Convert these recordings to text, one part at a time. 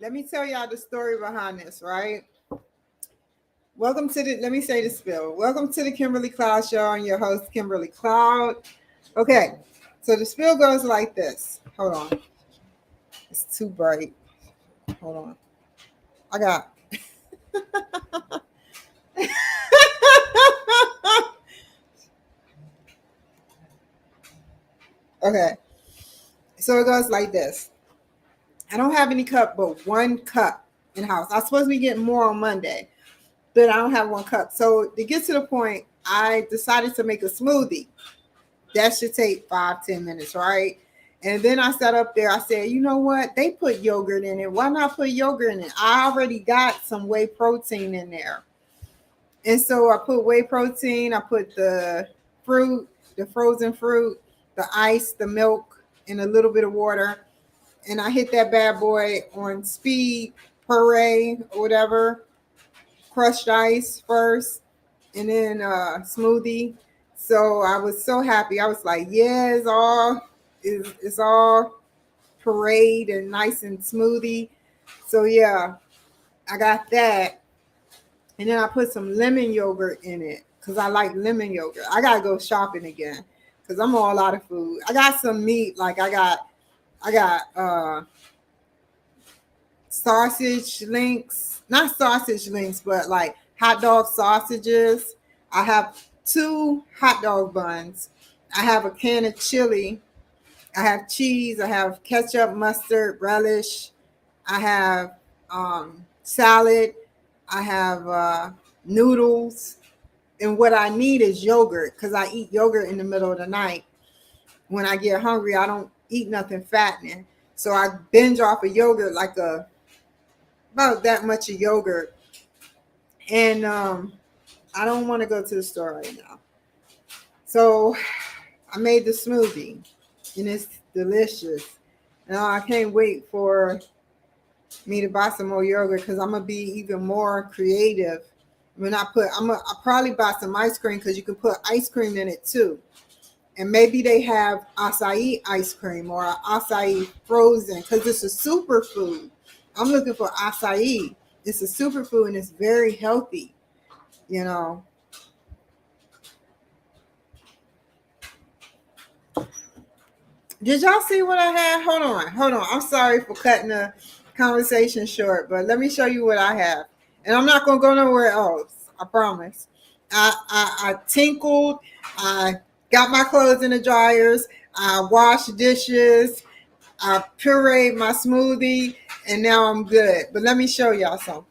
Let me tell y'all the story behind this, right? Welcome to the, let me say the spill. Welcome to the Kimberly Cloud Show. I'm your host, Kimberly Cloud. Okay, so the spill goes like this. Hold on. It's too bright. Hold on. I got. Okay, so it goes like this. I don't have any cup but one cup in the house. I was supposed to be getting more on Monday, but I don't have one cup. So to get to the point, I decided to make a smoothie. That should take 5-10 minutes, right? And then I sat up there. I said, you know what? They put yogurt in it. Why not put yogurt in it? I already got some whey protein in there. And so I put whey protein. I put the fruit, the frozen fruit, the ice, the milk, and a little bit of water. And I hit that bad boy on speed, puree, or whatever, crushed ice first, and then smoothie. So I was so happy. I was like, yeah, it's all parade and nice and smoothie. So yeah, I got that. And then I put some lemon yogurt in it because I like lemon yogurt. I gotta go shopping again because I'm all out of food. I got some meat, like I got sausage links, not sausage links, but like hot dog sausages. I have 2 hot dog buns. I have a can of chili. I have cheese. I have ketchup, mustard, relish. I have salad. I have noodles. And what I need is yogurt because I eat yogurt in the middle of the night. When I get hungry, I don't eat nothing fattening. So I binge off of yogurt like about that much of yogurt. And I don't want to go to the store right now. So I made the smoothie and it's delicious. And I can't wait for me to buy some more yogurt because I'm gonna be even more creative. When I'll probably buy some ice cream because you can put ice cream in it too. And maybe they have acai ice cream or acai frozen because it's a superfood. I'm looking for acai. It's a superfood and it's very healthy, you know. Did y'all see what I had? Hold on. I'm sorry for cutting the conversation short, but let me show you what I have. And I'm not gonna go nowhere else. I promise. I tinkled. I got my clothes in the dryers. I washed dishes. I pureed my smoothie, and now I'm good. But let me show y'all something.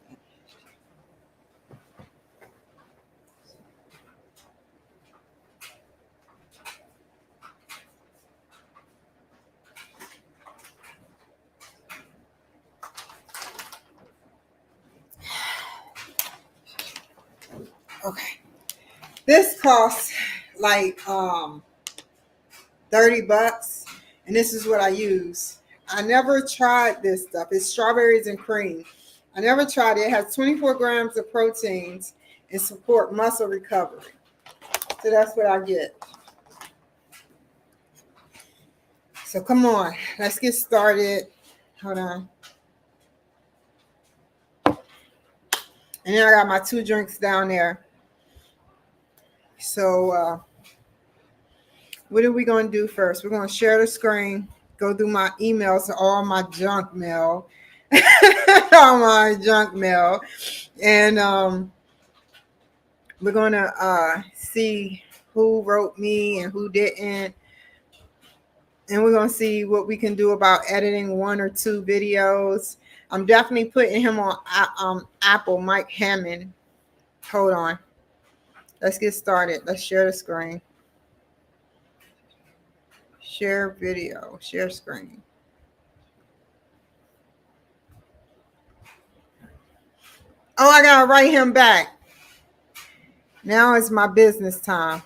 Okay. This costs like $30, and this is what I use. I never tried this stuff. It's strawberries and cream. I never tried it. It has 24 grams of proteins and support muscle recovery. So that's what I get. So come on, let's get started. Hold on. And then I got my 2 drinks down there. So what are we going to do first? We're going to share the screen, go through my emails, all my junk mail, all my junk mail, and we're going to see who wrote me and who didn't. And we're going to see what we can do about editing 1 or 2 videos. I'm definitely putting him on Apple, Mike Hammond. Hold on. Let's get started. Let's share the screen. Share video, share screen. Oh, I gotta write him back. Now it's my business time.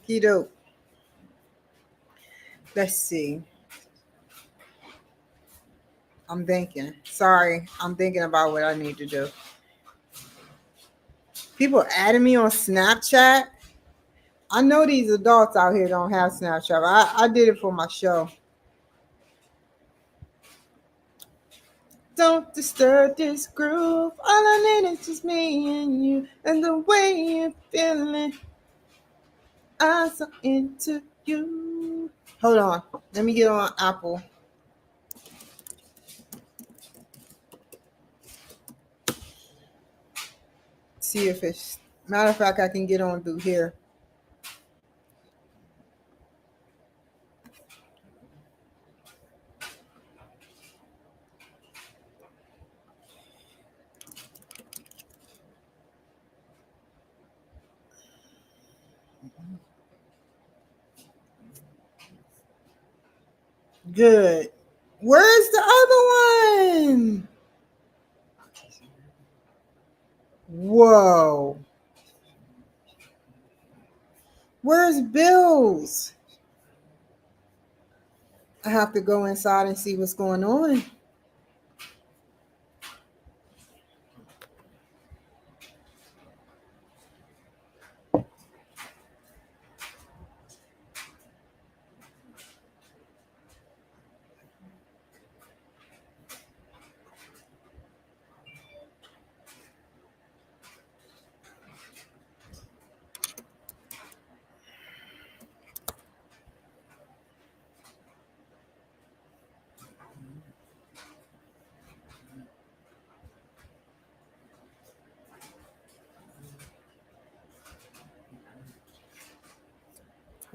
Okie Let's see. I'm thinking. Sorry, I'm thinking about what I need to do. People adding me on Snapchat. I know these adults out here don't have Snapchat. I did it for my show. Don't disturb this groove. All I need is just me and you, and the way you're feeling. I'm so into you. Hold on. Let me get on Apple. See if it's matter of fact I can get on through here. Good. Where's the other one? Whoa. Where's Bill's? I have to go inside and see what's going on.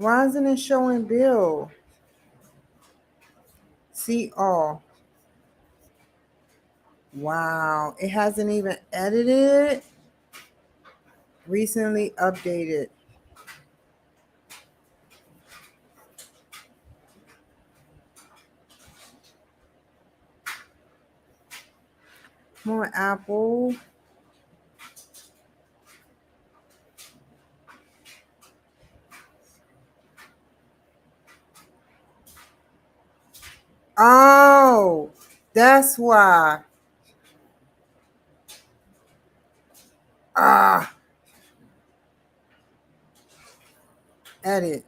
Why isn't it showing Bill? See all. Wow. It hasn't even edited. Recently updated. Come on, Apple. Oh, that's why. Ah, edit.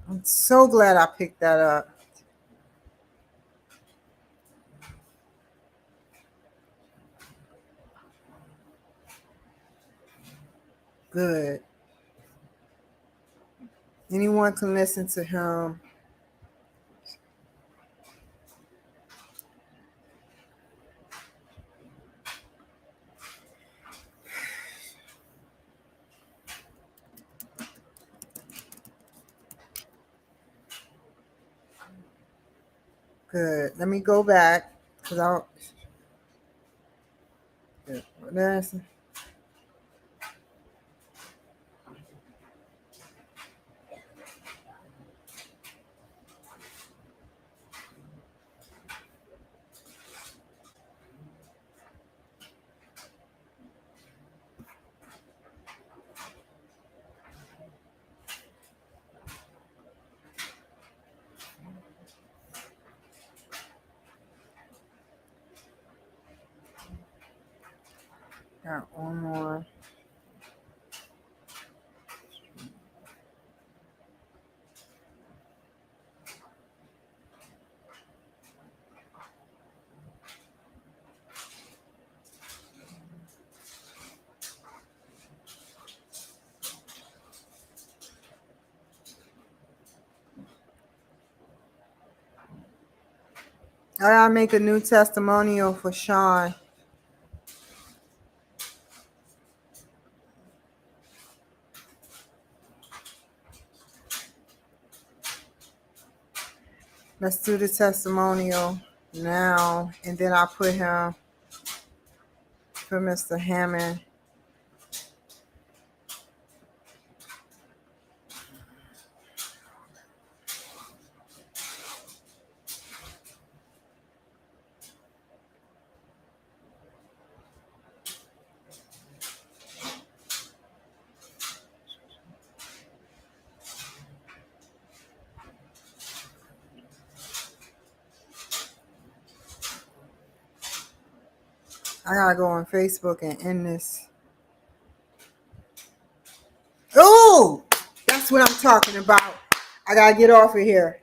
I'm so glad I picked that up. Good. Anyone can listen to him. Good. Let me go back because I'll. That's, got one more. I gotta make a new testimonial for Sean. Let's do the testimonial now, and then I'll put him for Mr. Hammond. I gotta go on Facebook and end this. Oh, that's what I'm talking about. I gotta get off of here.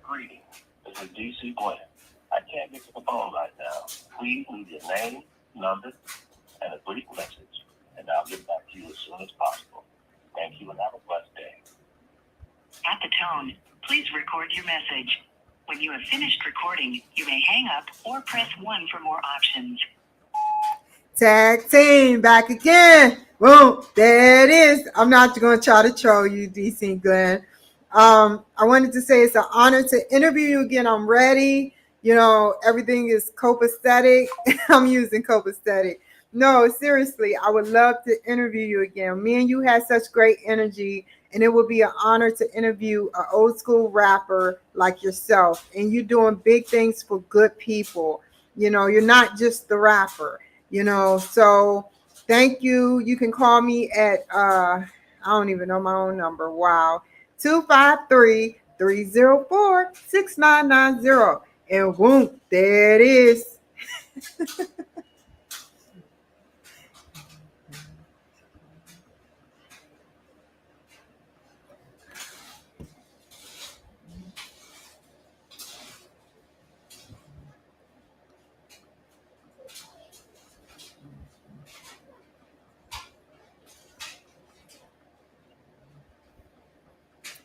Greetings. This is DC Glenn. I can't get to the phone right now. Please leave your name, number, and a brief message, and I'll get back to you as soon as possible. Thank you and have a blessed day. At the tone, please record your message. When you have finished recording, you may hang up or press 1 for more options. Tag team back again. Boom, there it is. I'm not going to try to troll you, DC Glenn. I wanted to say it's an honor to interview you again. I'm ready. You know, everything is copacetic. I'm using copacetic. No, seriously, I would love to interview you again. Me and you had such great energy, and it would be an honor to interview an old school rapper like yourself. And you're doing big things for good people. You know, you're not just the rapper, you know. So thank you. You can call me at I don't even know my own number. Wow. 253-304-6990. And boom, there it is.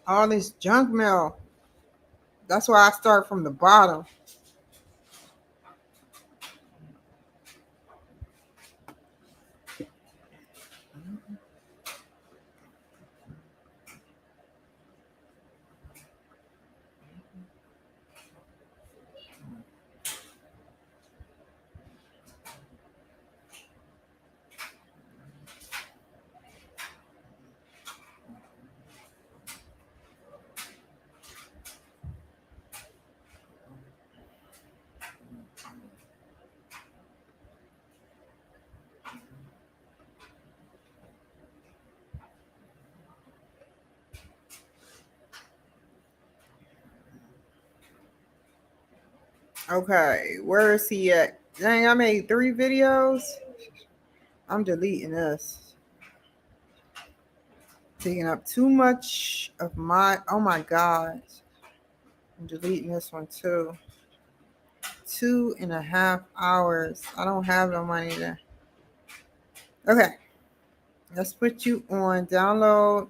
All this junk mail. That's why I start from the bottom. Okay, where is he at? Dang, I made 3 videos. I'm deleting this. Taking up too much of my, oh my God. I'm deleting this one too. 2.5 hours. I don't have no money there. Okay, let's put you on download.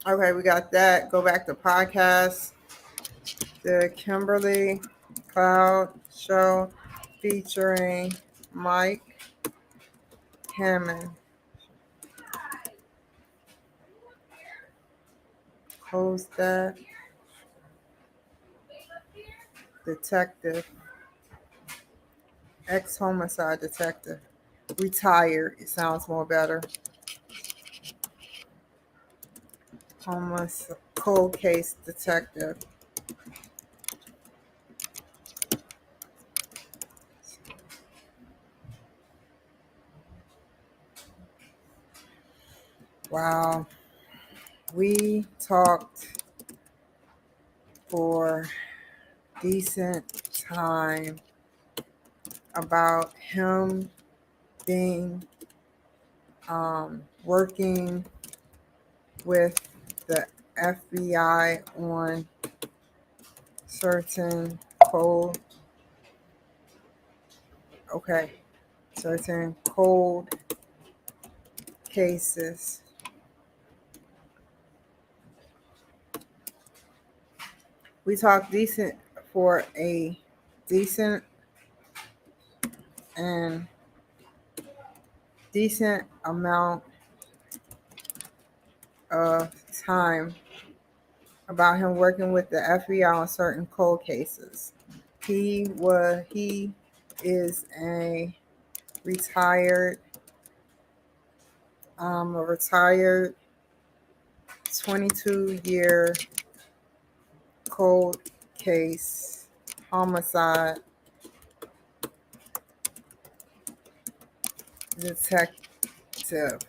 Okay, we got that. Go back to podcast. The Kimberly Cloud Show featuring Mike Hammond. Close that. Detective. Ex-homicide detective. Retired. It sounds more better. Homeless cold case detective. Wow. We talked for decent time about him being working with the FBI on certain cold certain cold cases. We talked decent for a decent and decent amount of time about him working with the FBI on certain cold cases. He is retired a retired 22-year cold case homicide detective.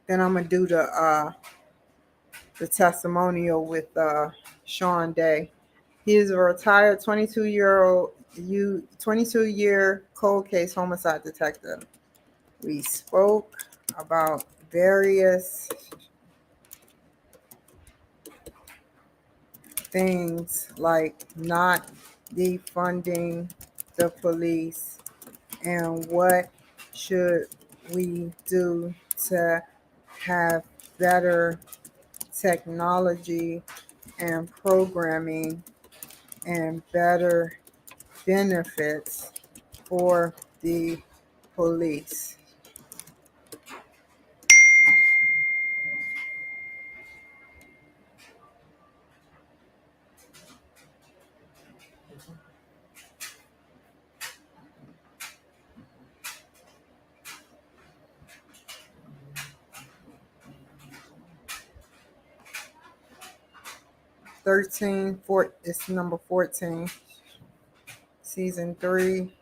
Then I'm gonna do the testimonial with Sean Day. He is a retired 22-year cold case homicide detective. We spoke about various things like not defunding the police and what should we do to have better technology and programming and better benefits for the police. It's number 14, season 3.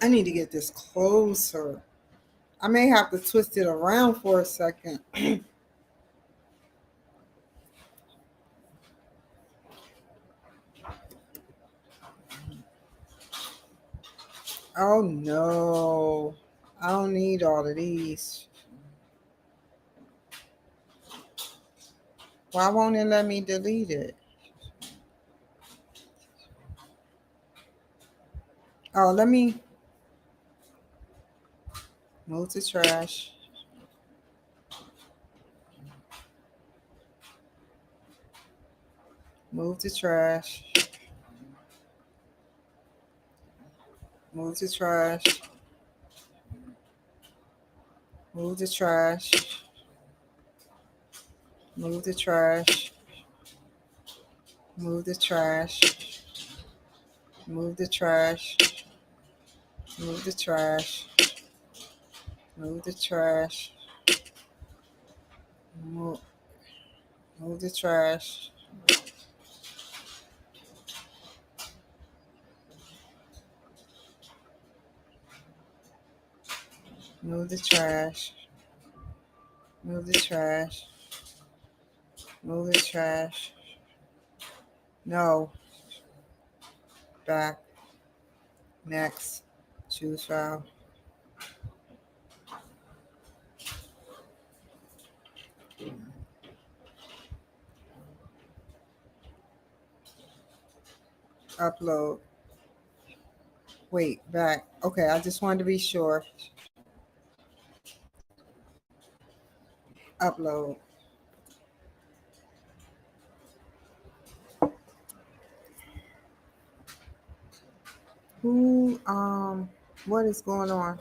I need to get this closer. I may have to twist it around for a second. Oh no, I don't need all of these. Why won't it let me delete it? Oh, let me move to trash. Move to trash. Move to trash. Move to trash. Move to trash. Move the trash. Move the trash. Move the trash. Move the trash. Move, move the trash. Move the trash. Move the trash. Move the trash. No. Back. Next. Choose file. Upload. Wait, back. Okay, I just wanted to be sure. Upload. What is going on?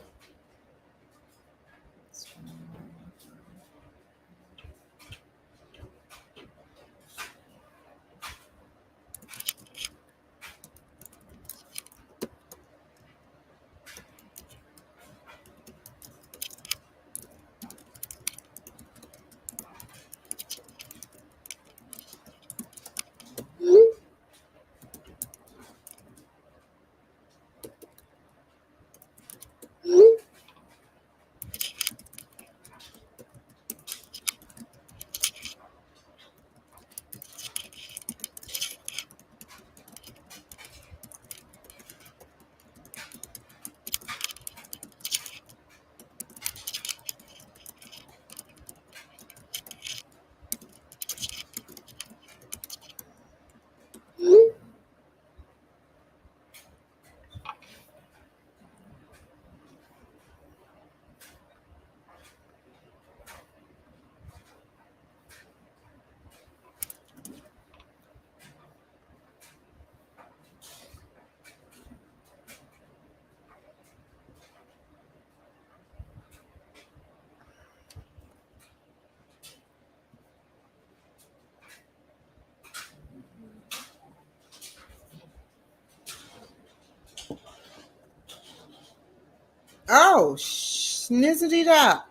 Oh, snizzity that.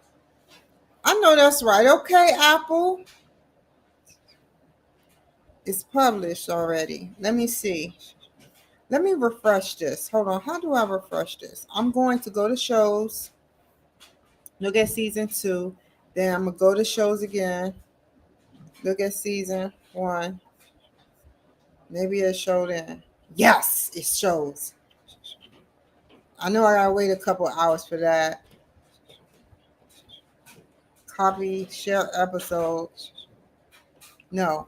I know that's right. Okay, Apple. It's published already. Let me see. Let me refresh this. Hold on. How do I refresh this? I'm going to go to shows, look at season 2. Then I'm going to go to shows again, look at season 1. Maybe it showed in. Yes, it shows. I know I got to wait a couple hours for that. Copy, share episode. No.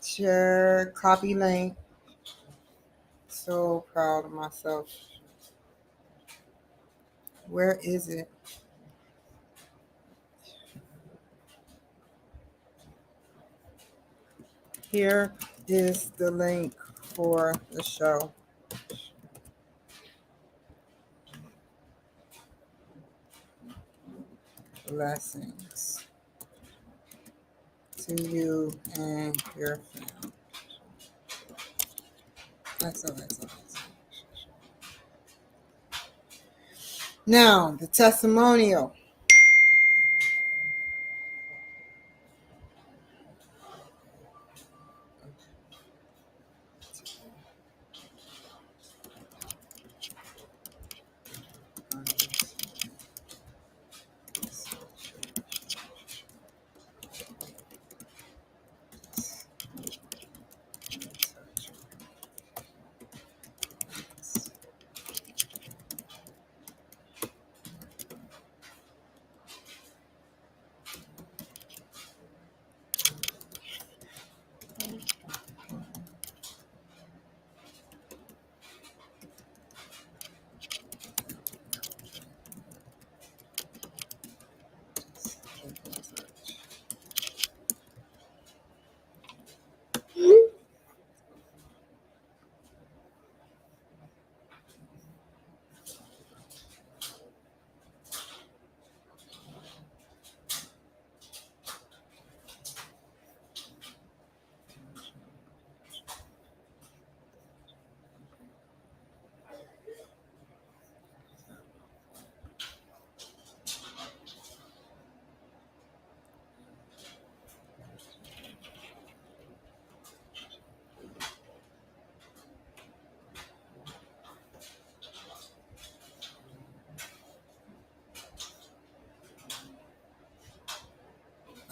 Share, copy link. So proud of myself. Where is it? Here is the link for the show. Blessings to you and your family. That's all. Now, the testimonial.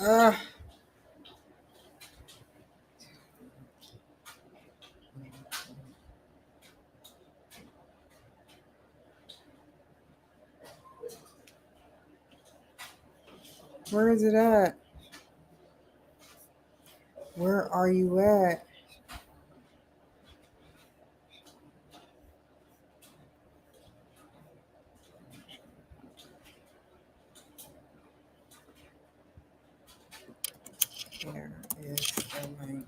Uh, where is it at? Where are you at? Where is the link?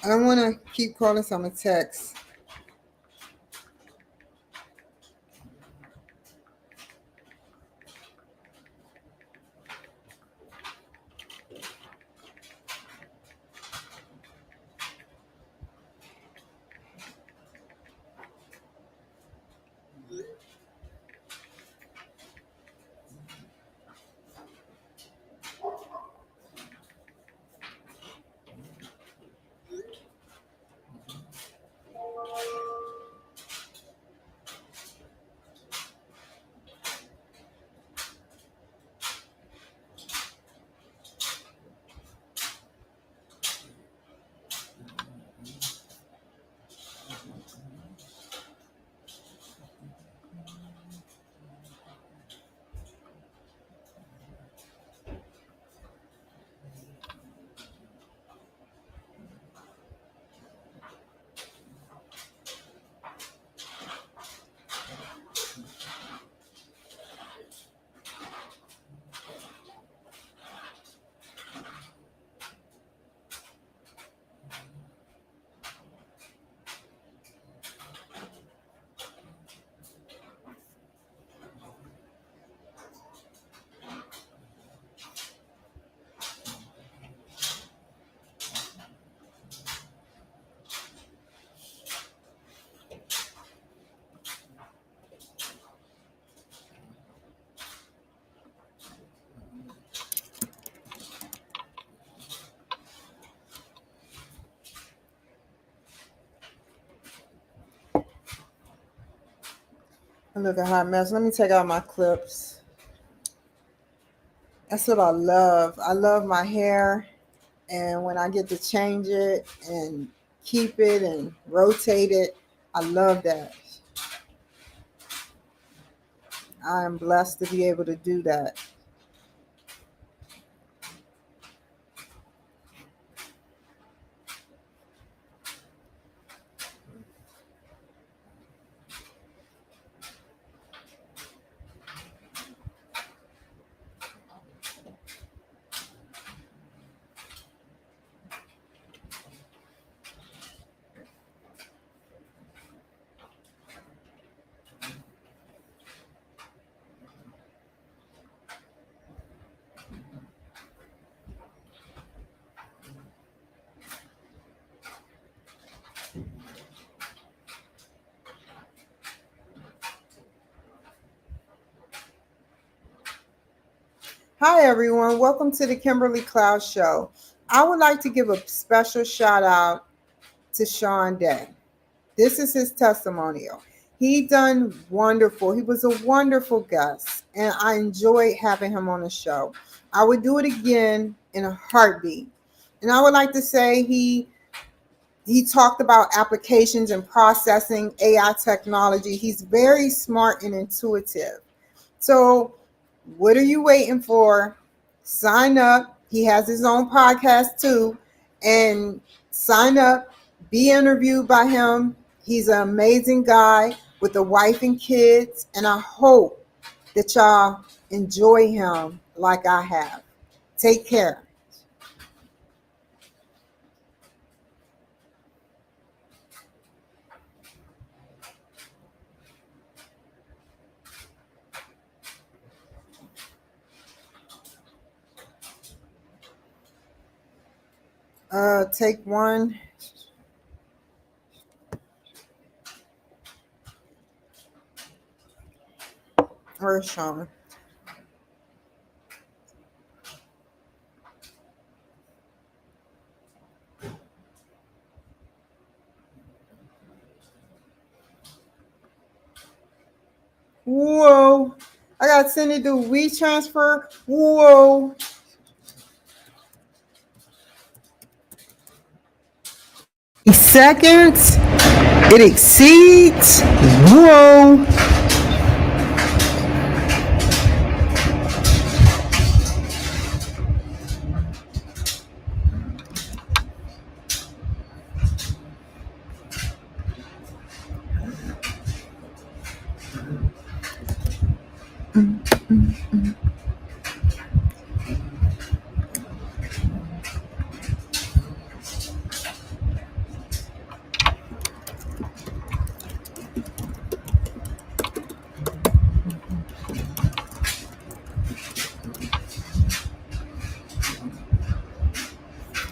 I don't want to keep calling some text. I look a hot mess. Let me take out my clips. That's what I love. I love my hair. And when I get to change it and keep it and rotate it, I love that. I am blessed to be able to do that. Hi, everyone. Welcome to the Kimberly Cloud Show. I would like to give a special shout out to Sean Day. This is his testimonial. He done wonderful. He was a wonderful guest, and I enjoyed having him on the show. I would do it again in a heartbeat. And I would like to say he talked about applications and processing AI technology. He's very smart and intuitive. So, what are you waiting for? Sign up. He has his own podcast too. And sign up, be interviewed by him. He's an amazing guy with a wife and kids. And I hope that y'all enjoy him like I have. Take care. Take one. Where's Sean? Whoa. I got to send it to WeTransfer. Whoa. Seconds. It exceeds. Whoa.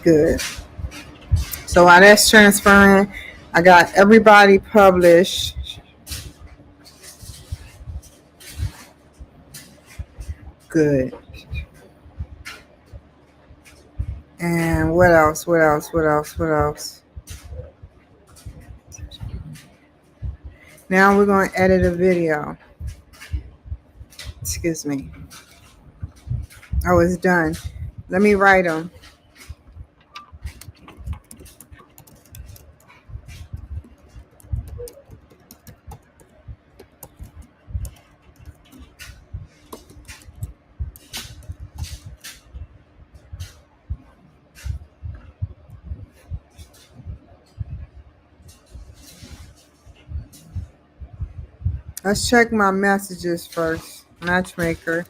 Good. So while that's transferring, I got everybody published. Good. And what else? What else? What else? What else? Now we're going to edit a video. Excuse me. Oh, it's done. Let me write them. Let's check my messages first. Matchmaker.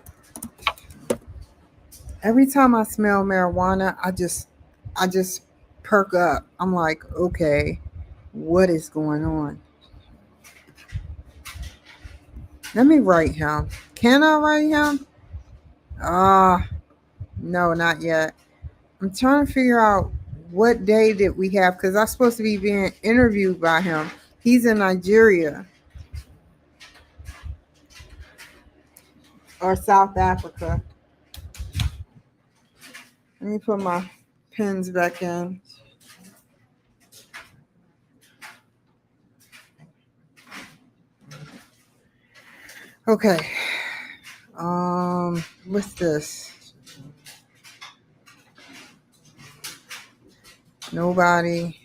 Every time I smell marijuana, I just perk up. I'm like, okay, what is going on? Let me write him. Can I write him? No, not yet. I'm trying to figure out what day did we have because I'm supposed to be being interviewed by him. He's in Nigeria or South Africa. Let me put my pens back in. Okay. What's this? Nobody.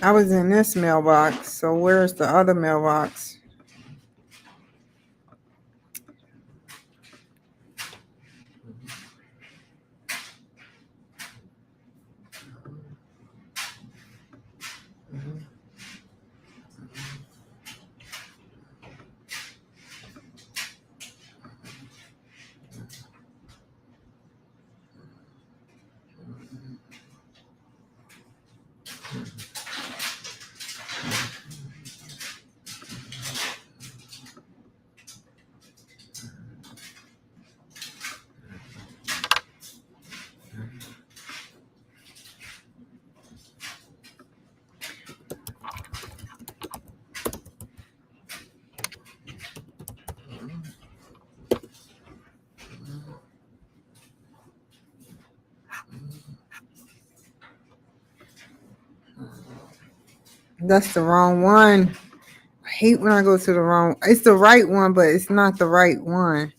I was in this mailbox, so where's the other mailbox? That's the wrong one. I hate when I go to the wrong. It's the right one, but it's not the right one.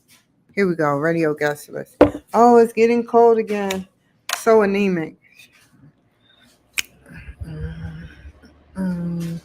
Here we go. Radio guest list. Oh, it's getting cold again. So anemic. Mm.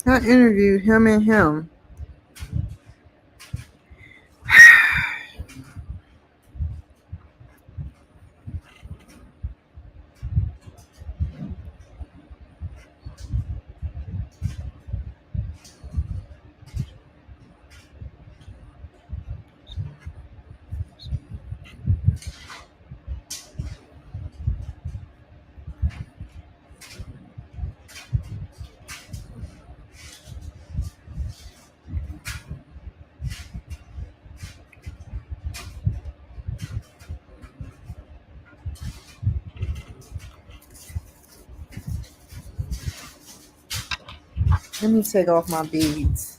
I interviewed him and him. Let me take off my beads.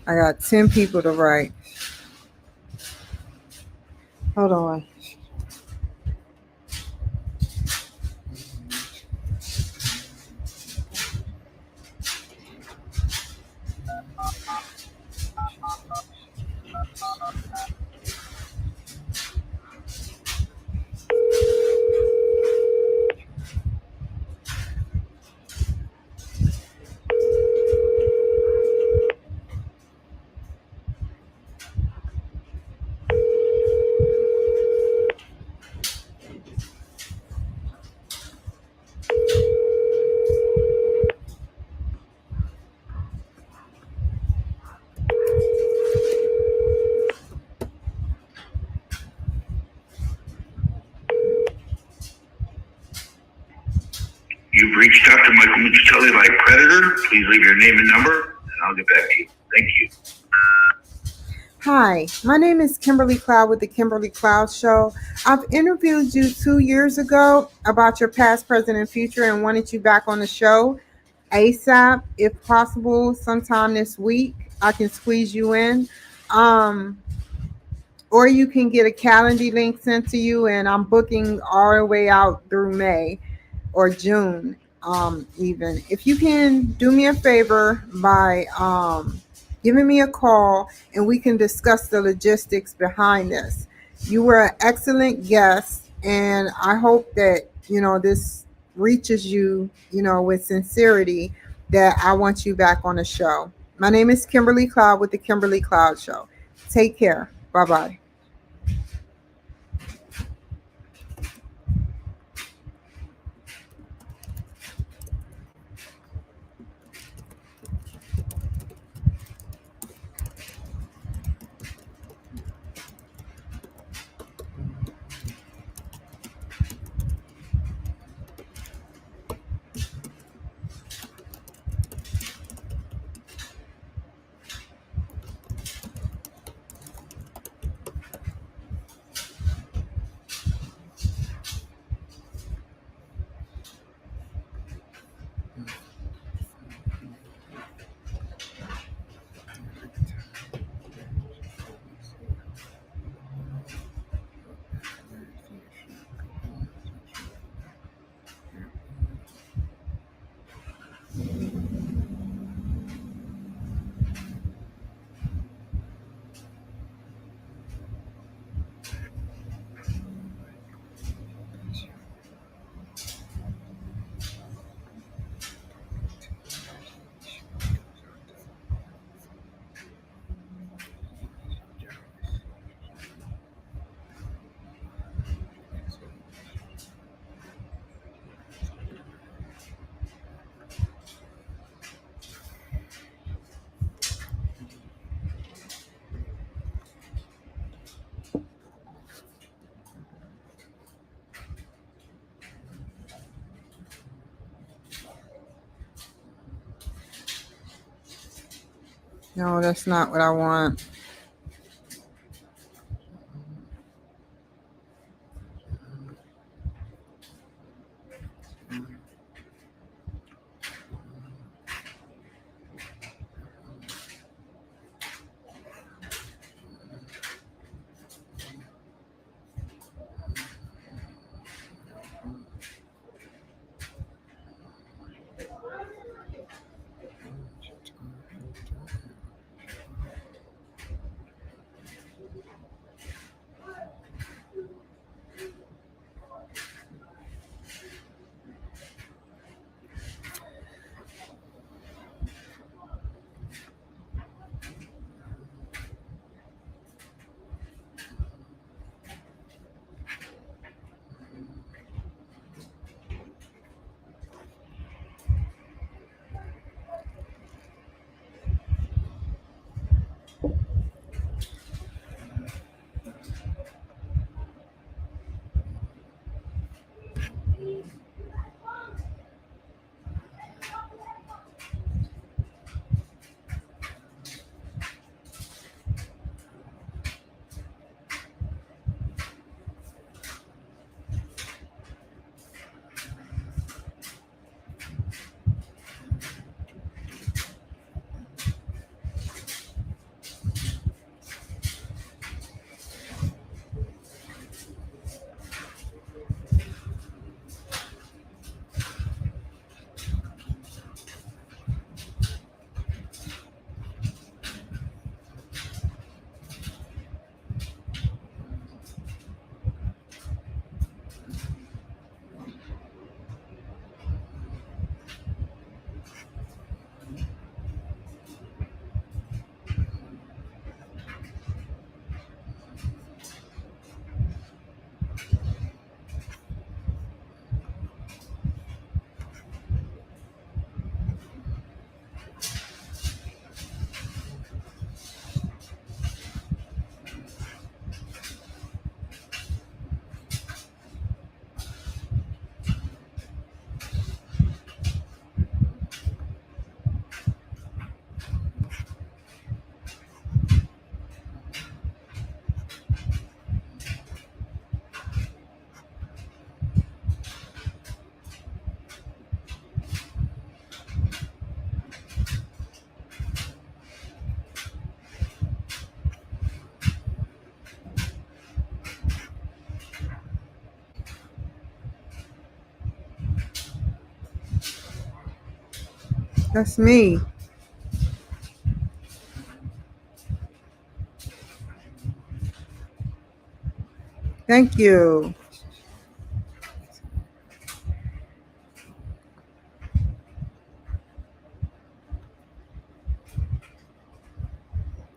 I got 10 people to write. Hold on. You've reached Dr. Michael Michele by creditor. Please leave your name and number, and I'll get back to you. Thank you. Hi, my name is Kimberly Cloud with the Kimberly Cloud Show. I've interviewed you 2 years ago about your past, present, and future and wanted you back on the show ASAP, if possible, sometime this week. I can squeeze you in. Um, or you can get a calendar link sent to you, and I'm booking all the way out through May or June, even. If you can do me a favor by giving me a call and we can discuss the logistics behind this. You were an excellent guest, and I hope that, this reaches you, with sincerity that I want you back on the show. My name is Kimberly Cloud with the Kimberly Cloud Show. Take care. Bye bye. No, that's not what I want. That's me. Thank you.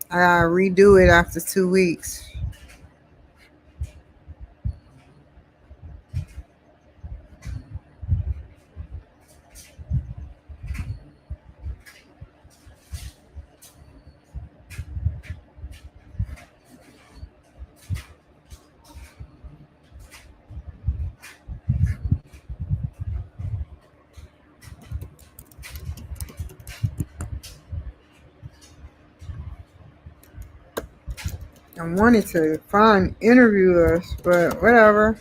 I gotta redo it after 2 weeks. I wanted to find interviewers, but whatever.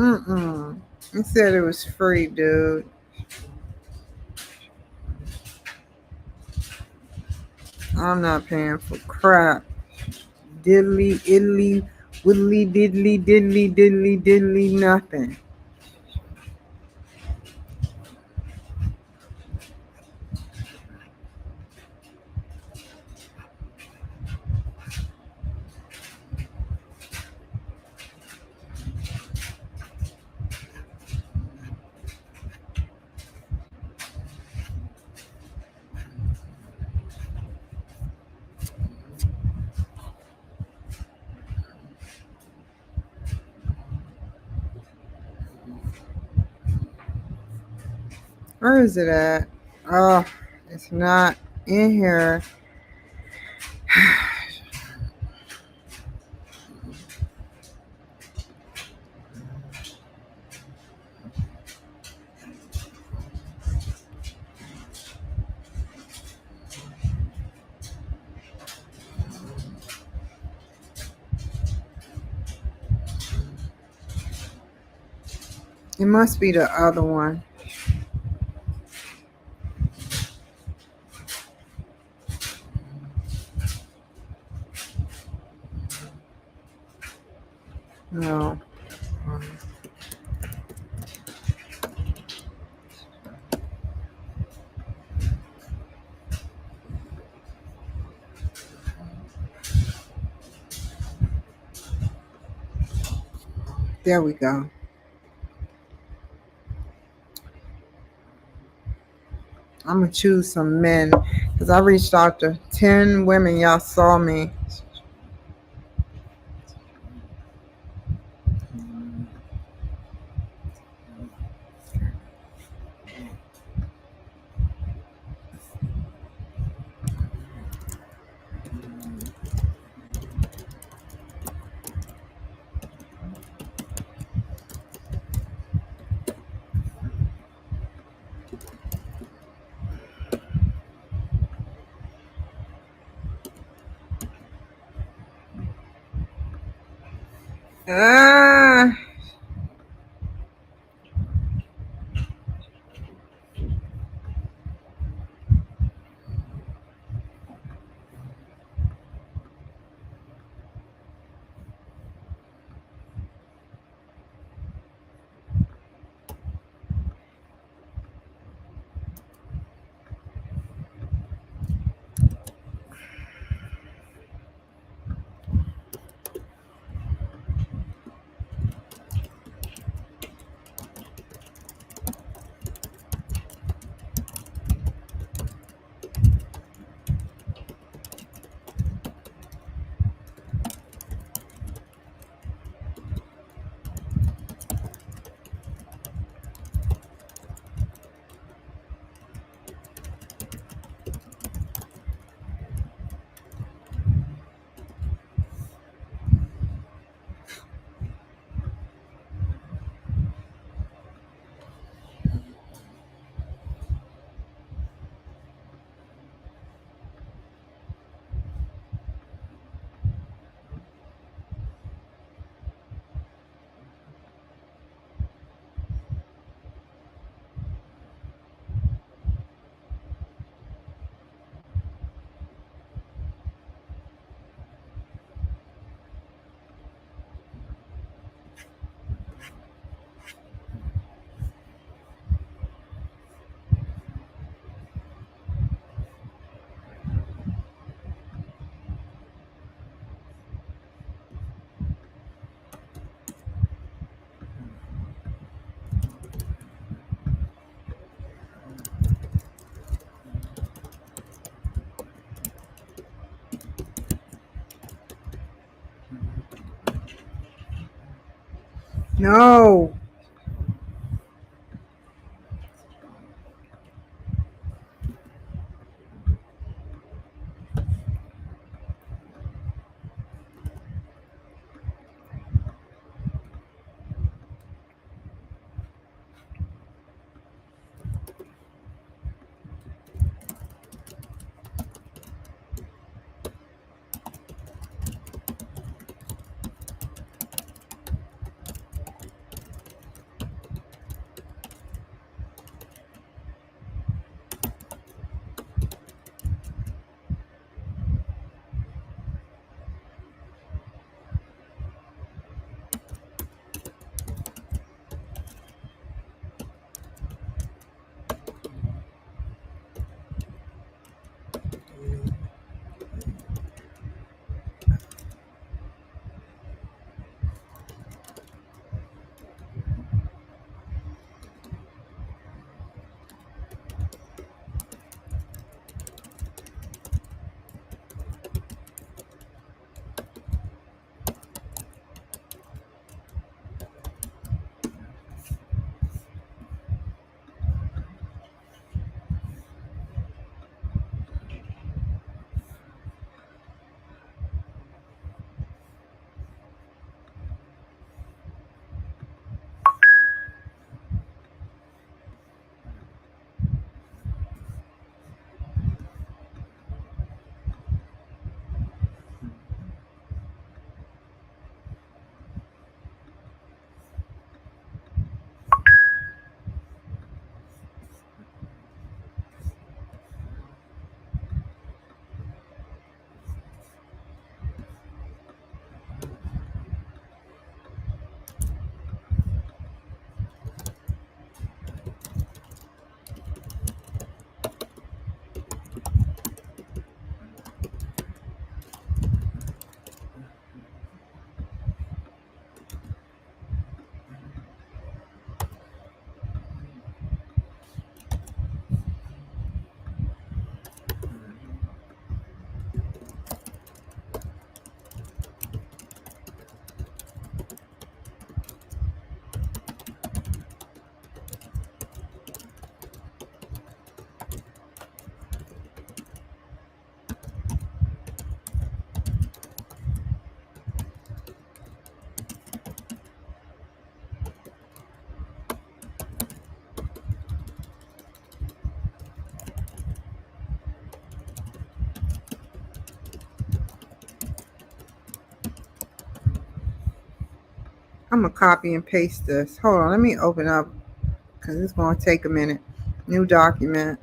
Mm-mm. It said it was free, dude. I'm not paying for crap. Diddly, idly, widdly, diddly, diddly, diddly, diddly, nothing. Where is it at? Oh, it's not in here. It must be the other one. No. There we go. I'm gonna choose some men because I reached out to 10 women. Y'all saw me. Ah, no. I'm gonna copy and paste this. Hold on, let me open up because it's gonna take a minute. New document.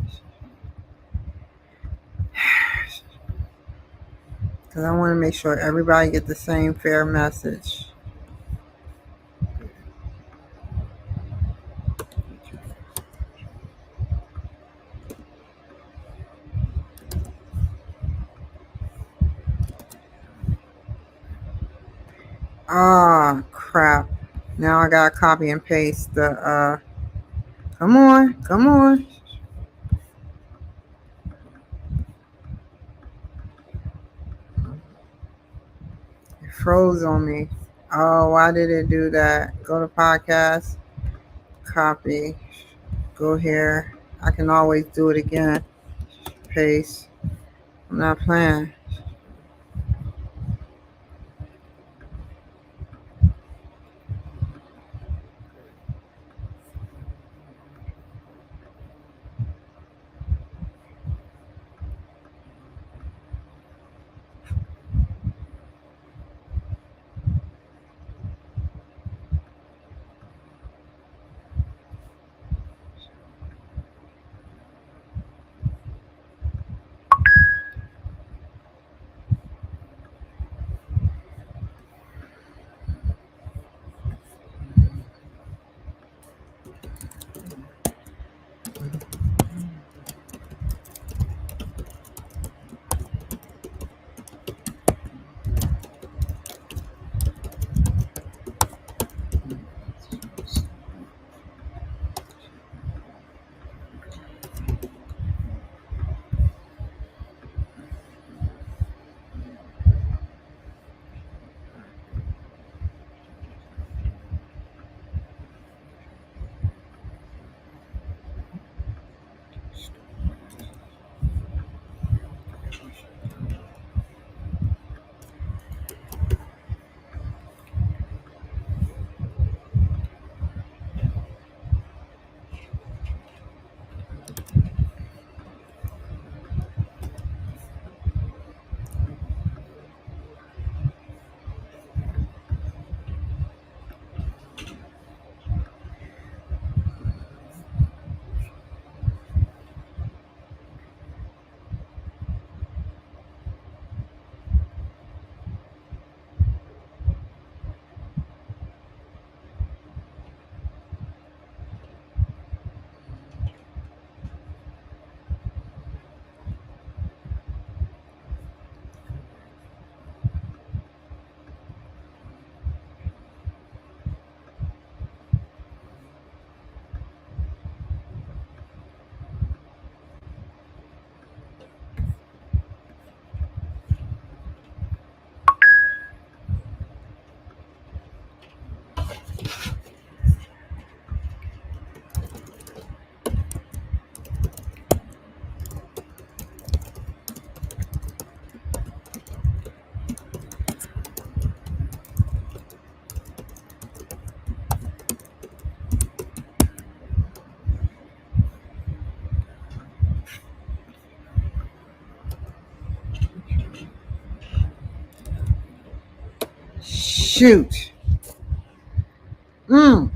Because I want to make sure everybody get the same fair message. Ah, crap. Now I gotta copy and paste the come on, come on. It froze on me. Oh, why did it do that? Go to podcast, copy, go here. I can always do it again. Paste. I'm not playing. Shoot. Mm.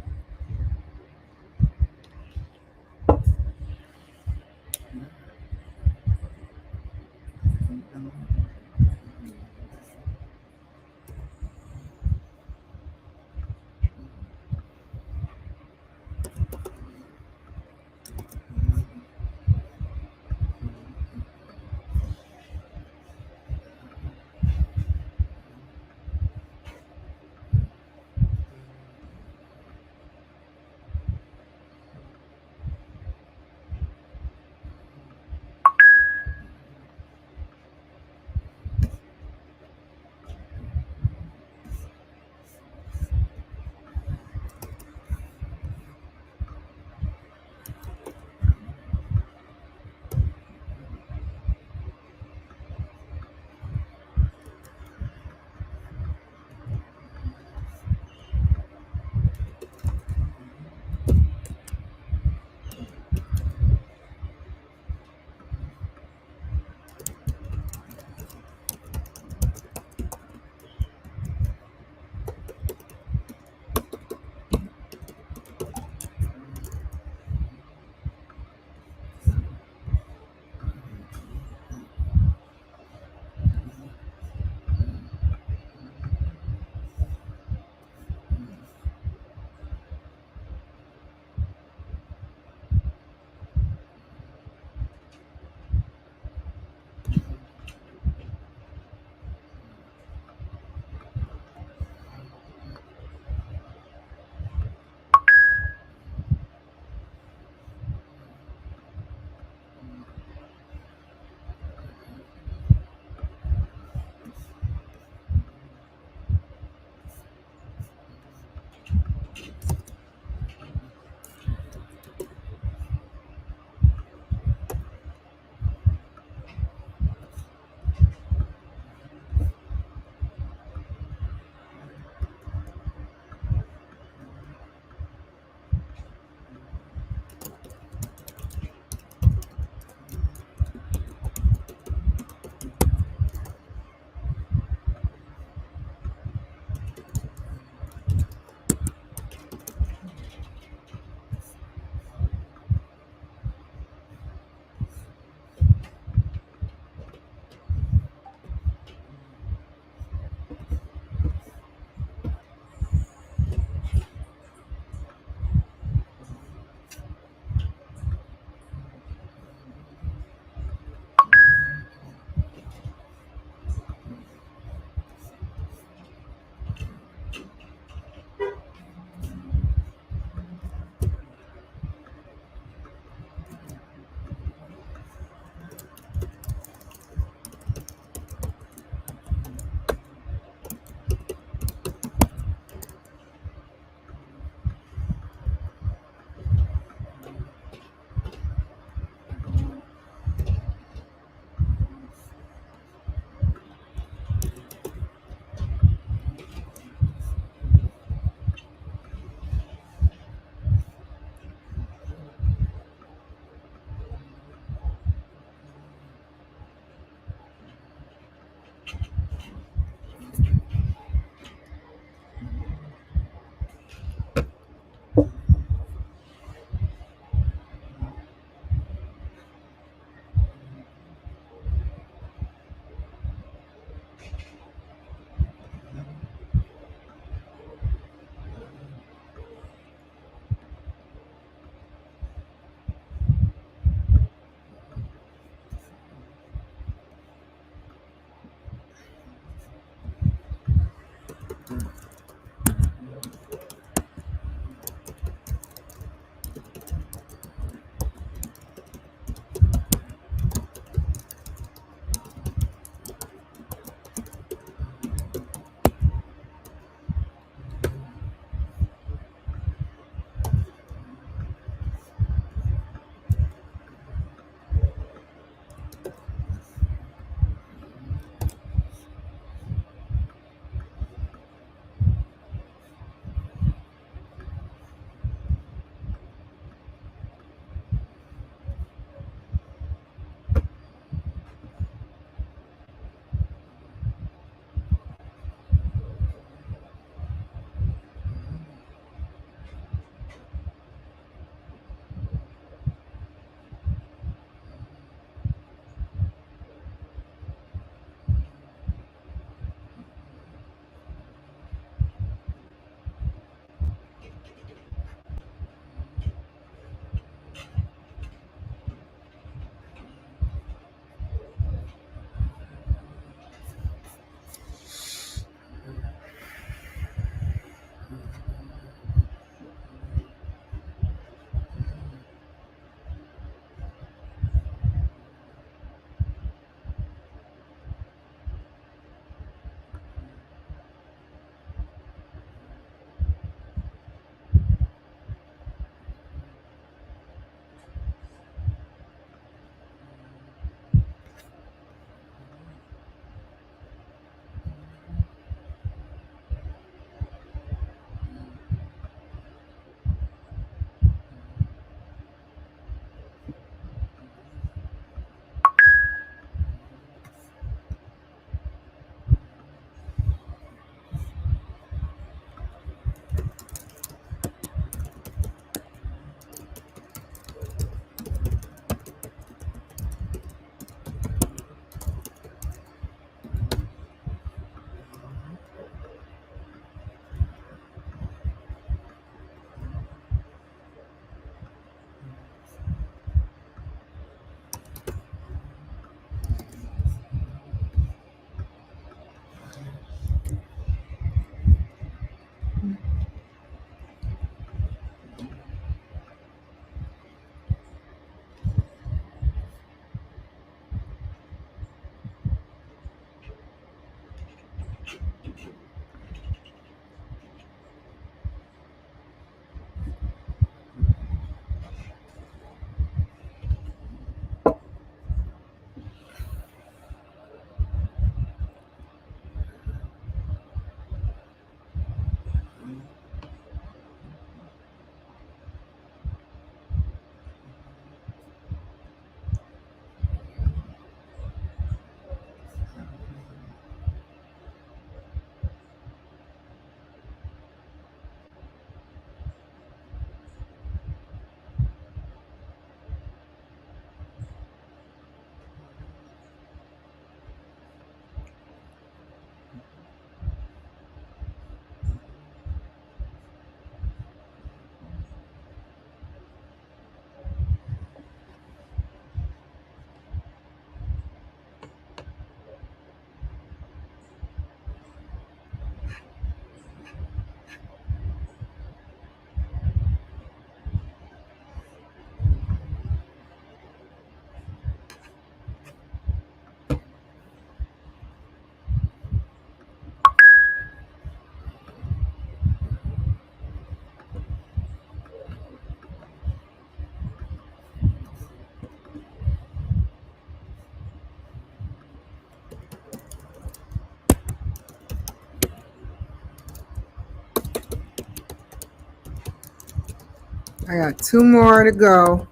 I got 2 more to go,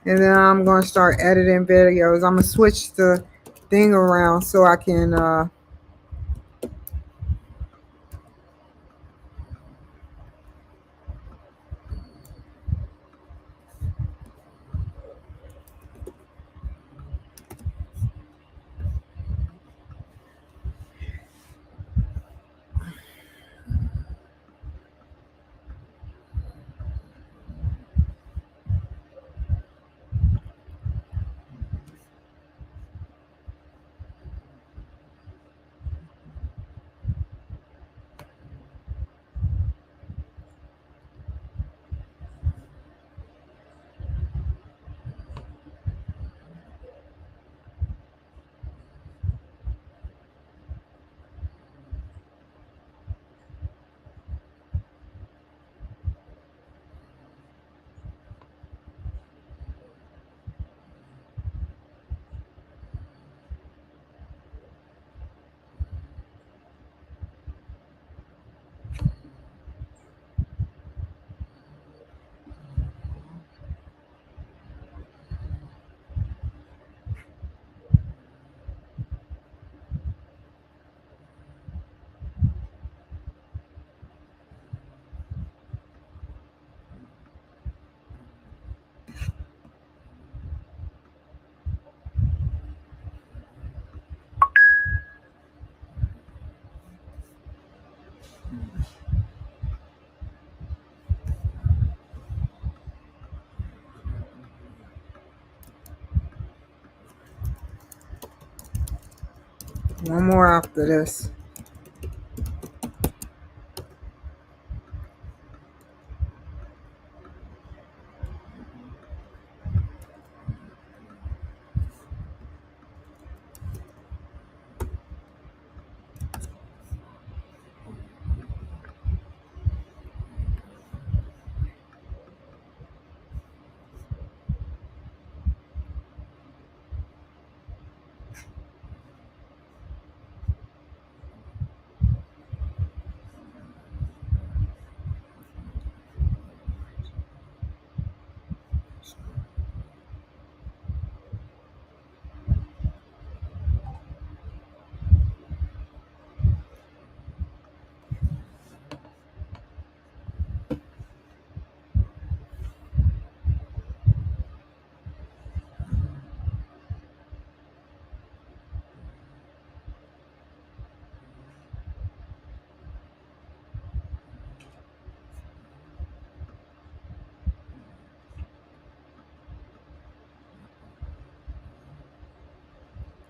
and then I'm gonna start editing videos. I'm gonna switch the thing around so I can one more after this.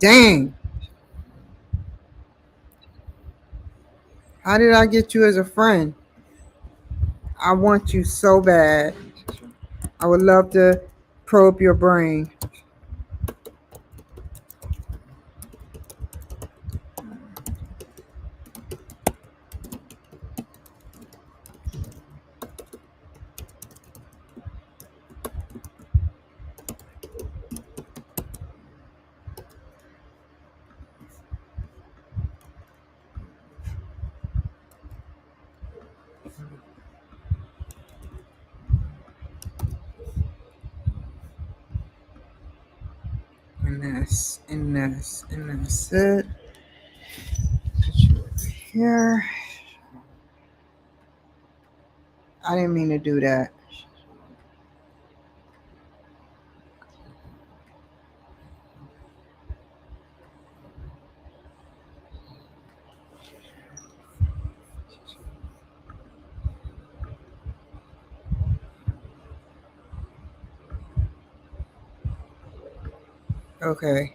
Dang! How did I get you as a friend? I want you so bad. I would love to probe your brain. And that's it. Put you over here. I didn't mean to do that. Okay.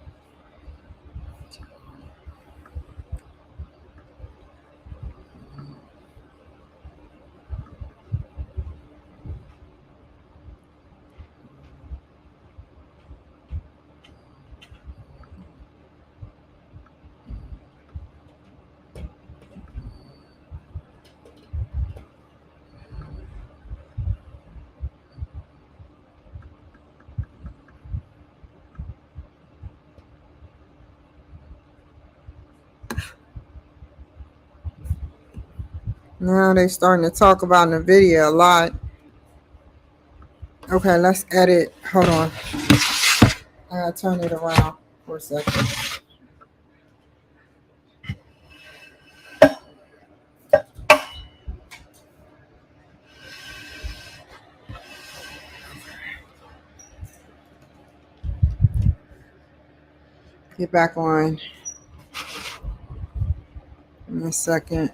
Now they starting to talk about NVIDIA a lot. Okay, let's edit. Hold on. I gotta turn it around for a second. Get back on in a second.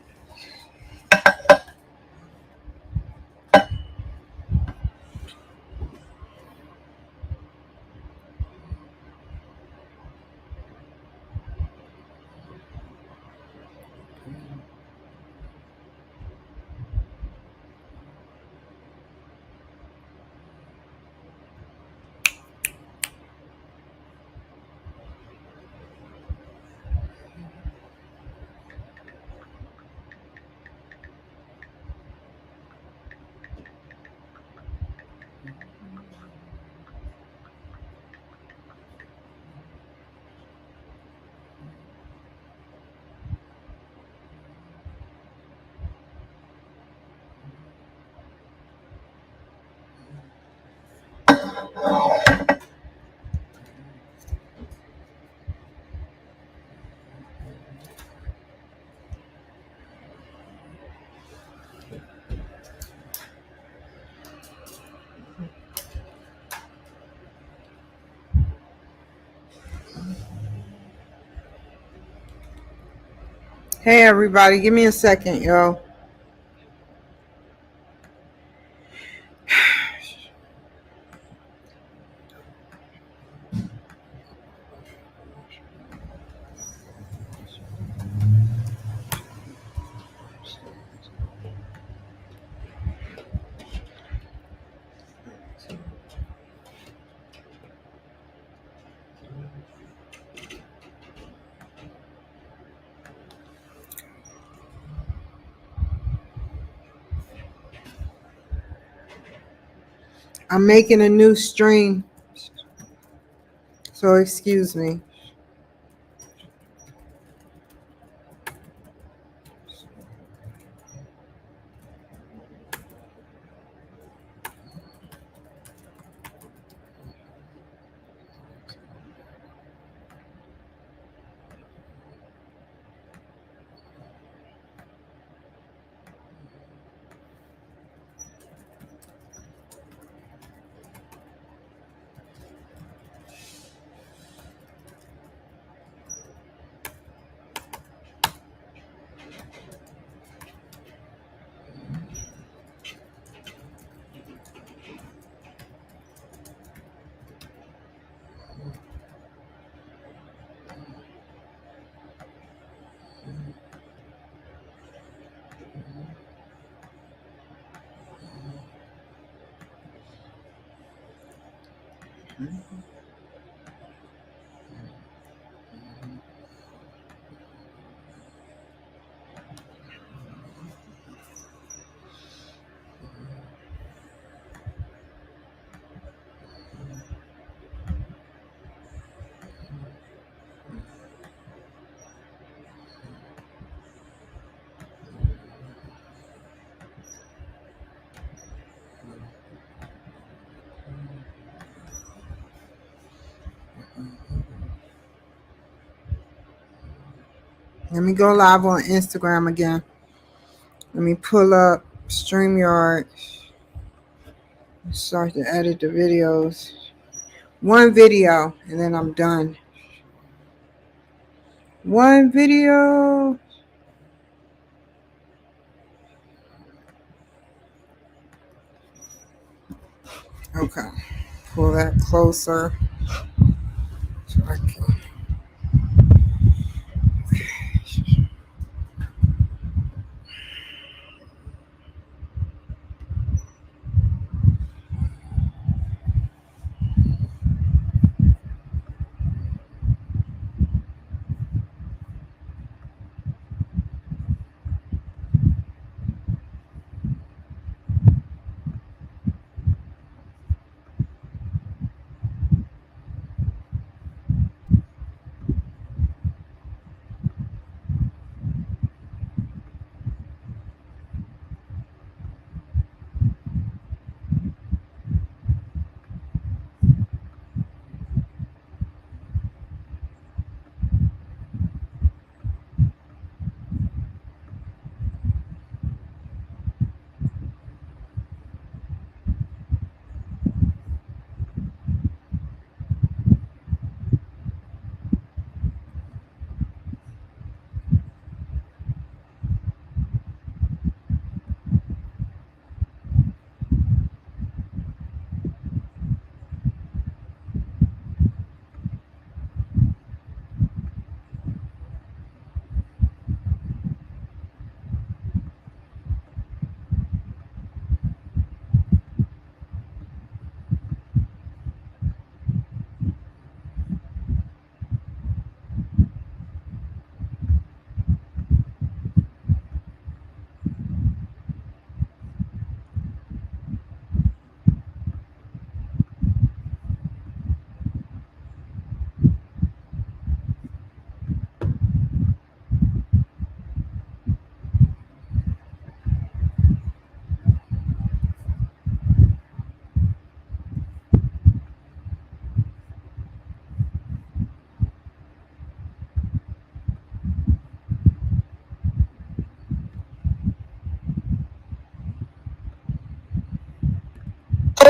Hey everybody, give me a second, yo. I'm making a new stream, so excuse me. Let me go live on Instagram again. Let me pull up StreamYard. Start to edit the videos. One video, and then I'm done. One video. Okay. Pull that closer. So I can.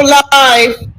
live.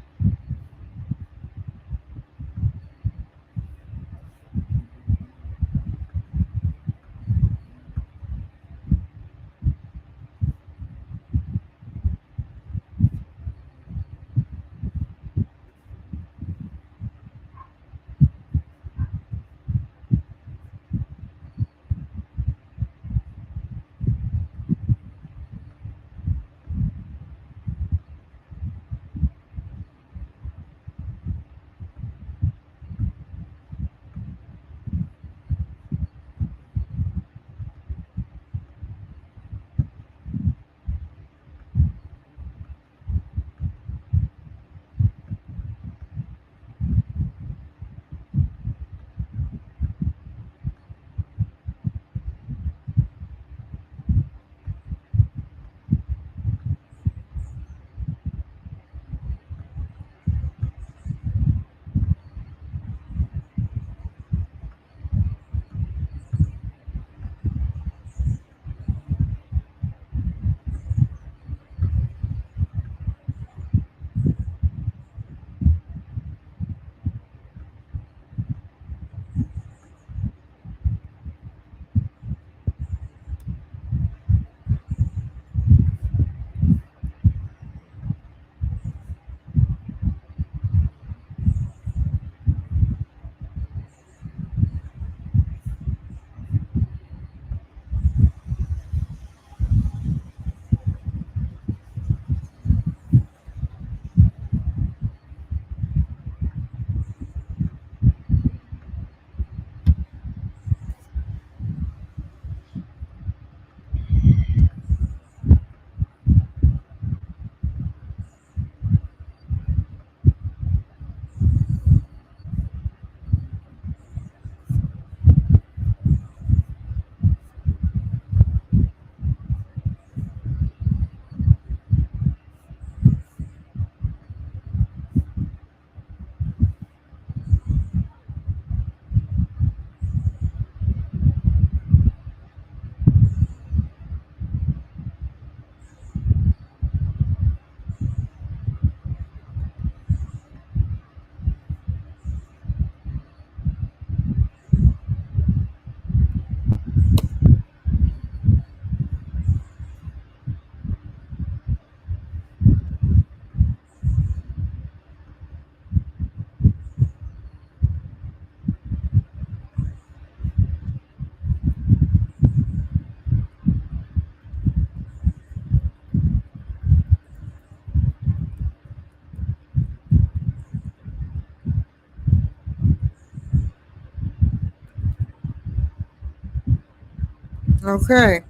Okay.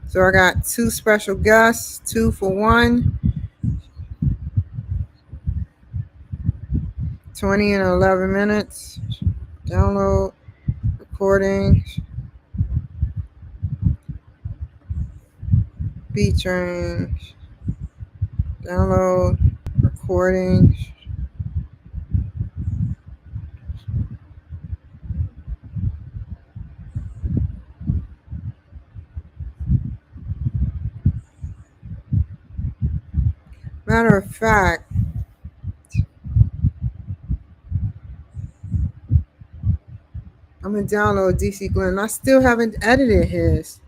So I got two special guests, 2 for 1, 20 and 11 minutes. Download, recording, featuring, download, recording. Matter of fact, I'm going to download DC Glenn. I still haven't edited his.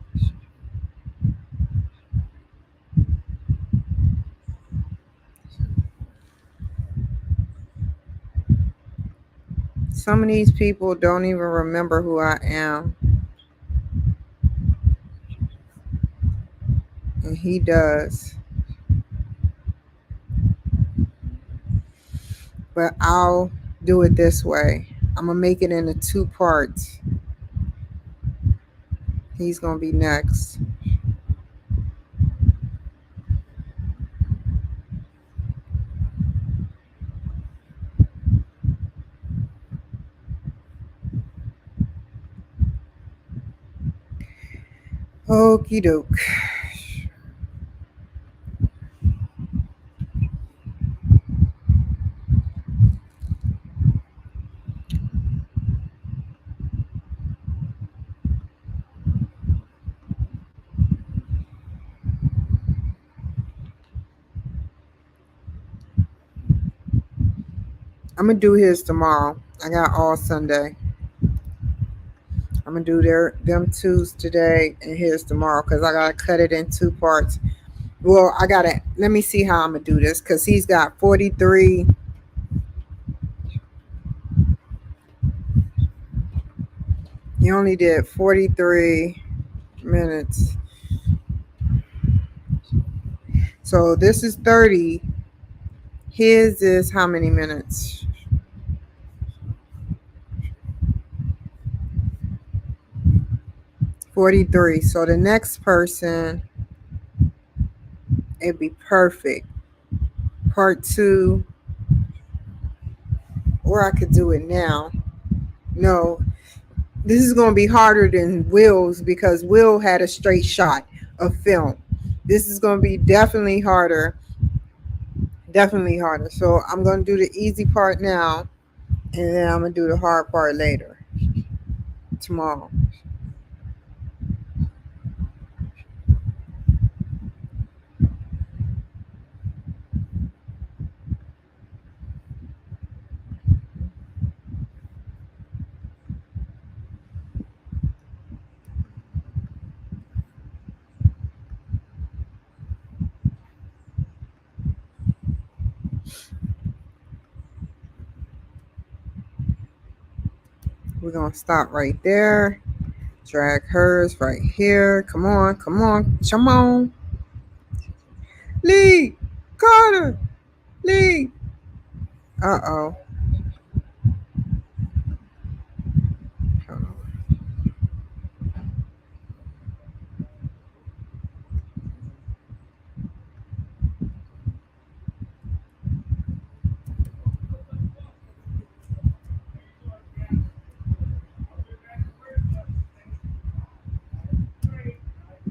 Some of these people don't even remember who I am. And he does. But I'll do it this way. I'm going to make it into 2 parts. He's going to be next. Okie doke. I'm gonna do his tomorrow. I got all Sunday. I'm gonna do them twos today and his tomorrow because I gotta cut it in two parts. Well, I gotta let me see how I'm gonna do this because he's got 43. He only did 43 minutes. So this is 30. His is how many minutes? 43. So the next person, it'd be perfect. Part two, or I could do it now. No, this is going to be harder than Will's because Will had a straight shot of film. This is going to be definitely harder. Definitely harder. So I'm going to do the easy part now, and then I'm going to do the hard part later, tomorrow. We're going to stop right there. Drag hers right here. Come on, come on, come on. Lee, Carter, Lee. Uh-oh.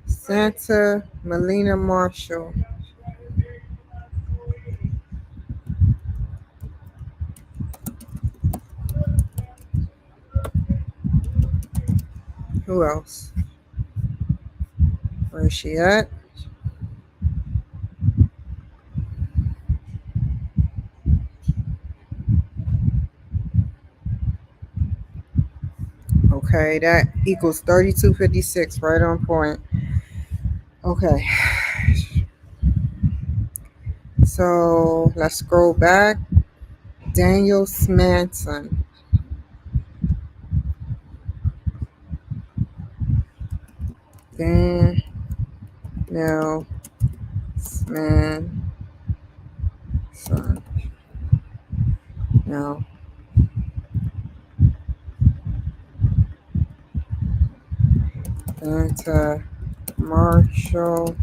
Santa Melina Marshall. Who else? Where is she at? Okay, that equals 3256, right on point. Okay. So let's scroll back. Daniel Smanson. Daniel Smanson. No. Santa Marshall.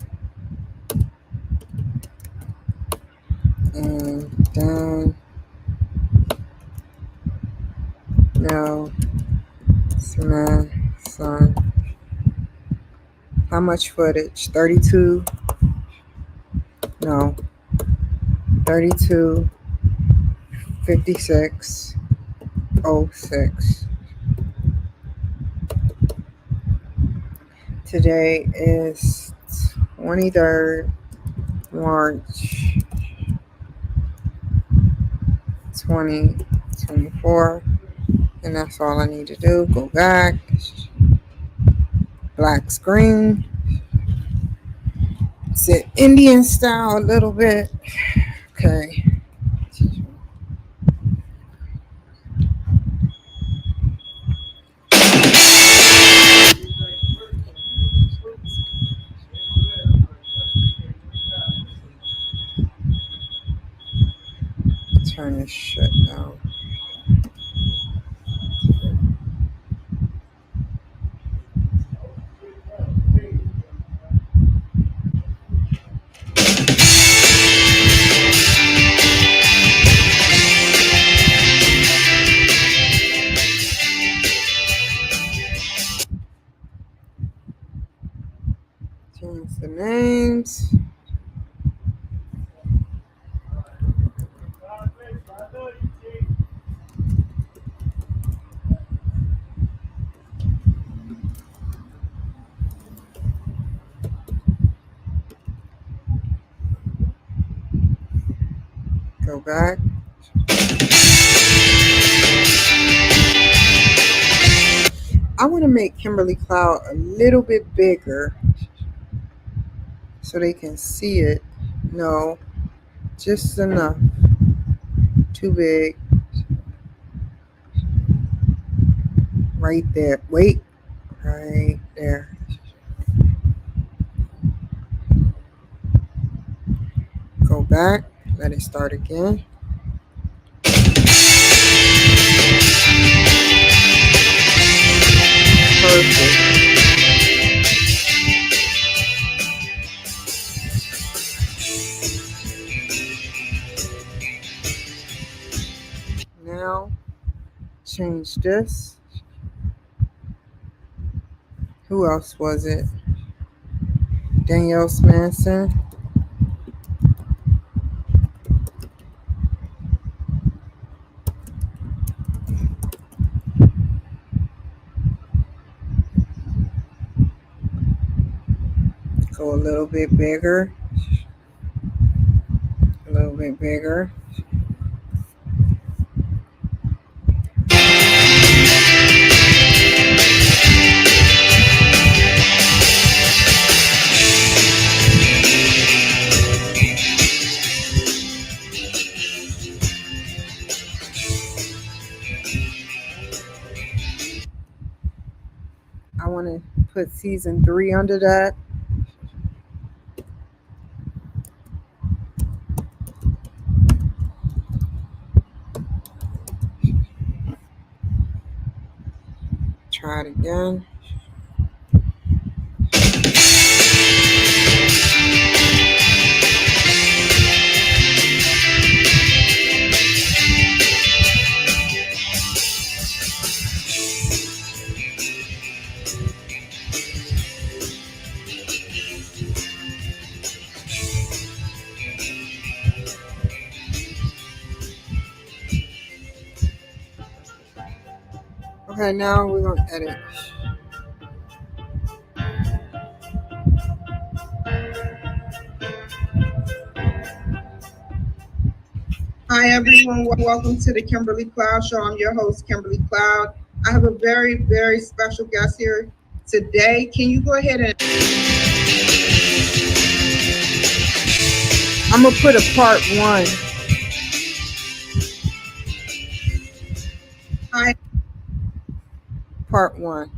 And then no Smanson. How much footage? 32. No. 32 56 06. Today is 23rd March 2024, and that's all I need to do. Go back, black screen, sit Indian style a little bit. Okay. Turn this shit down. Change the names. Go back. going to make Kimberly Cloud a little bit bigger so they can see it. No, just enough. Too big. Right there. Wait. Right there. Go back. Let it start again. Perfect. Now, change this. Who else was it? Danielle Smanson. Go a little bit bigger. A little bit bigger. I want to put season 3 under that. Try it again. Okay, now we're going to edit. Hi, everyone. Welcome to the Kimberly Cloud Show. I'm your host, Kimberly Cloud. I have a very, very special guest here today. Can you go ahead and... I'm going to put a part 1. Hi. Part 1.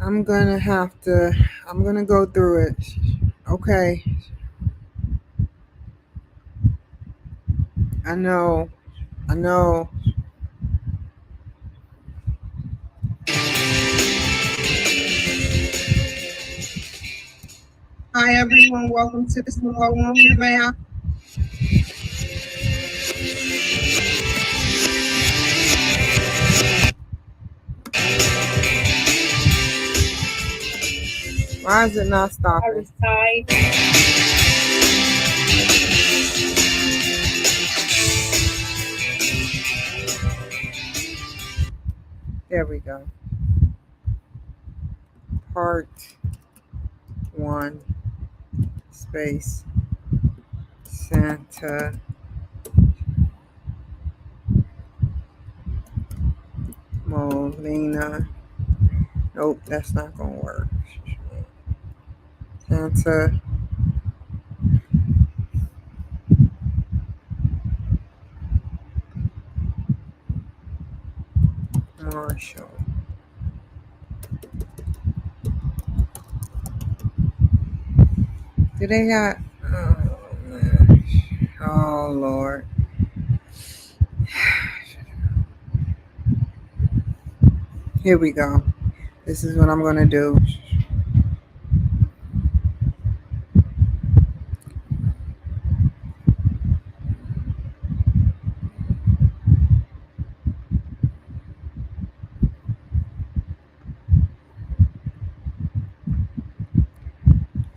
I'm going to go through it. Okay. I know. Hi, everyone. Welcome to the Small Woman Map. Why is it not stopping? There we go. Part 1, space, Santa Molina. Nope, that's not going to work. Santa Marshall. Do they got... Oh, man. Oh, Lord. Here we go. This is what I'm going to do.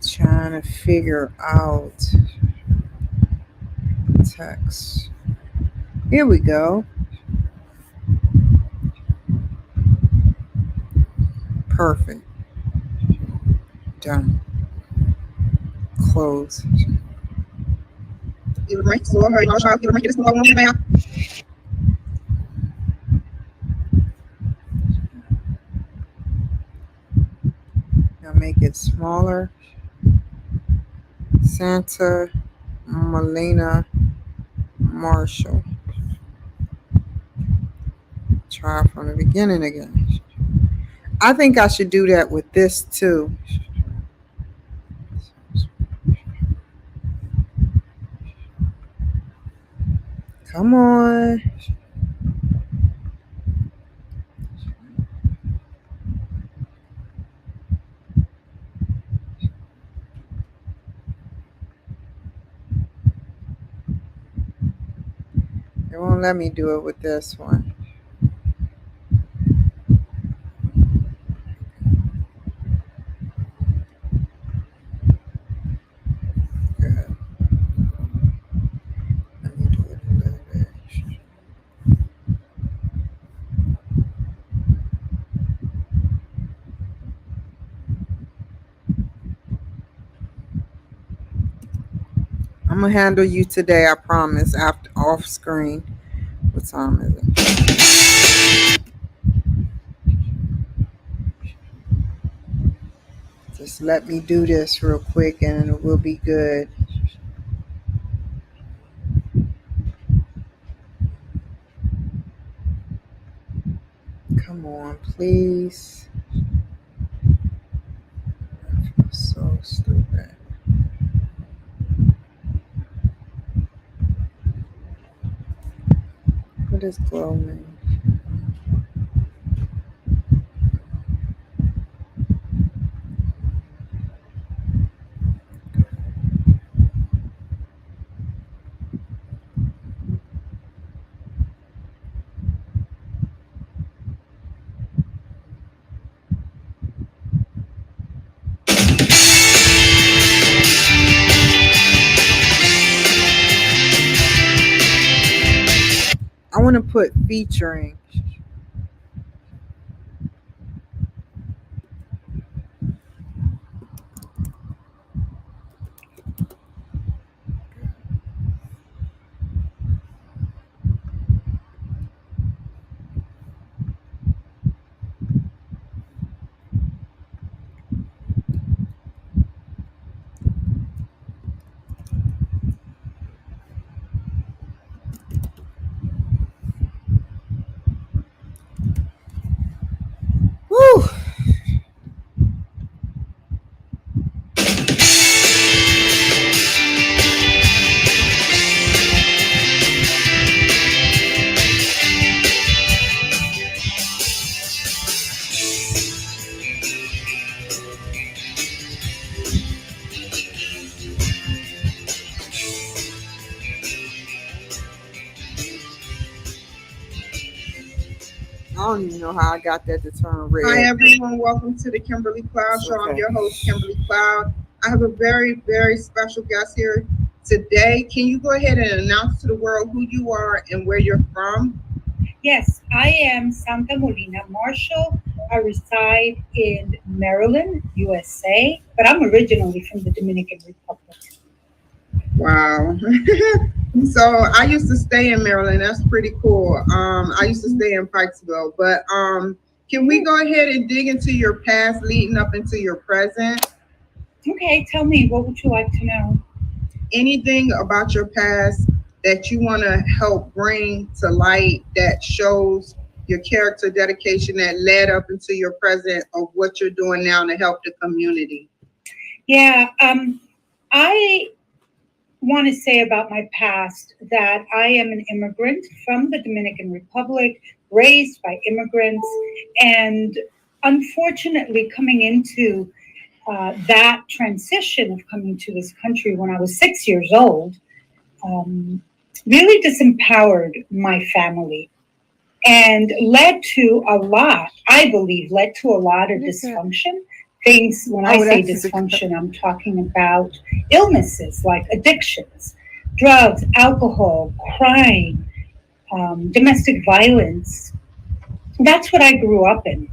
Trying to figure out text. Here we go. Perfect. Done. Close. Now make it smaller. Santa Melina Marshall. Try from the beginning again. I think I should do that with this too. Come on. It won't let me do it with this one. Good. Let me do it a little bit. I'm gonna handle you today, I promise. After off screen. What time is it? Just let me do this real quick and it will be good. Come on, please. I feel so stupid. What is glow mean? I want to put featuring. Woo! I don't even know how I got that to turn red. Hi, everyone. Welcome to the Kimberly Cloud Show. I'm your host, Kimberly Cloud. I have a very, very special guest here today. Can you go ahead and announce to the world who you are and where you're from? Yes, I am Santa Molina Marshall. I reside in Maryland, USA, but I'm originally from the Dominican Republic. Wow. So I used to stay in Maryland. That's pretty cool. I used to stay in Pikesville. But can we go ahead and dig into your past leading up into your present? Okay, tell me, what would you like to know? Anything about your past that you want to help bring to light that shows your character dedication that led up into your present of what you're doing now to help the community? Yeah, I want to say about my past that I am an immigrant from the Dominican Republic, raised by immigrants, and unfortunately coming into that transition of coming to this country when I was 6 years old really disempowered my family and led to a lot, I believe, led to a lot of dysfunction. Things, when I say dysfunction, I'm talking about illnesses like addictions, drugs, alcohol, crime, domestic violence. That's what I grew up in.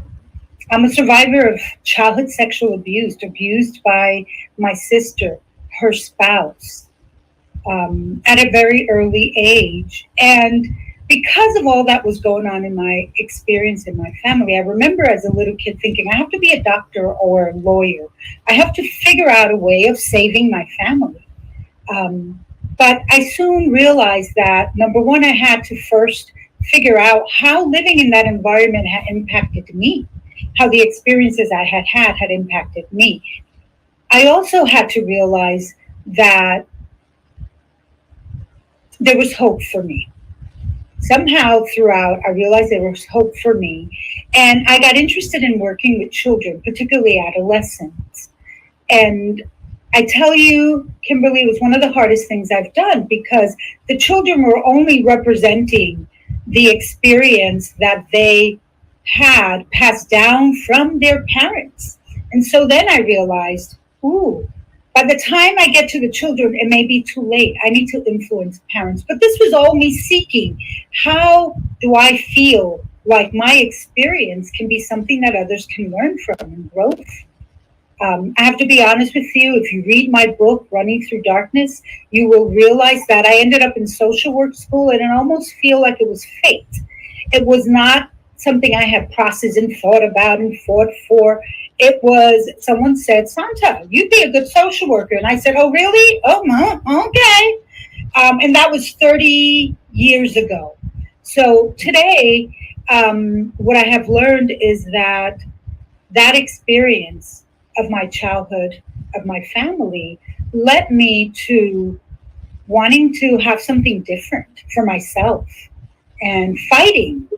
I'm a survivor of childhood sexual abuse, abused by my sister, her spouse, at a very early age. And because of all that was going on in my experience in my family, I remember as a little kid thinking, I have to be a doctor or a lawyer. I have to figure out a way of saving my family. But I soon realized that, number one, I had to first figure out how living in that environment had impacted me, how the experiences I had impacted me. I also had to realize that there was hope for me. Somehow throughout, I realized there was hope for me. And I got interested in working with children, particularly adolescents. And I tell you, Kimberly, it was one of the hardest things I've done because the children were only representing the experience that they had passed down from their parents. And so then I realized, ooh, by the time I get to the children, it may be too late. I need to influence parents. But this was all me seeking. How do I feel like my experience can be something that others can learn from and grow from? I have to be honest with you. If you read my book, Running Through Darkness, you will realize that I ended up in social work school and it almost feel like it was fate. It was not something I had processed and thought about and fought for. It was, someone said, Santa, you'd be a good social worker. And I said, oh, really? Oh, no, okay. And that was 30 years ago. So today, what I have learned is that that experience of my childhood, of my family, led me to wanting to have something different for myself and fighting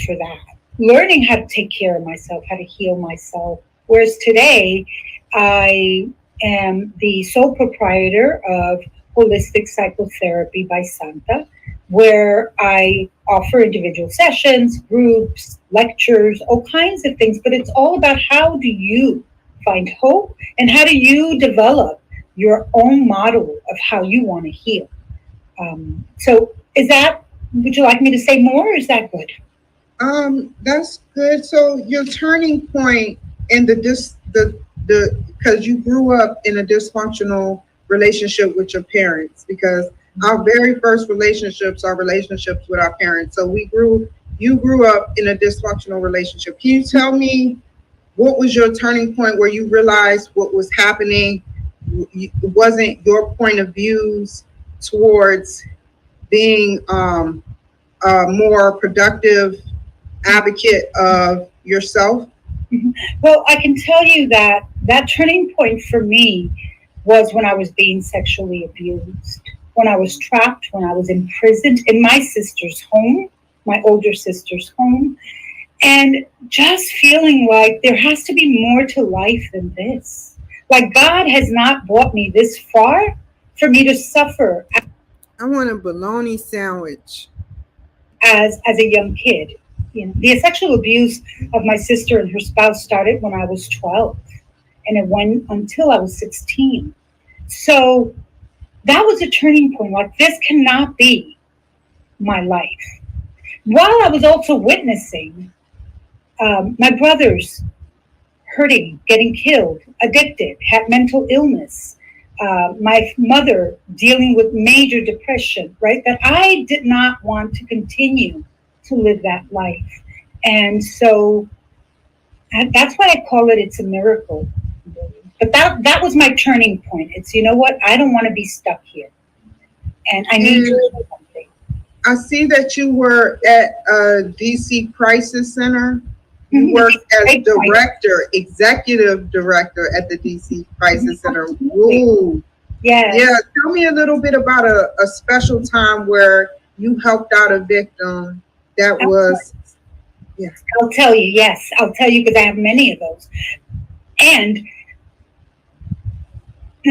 for that, learning how to take care of myself, how to heal myself. Whereas today, I am the sole proprietor of Holistic Psychotherapy by Santa, where I offer individual sessions, groups, lectures, all kinds of things. But it's all about how do you find hope and how do you develop your own model of how you want to heal. So would you like me to say more or is that good? That's good. So your turning point in because you grew up in a dysfunctional relationship with your parents, because our very first relationships are relationships with our parents. So you grew up in a dysfunctional relationship. Can you tell me what was your turning point where you realized what was happening? It wasn't your point of views towards being a more productive advocate of yourself? Well, I can tell you that turning point for me was when I was being sexually abused, when I was trapped, when I was imprisoned in my sister's home, my older sister's home, and just feeling like there has to be more to life than this. Like God has not brought me this far for me to suffer. I want a bologna sandwich. As a young kid. You know, the sexual abuse of my sister and her spouse started when I was 12, and it went until I was 16. So that was a turning point. Like, this cannot be my life. While I was also witnessing my brothers hurting, getting killed, addicted, had mental illness, my mother dealing with major depression, right? That I did not want to continue to live that life. And so that's why I call it's a miracle. But that was my turning point. It's, you know what? I don't want to be stuck here. And I need to do something. I see that you were at a DC Crisis Center. You worked as executive director at the DC Crisis Center. Ooh. Yes. Yeah, tell me a little bit about a special time where you helped out a victim that was, yeah. I'll tell you. Yes, I'll tell you because I have many of those. And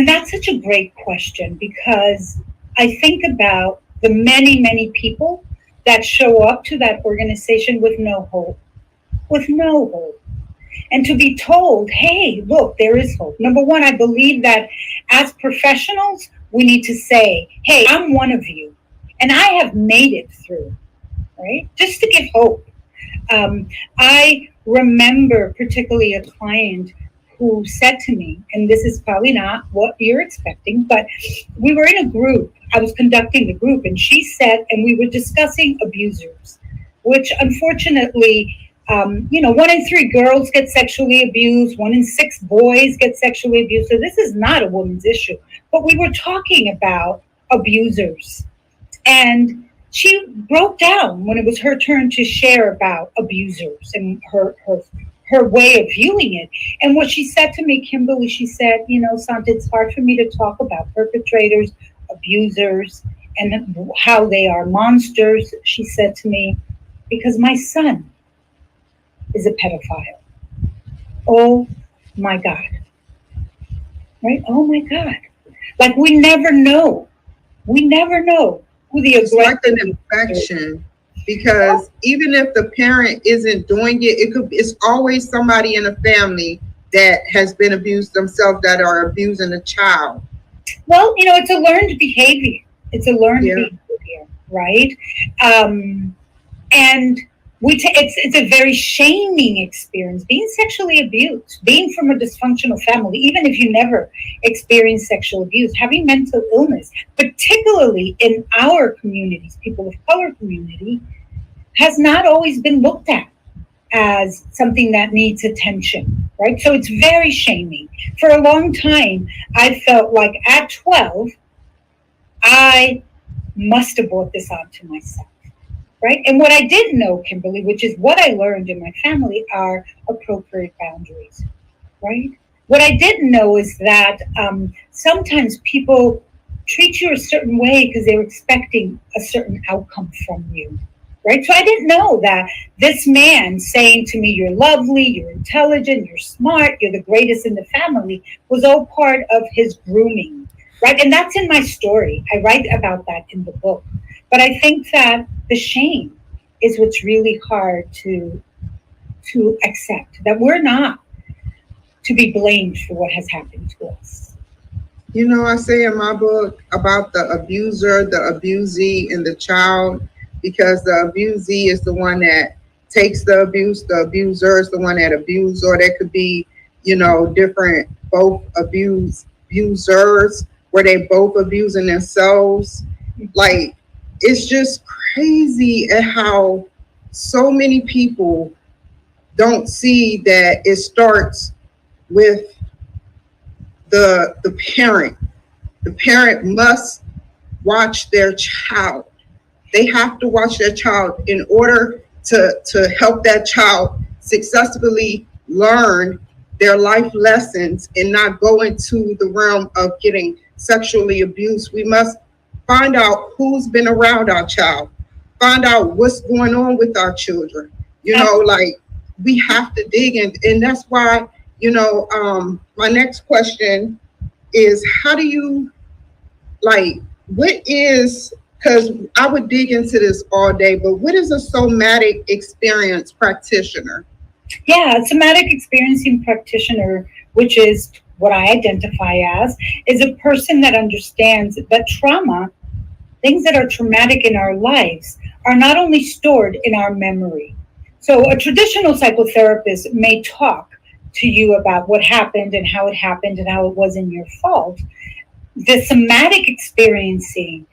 that's such a great question because I think about the many, many people that show up to that organization with no hope, with no hope. And to be told, hey, look, there is hope. Number one, I believe that as professionals, we need to say, hey, I'm one of you, and I have made it through, right? Just to give hope. I remember particularly a client who said to me, and this is probably not what you're expecting, but we were in a group. I was conducting the group, and she said, and we were discussing abusers, which unfortunately, 1 in 3 girls get sexually abused, 1 in 6 boys get sexually abused. So this is not a woman's issue. But we were talking about abusers. And she broke down when it was her turn to share about abusers and her way of viewing it. And what she said to me, Kimberly, she said, Santa, it's hard for me to talk about perpetrators, abusers, and how they are monsters. She said to me, because my son is a pedophile. Oh my God. Right? Oh my God. Like we never know. We never know who the It's like aggressor an infection because even if the parent isn't doing it, it's always somebody in the family that has been abused themselves that are abusing a child. Well, it's a learned behavior. It's a learned Yeah. behavior, right? And it's a very shaming experience being sexually abused, being from a dysfunctional family, even if you never experienced sexual abuse, having mental illness, particularly in our communities, people of color community, has not always been looked at as something that needs attention, right? So it's very shaming. For a long time, I felt like at 12, I must have brought this on to myself. Right. And what I didn't know, Kimberly, which is what I learned in my family, are appropriate boundaries. Right. What I didn't know is that sometimes people treat you a certain way because they're expecting a certain outcome from you. Right. So I didn't know that this man saying to me, you're lovely, you're intelligent, you're smart, you're the greatest in the family, was all part of his grooming. Right. And that's in my story. I write about that in the book. But I think that the shame is what's really hard to accept, that we're not to be blamed for what has happened to us. I say in my book about the abuser, the abusee, and the child, because the abusee is the one that takes the abuse, the abuser is the one that abuses, or there could be, different both abusers where they both abusing themselves. Like, it's just crazy at how so many people don't see that it starts with the parent. The parent must watch their child. They have to watch their child in order to help that child successfully learn their life lessons and not go into the realm of getting sexually abused. We must find out who's been around our child, find out what's going on with our children. Like we have to dig in. And that's why, my next question is how do you what is, because I would dig into this all day, but what is a somatic experience practitioner? Yeah, a somatic experiencing practitioner, which is what I identify as, is a person that understands that trauma, things that are traumatic in our lives, are not only stored in our memory. So a traditional psychotherapist may talk to you about what happened and how it wasn't your fault. The somatic experiencing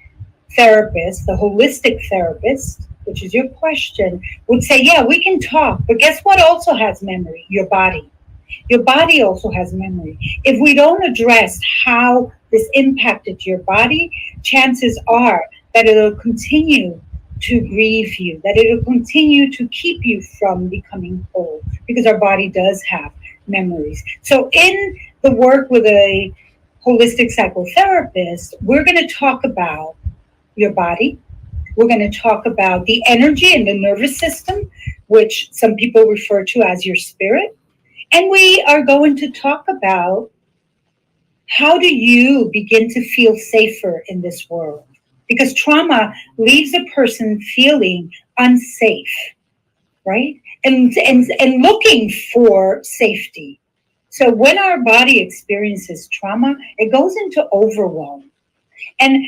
therapist, the holistic therapist, which is your question, would say, yeah, we can talk, but guess what also has memory? Your body. Your body also has memory. If we don't address how this impacted your body, chances are that it'll continue to grieve you, that it'll continue to keep you from becoming whole, because our body does have memories. So in the work with a holistic psychotherapist, we're going to talk about your body. We're going to talk about the energy and the nervous system, which some people refer to as your spirit. And we are going to talk about how do you begin to feel safer in this world? Because trauma leaves a person feeling unsafe, right? And looking for safety. So when our body experiences trauma, it goes into overwhelm. And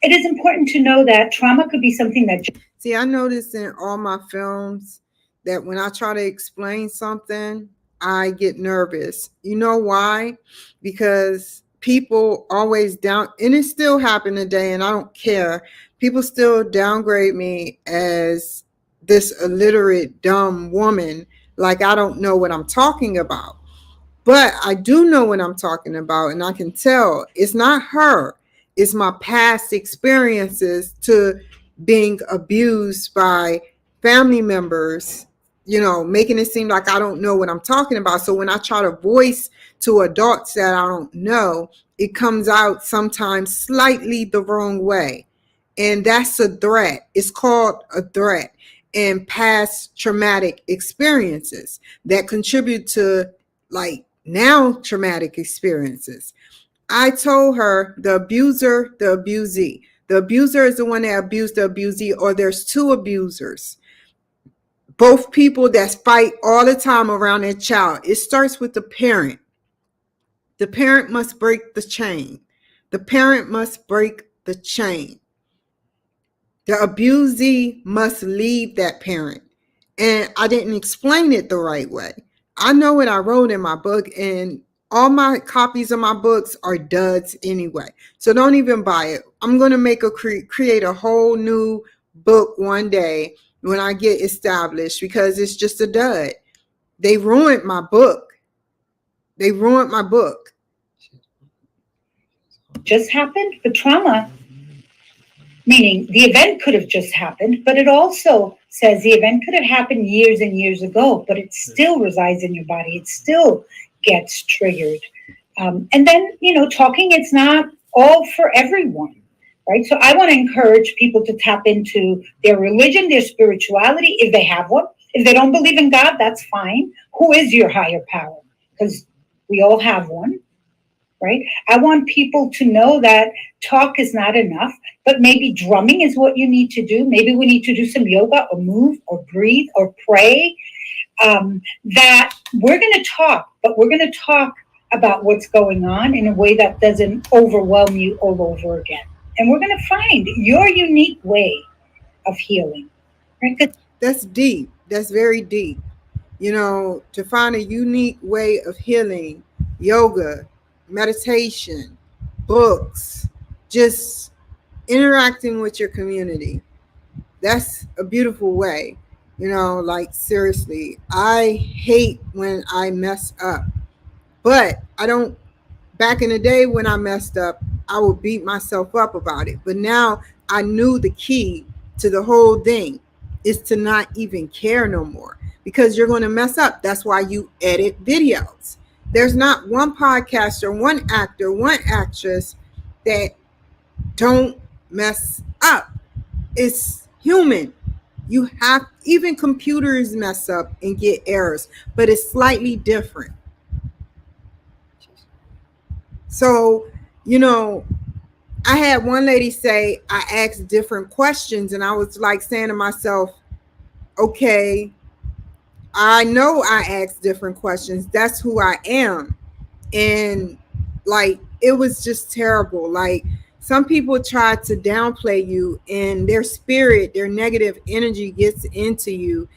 it is important to know that trauma could be something that. See, I notice in all my films that when I try to explain something, I get nervous. You know why? Because people always down, and it still happened today, and I don't care. People still downgrade me as this illiterate, dumb woman, like I don't know what I'm talking about. But I do know what I'm talking about, and I can tell it's not her. It's my past experiences to being abused by family members, making it seem like I don't know what I'm talking about. So when I try to voice to adults that I don't know, it comes out sometimes slightly the wrong way. And that's a threat. It's called a threat. And past traumatic experiences that contribute to like now traumatic experiences. I told her the abuser, the abusee. The abuser is the one that abused the abusee, or there's two abusers. Both people that fight all the time around their child. It starts with the parent. The parent must break the chain. The parent must break the chain. The abusee must leave that parent. And I didn't explain it the right way. I know what I wrote in my book, and all my copies of my books are duds anyway. So don't even buy it. I'm going to create a whole new book one day when I get established, because it's just a dud. They ruined my book. They ruined my book. Just happened, but trauma, meaning the event could have just happened, but it also says the event could have happened years and years ago, but it still resides in your body. It still gets triggered. And then, talking, it's not all for everyone, right? So I want to encourage people to tap into their religion, their spirituality, if they have one. If they don't believe in God, that's fine. Who is your higher power? Because we all have one. Right? I want people to know that talk is not enough, but maybe drumming is what you need to do. Maybe we need to do some yoga or move or breathe or pray. That we're going to talk, but we're going to talk about what's going on in a way that doesn't overwhelm you all over again. And we're going to find your unique way of healing. Right? That's deep. That's very deep. To find a unique way of healing, yoga, meditation, books, just interacting with your community. That's a beautiful way. Like seriously, I hate when I mess up, but I don't. Back in the day when I messed up, I would beat myself up about it. But now I knew the key to the whole thing is to not even care no more, because you're going to mess up. That's why you edit videos. There's not one podcaster, one actor, one actress that don't mess up. It's human. You have, even computers mess up and get errors, but it's slightly different. So, I had one lady say I asked different questions, and I was like saying to myself, okay, I know I asked different questions. That's who I am. And like, it was just terrible. Like, some people try to downplay you, and their spirit, their negative energy gets into you.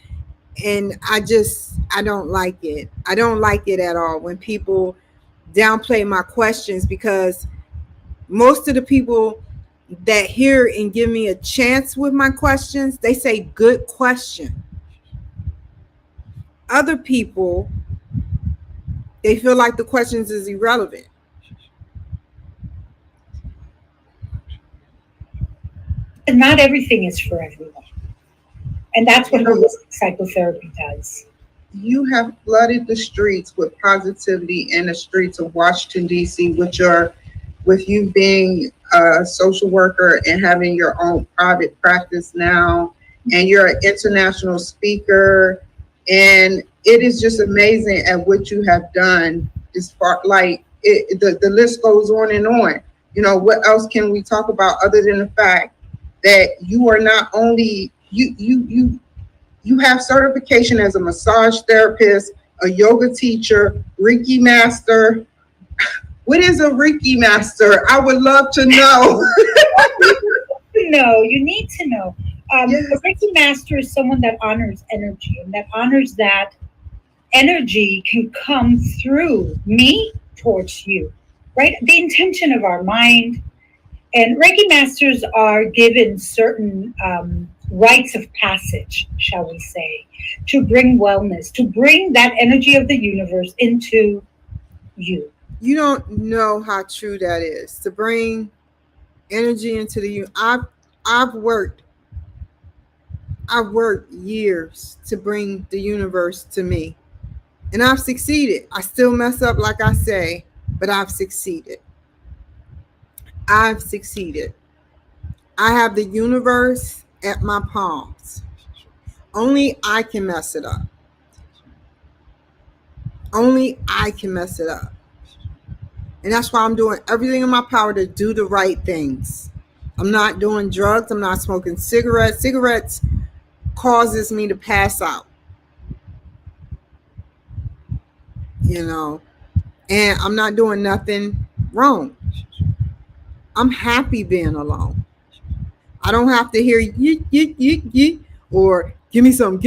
And I don't like it. I don't like it at all when people downplay my questions, because most of the people that hear and give me a chance with my questions, they say good question. Other people, they feel like the questions is irrelevant. Not everything is for everyone. And that's what holistic psychotherapy does. you have flooded the streets with positivity in the streets of Washington, D.C., with you being a social worker and having your own private practice now, and you're an international speaker, and it is just amazing at what you have done. As far like the list goes on and on. You know, what else can we talk about other than the fact that you are not only you have certification as a massage therapist, a yoga teacher, Reiki master. What is a Reiki master? I would love to know. No, you need to know. Yes. A Reiki master is someone that honors energy, and that honors that energy can come through me towards you, right? The intention of our mind. And Reiki masters are given certain rites of passage, shall we say, to bring wellness, to bring that energy of the universe into you. You don't know how true that is, to bring energy into the I've worked years to bring the universe to me, and I've succeeded. I still mess up, like I say, but I've succeeded. I have the universe at my palms. Only I can mess it up. Only I can mess it up. And that's why I'm doing everything in my power to do the right things. I'm not doing drugs. I'm not smoking cigarettes. Cigarettes causes me to pass out. You know, and I'm not doing nothing wrong. I'm happy being alone. I don't have to hear yeet, yeet, yeet, yeet, or give me some,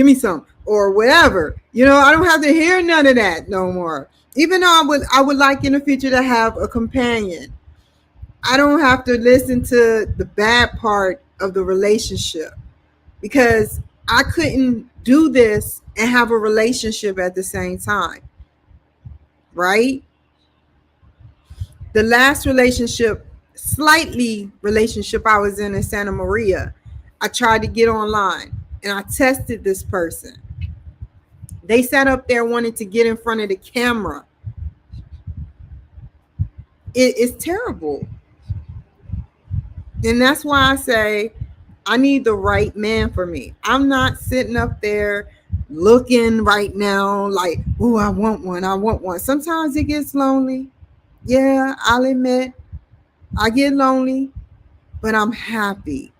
or whatever. You know, I don't have to hear none of that no more. Even though I would like in the future to have a companion. I don't have to listen to the bad part of the relationship, because I couldn't do this and have a relationship at the same time. Right? The last relationship I was in Santa Maria, I tried to get online and I tested this person. They sat up there wanting to get in front of the camera. It's terrible. And that's why I say I need the right man for me. I'm not sitting up there looking right now like, oh, I want one. Sometimes it gets lonely. Yeah, I'll admit I get lonely, but I'm happy.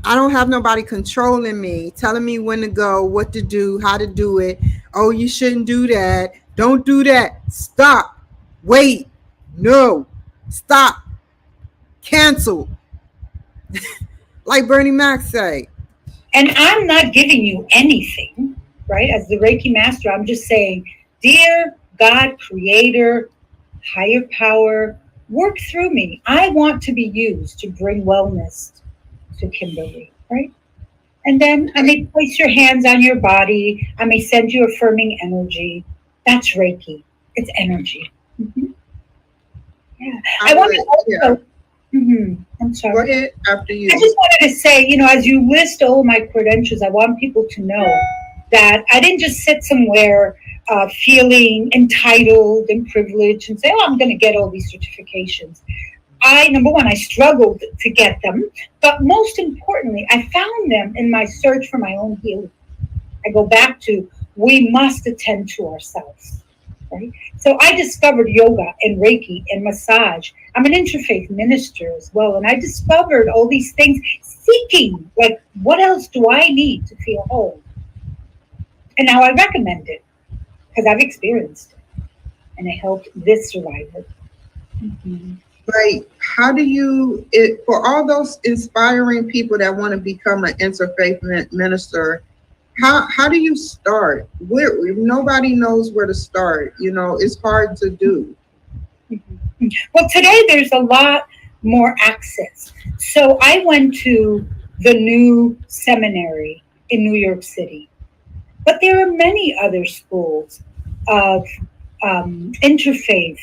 I don't have nobody controlling me, telling me when to go, what to do, how to do it. Oh, you shouldn't do that. Don't do that. Stop. Wait. No. Stop. Cancel. Like Bernie Mac say. And I'm not giving you anything, right? As the Reiki master, I'm just saying, dear God, creator, higher power, work through me. I want to be used to bring wellness to Kimberly, right? And then I may place your hands on your body. I may send you affirming energy. That's Reiki. It's energy. Mm-hmm. Yeah. I want to also. Yeah. Mm-hmm. I'm sorry. Go ahead after you. I just wanted to say, as you list all my credentials, I want people to know that I didn't just sit somewhere feeling entitled and privileged and say, oh, I'm going to get all these certifications. Number one, I struggled to get them, but most importantly, I found them in my search for my own healing. I go back to, we must attend to ourselves, right? So I discovered yoga and Reiki and massage. I'm an interfaith minister as well, and I discovered all these things seeking, like, what else do I need to feel whole? And now I recommend it because I've experienced it, and it helped this survivor. Mm-hmm. Right. How do you, for all those inspiring people that want to become an interfaith minister, how do you start? Nobody knows where to start. It's hard to do. Mm-hmm. Well, today there's a lot more access. So I went to the new seminary in New York City, but there are many other schools of interfaith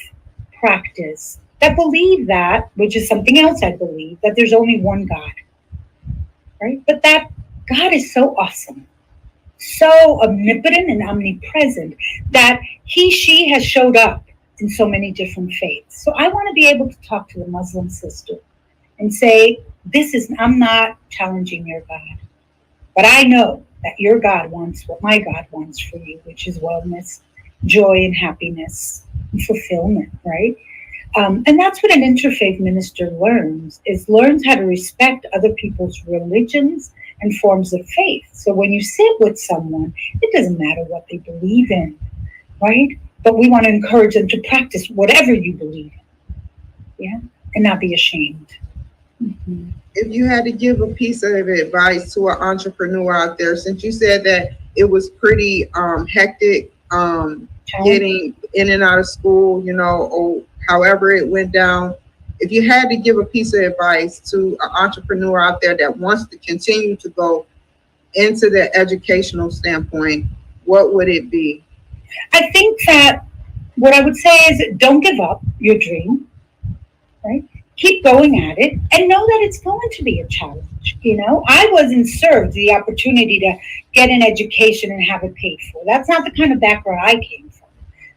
practice that believe that, which is something else I believe, that there's only one God, right? But that God is so awesome. so omnipotent and omnipresent that she has showed up in so many different faiths. So I want to be able to talk to the Muslim sister and say, I'm not challenging your God, but I know that your God wants what my God wants for you, which is wellness, joy, and happiness, and fulfillment, right? And that's what an interfaith minister learns how to respect other people's religions and forms of faith. So when you sit with someone, it doesn't matter what they believe in, right? But we want to encourage them to practice whatever you believe in, yeah, and not be ashamed. Mm-hmm. If you had to give a piece of advice to an entrepreneur out there, since you said that it was pretty hectic getting in and out of school, or however it went down, if you had to give a piece of advice to an entrepreneur out there that wants to continue to go into the educational standpoint, what would it be? I think that what I would say is don't give up your dream, right? Keep going at it and know that it's going to be a challenge. I wasn't served the opportunity to get an education and have it paid for. That's not the kind of background I came from.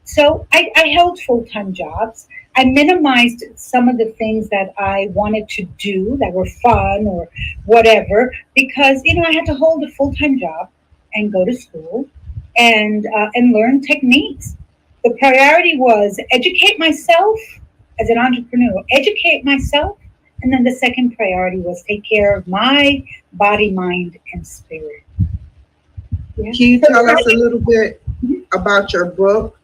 So I held full-time jobs. I minimized some of the things that I wanted to do that were fun or whatever because, I had to hold a full-time job and go to school and learn techniques. The priority was educate myself as an entrepreneur, educate myself. And then the second priority was take care of my body, mind, and spirit. Yeah. Can you tell us a little bit about your book?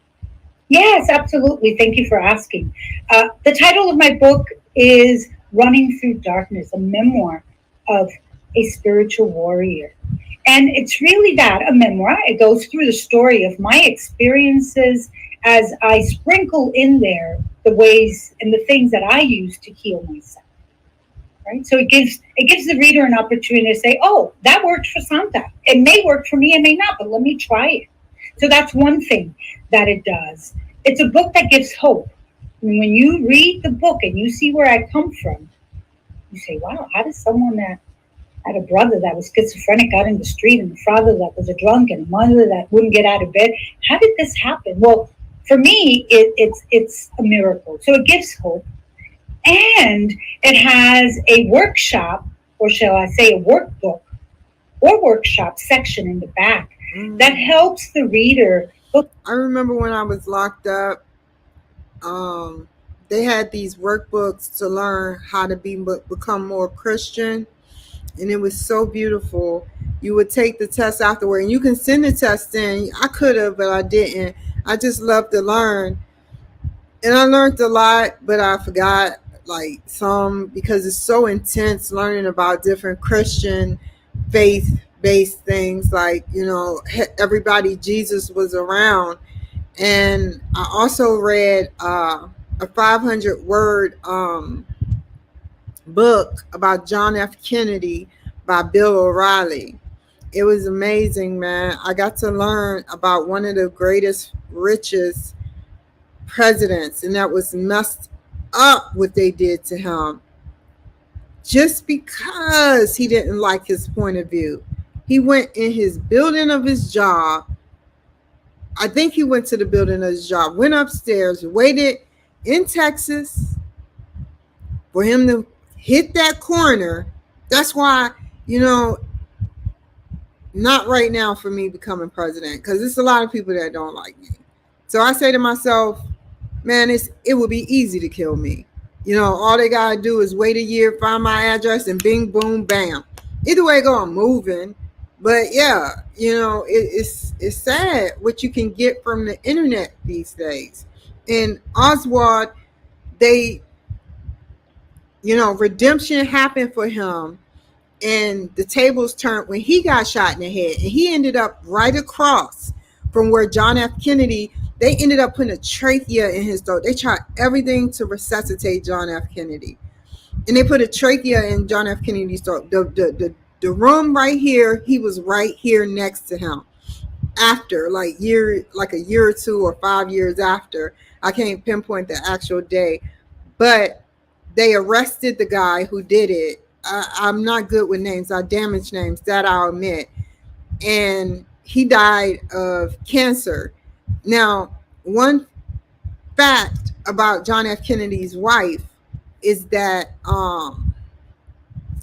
Yes, absolutely. Thank you for asking. The title of my book is Running Through Darkness, a memoir of a spiritual warrior. And it's really that, a memoir. It goes through the story of my experiences as I sprinkle in there the ways and the things that I use to heal myself. Right? So it gives the reader an opportunity to say, oh, that worked for Santa. It may work for me, it may not, but let me try it. So that's one thing that it does. It's a book that gives hope. And when you read the book and you see where I come from, you say, wow, how does someone that had a brother that was schizophrenic out in the street and a father that was a drunk and a mother that wouldn't get out of bed, how did this happen? Well, for me, it's a miracle. So it gives hope. And it has a workshop, or shall I say a workbook or workshop section in the back that helps the reader. I remember when I was locked up, they had these workbooks to learn how to become more Christian. And it was so beautiful. You would take the test afterward, and you can send the test in. I could have, but I didn't. I just love to learn. And I learned a lot, but I forgot like some because it's so intense learning about different Christian faith-based things. Like, everybody Jesus was around. And I also read a 500-word book about John F. Kennedy by Bill O'Reilly. It was amazing, man. I got to learn about one of the greatest, richest presidents, and that was messed up what they did to him just because he didn't like his point of view. He went in his building of his job. I think he went to the building of his job, went upstairs, waited in Texas for him to hit that corner. That's why, not right now for me becoming president, because there's a lot of people that don't like me. So I say to myself, man, it would be easy to kill me. All they got to do is wait a year, find my address, and bing, boom, bam. Either way go, I'm moving. But yeah, it's sad what you can get from the internet these days. And Oswald, redemption happened for him. And the tables turned when he got shot in the head. And he ended up right across from where John F. Kennedy, they ended up putting a trachea in his throat. They tried everything to resuscitate John F. Kennedy. And they put a trachea in John F. Kennedy's throat. The room right here, he was right here next to him. After, like a year or 2 or 5 years after. I can't pinpoint the actual day. But they arrested the guy who did it. I'm not good with names. I damage names, that I'll admit. And he died of cancer. Now, one fact about John F. Kennedy's wife is that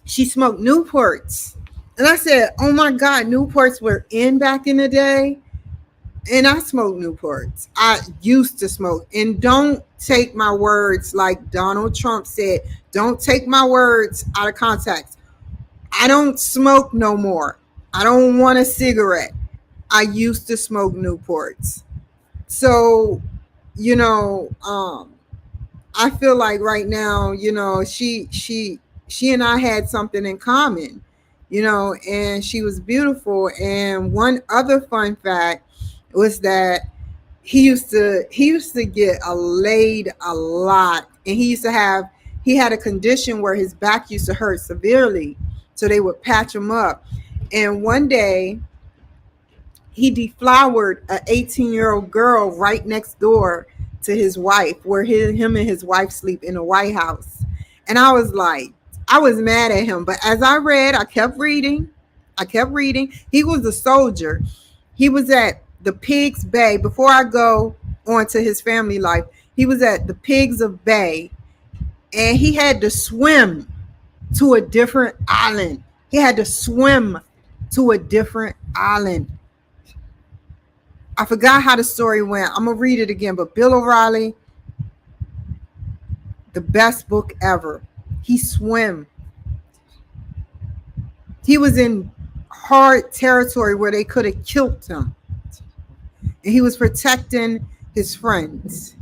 she smoked Newports. And I said, oh my God, Newports were in back in the day. And I smoked Newports. I used to smoke. And don't take my words like Donald Trump said, don't take my words out of context. I don't smoke no more. I don't want a cigarette. I used to smoke Newports. So, you know, I feel like right now, you know, she and I had something in common, you know, and she was beautiful. And one other fun fact was that he used to get laid a lot, and he had a condition where his back used to hurt severely, so they would patch him up. And one day he deflowered a 18-year-old girl right next door to his wife, where him and his wife sleep in the White House. And I was like, I was mad at him, but as I read, I kept reading. He was a soldier. He was at the Pigs Bay. Before I go on to his family life, he was at the Pigs of Bay, and he had to swim to a different island. He had to swim to a different island. I forgot how the story went. I'm going to read it again. But Bill O'Reilly, the best book ever. He swam. He was in hard territory where they could have killed him. And he was protecting his friends.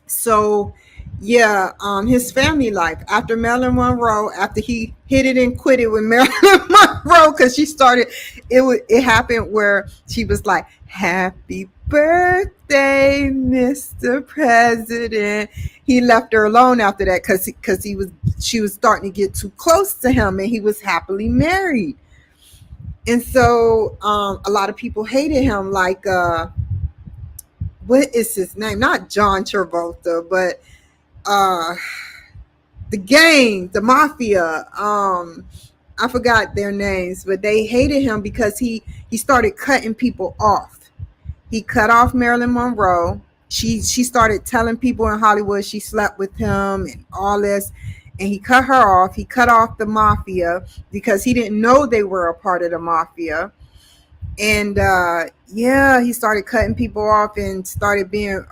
So, yeah, his family life after Marilyn Monroe, after he hit it and quit it with Marilyn Monroe, because it happened where she was like, "Happy birthday, Mr. President." He left her alone after that because she was starting to get too close to him, and he was happily married. And so a lot of people hated him, like what is his name? Not John Travolta, but the gang, the mafia. I forgot their names, but they hated him because he started cutting people off. He cut off Marilyn Monroe. She started telling people in Hollywood she slept with him and all this, and he cut her off. He cut off the mafia because he didn't know they were a part of the mafia. And he started cutting people off and started being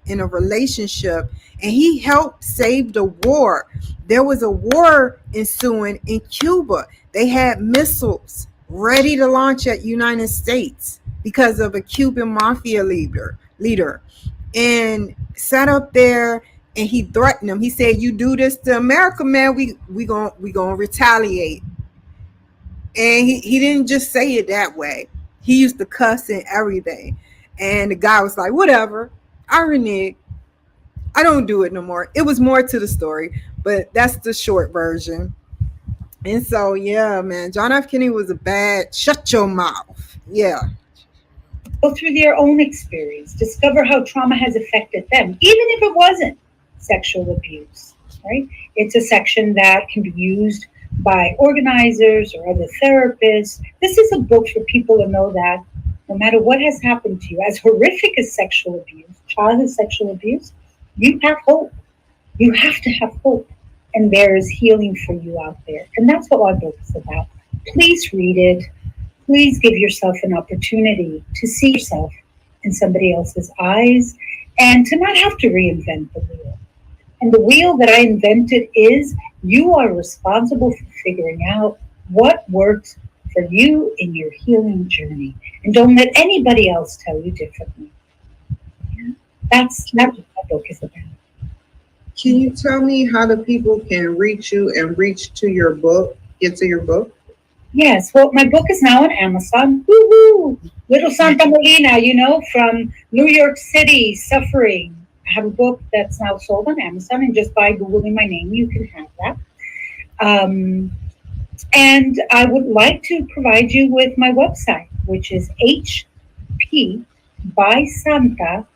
in a relationship. And he helped save the war. There was a war ensuing in Cuba. They had missiles ready to launch at United States because of a Cuban mafia leader, and sat up there, and he threatened them. He said, "You do this to America, man, we gonna retaliate." And he didn't just say it that way. He used to cuss and everything. And the guy was like, "Whatever, I renege. I don't do it no more." It was more to the story, but that's the short version. And so, yeah, man, John F. Kennedy was a bad, shut your mouth. Yeah. Go through their own experience, discover how trauma has affected them, even if it wasn't sexual abuse, right? It's a section that can be used by organizers or other therapists. This is a book for people to know that no matter what has happened to you, as horrific as sexual abuse, childhood sexual abuse, you have hope. You have to have hope. And there is healing for you out there. And that's what our book is about. Please read it. Please give yourself an opportunity to see yourself in somebody else's eyes and to not have to reinvent the wheel. And the wheel that I invented is you are responsible for figuring out what works for you in your healing journey. And don't let anybody else tell you differently. That's what my book is about. Can you tell me how the people can reach you and reach to your book, get to your book? Yes, well, my book is now on Amazon. Woohoo! Little Santa Molina, from New York City, suffering. I have a book that's now sold on Amazon, and just by Googling my name, you can have that. And I would like to provide you with my website, which is HP by Santa.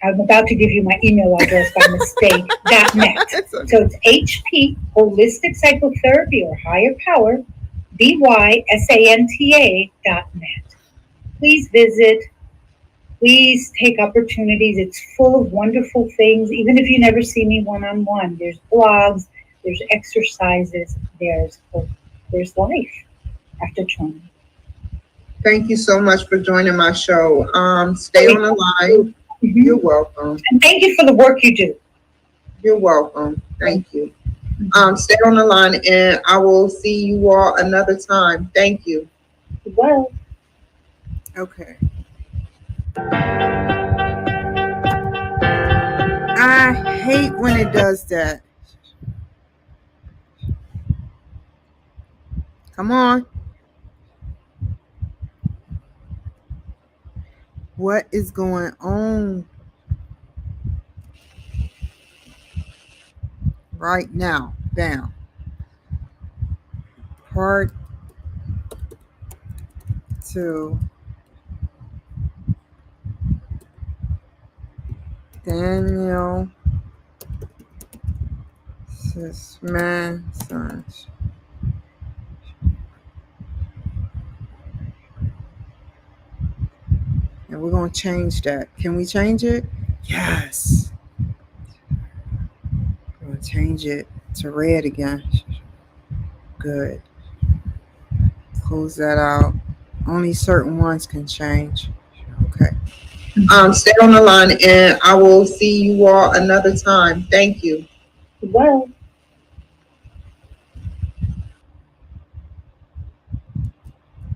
I'm about to give you my email address by mistake, .net. So it's HP, Holistic Psychotherapy or Higher Power, bysanta.net. Please visit. Please take opportunities. It's full of wonderful things. Even if you never see me one-on-one, there's blogs, there's exercises, there's life after trauma. Thank you so much for joining my show. Stay on the line. Mhm. You're welcome. And thank you for the work you do. You're welcome. Thank you. Stay on the line, and I will see you all another time. Thank you. Well, Okay. I hate when it does that. Come on. What is going on right now? Bam. Part 2. Daniel Sisman Sons. And we're going to change that. Can we change it? Yes. We're going to change it to red again. Good. Close that out. Only certain ones can change. Okay. Stay on the line, and I will see you all another time. Thank you. well.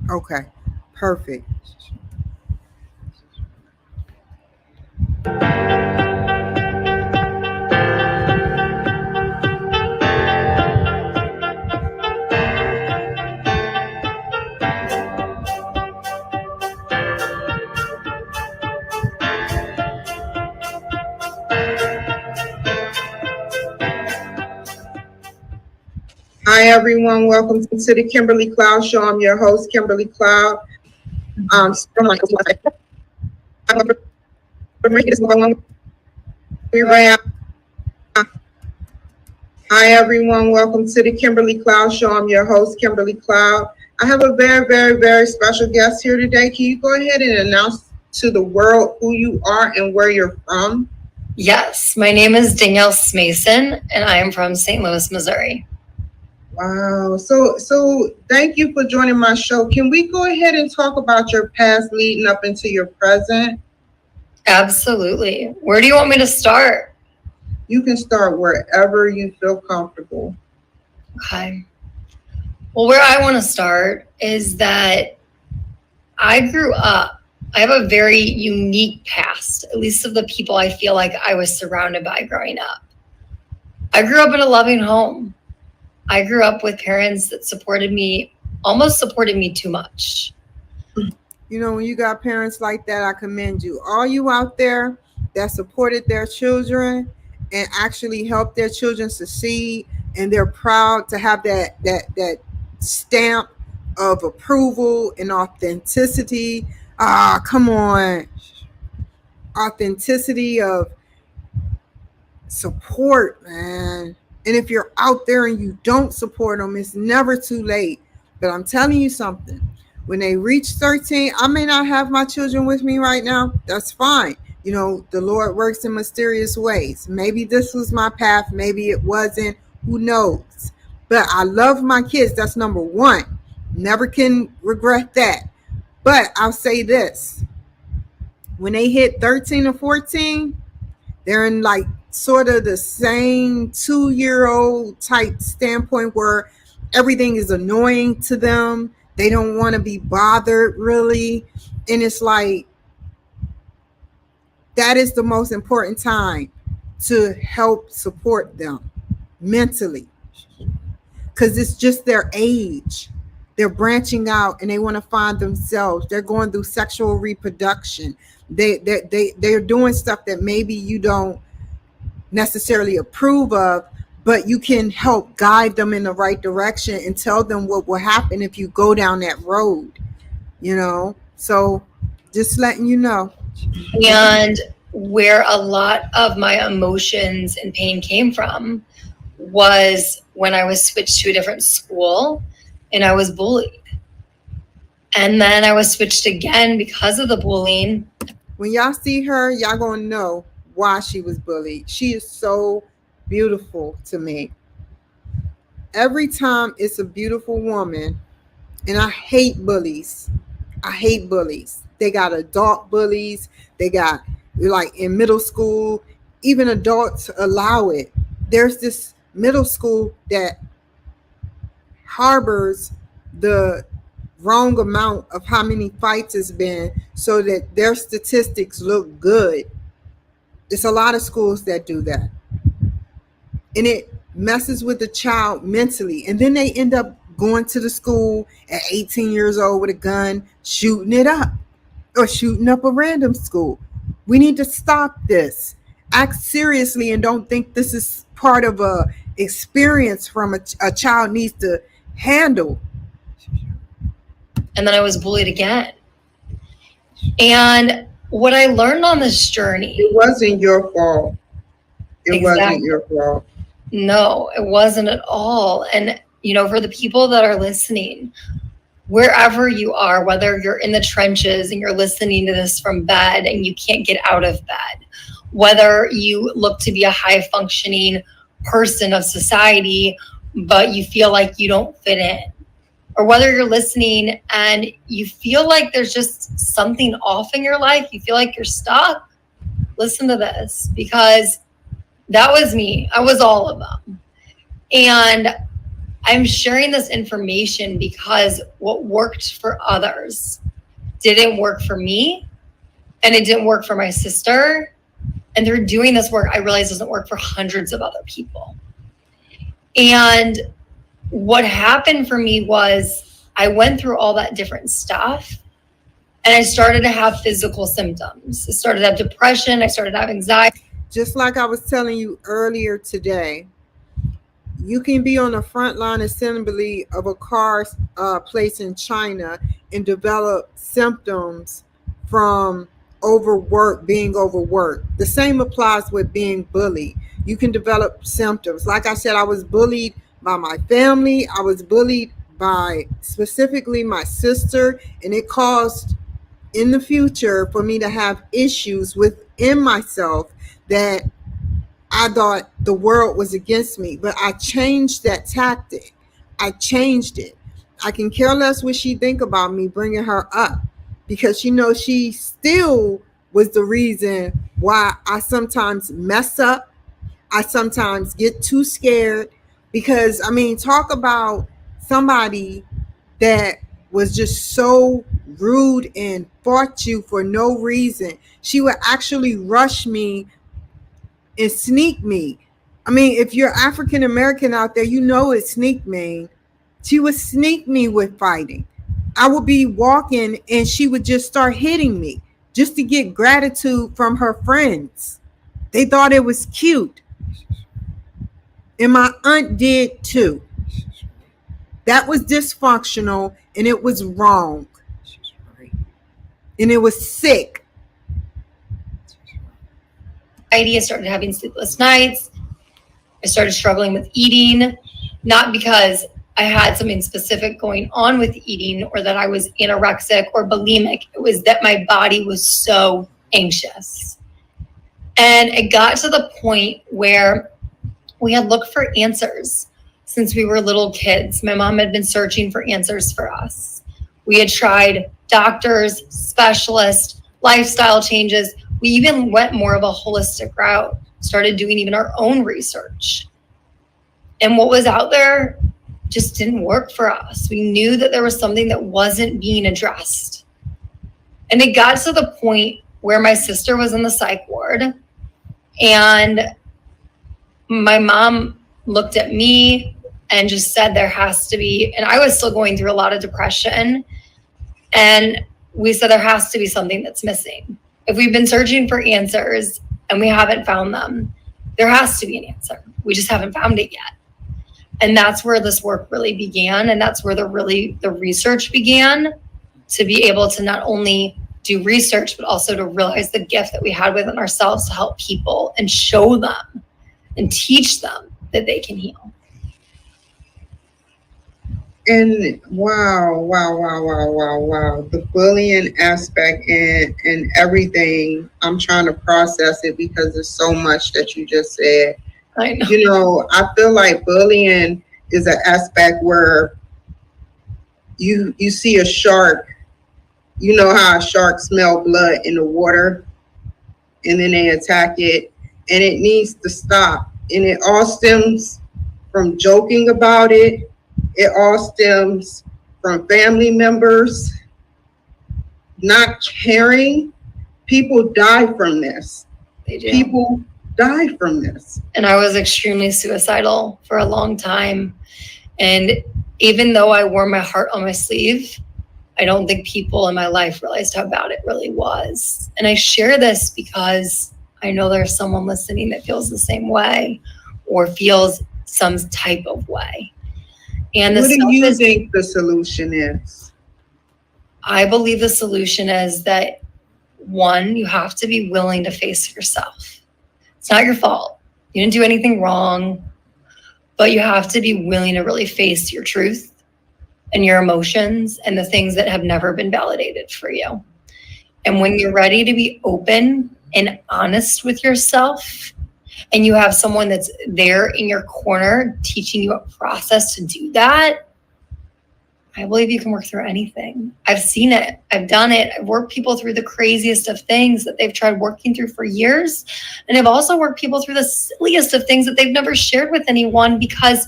Okay. Perfect. Hi, everyone. Welcome to the Kimberly Cloud Show. I'm your host, Kimberly Cloud. Hi, everyone. Welcome to the Kimberly Cloud Show. I'm your host, Kimberly Cloud. I have a very, very, very special guest here today. Can you go ahead and announce to the world who you are and where you're from? Yes, my name is Danielle Smason, and I am from St. Louis, Missouri. Wow. So thank you for joining my show. Can we go ahead and talk about your past leading up into your present? Absolutely. Where do you want me to start? You can start wherever you feel comfortable. Okay. Well, where I want to start is that I grew up. I have a very unique past, at least of the people I feel like I was surrounded by growing up. I grew up in a loving home. I grew up with parents that supported me, almost supported me too much. You know, when you got parents like that, I commend you. All you out there that supported their children and actually helped their children succeed, and they're proud to have that stamp of approval and authenticity. Come on. Authenticity of support, man. And if you're out there and you don't support them, it's never too late. But I'm telling you something. When they reach 13, I may not have my children with me right now. That's fine. You know, the Lord works in mysterious ways. Maybe this was my path. Maybe it wasn't. Who knows? But I love my kids. That's number one. Never can regret that. But I'll say this. When they hit 13 or 14, they're in like sort of the same 2-year-old type standpoint where everything is annoying to them. They don't want to be bothered really. And it's like, that is the most important time to help support them mentally. Because it's just their age. They're branching out and they want to find themselves. They're going through sexual reproduction. They're doing stuff that maybe you don't necessarily approve of, but you can help guide them in the right direction and tell them what will happen if you go down that road, you know? So just letting you know. And where a lot of my emotions and pain came from was when I was switched to a different school and I was bullied. And then I was switched again because of the bullying. When y'all see her, y'all gonna know why she was bullied. She is so beautiful to me. Every time it's a beautiful woman, and I hate bullies. I hate bullies. They got adult bullies. They got, like, in middle school, even adults allow it. There's this middle school that harbors the wrong amount of how many fights has been so that their statistics look good. There's a lot of schools that do that. And it messes with the child mentally. And then they end up going to the school at 18 years old with a gun, shooting it up or shooting up a random school. We need to stop this. Act seriously and don't think this is part of a experience from a child needs to handle. And then I was bullied again. And what I learned on this journey. It wasn't your fault. It wasn't your fault. No, it wasn't at all. And, you know, for the people that are listening, wherever you are, whether you're in the trenches and you're listening to this from bed and you can't get out of bed, whether you look to be a high functioning person of society, but you feel like you don't fit in, or whether you're listening and you feel like there's just something off in your life, you feel like you're stuck, listen to this, because that was me. I was all of them. And I'm sharing this information because what worked for others didn't work for me, and it didn't work for my sister. And through doing this work, I realized it doesn't work for hundreds of other people. And what happened for me was I went through all that different stuff and I started to have physical symptoms. I started to have depression. I started to have anxiety. Just like I was telling you earlier today, you can be on the front line assembly of a car place in China and develop symptoms from being overworked. The same applies with being bullied. You can develop symptoms. Like I said, I was bullied by my family. I was bullied by specifically my sister, and it caused in the future for me to have issues within myself that I thought the world was against me. But I changed that tactic. I changed it. I can care less what she think about me bringing her up, because she still was the reason why I sometimes mess up. I sometimes get too scared, because talk about somebody that was just so rude and fought you for no reason. She would actually rush me and sneak me. If you're African American out there, what sneak mean. She would sneak me with fighting. I would be walking and she would just start hitting me just to get gratitude from her friends. They thought it was cute. And my aunt did too. That was dysfunctional and it was wrong. And it was sick. I started having sleepless nights. I started struggling with eating, not because I had something specific going on with eating or that I was anorexic or bulimic. It was that my body was so anxious. And it got to the point where we had looked for answers since we were little kids. My mom had been searching for answers for us. We had tried doctors, specialists, lifestyle changes. We even went more of a holistic route, started doing even our own research. And what was out there just didn't work for us. We knew that there was something that wasn't being addressed. And it got to the point where my sister was in the psych ward and my mom looked at me and just said there has to be, and I was still going through a lot of depression. And we said there has to be something that's missing. If we've been searching for answers and we haven't found them, there has to be an answer. We just haven't found it yet. And that's where this work really began. And that's where the research began, to be able to not only do research, but also to realize the gift that we had within ourselves to help people and show them and teach them that they can heal. And wow. The bullying aspect and everything, I'm trying to process it because there's so much that you just said. I know. You know, I feel like bullying is an aspect where you see a shark, you know how a shark smell blood in the water and then they attack it, and it needs to stop. And it all stems from joking about it. It all stems from family members not caring. People die from this. They do. People die from this. And I was extremely suicidal for a long time. And even though I wore my heart on my sleeve, I don't think people in my life realized how bad it really was. And I share this because I know there's someone listening that feels the same way or feels some type of way. And what do you think the solution is? I believe the solution is that, one, you have to be willing to face yourself. It's not your fault. You didn't do anything wrong, but you have to be willing to really face your truth and your emotions and the things that have never been validated for you. And when you're ready to be open and honest with yourself, and you have someone that's there in your corner teaching you a process to do that, I believe you can work through anything. I've seen it. I've done it. I've worked people through the craziest of things that they've tried working through for years. And I've also worked people through the silliest of things that they've never shared with anyone because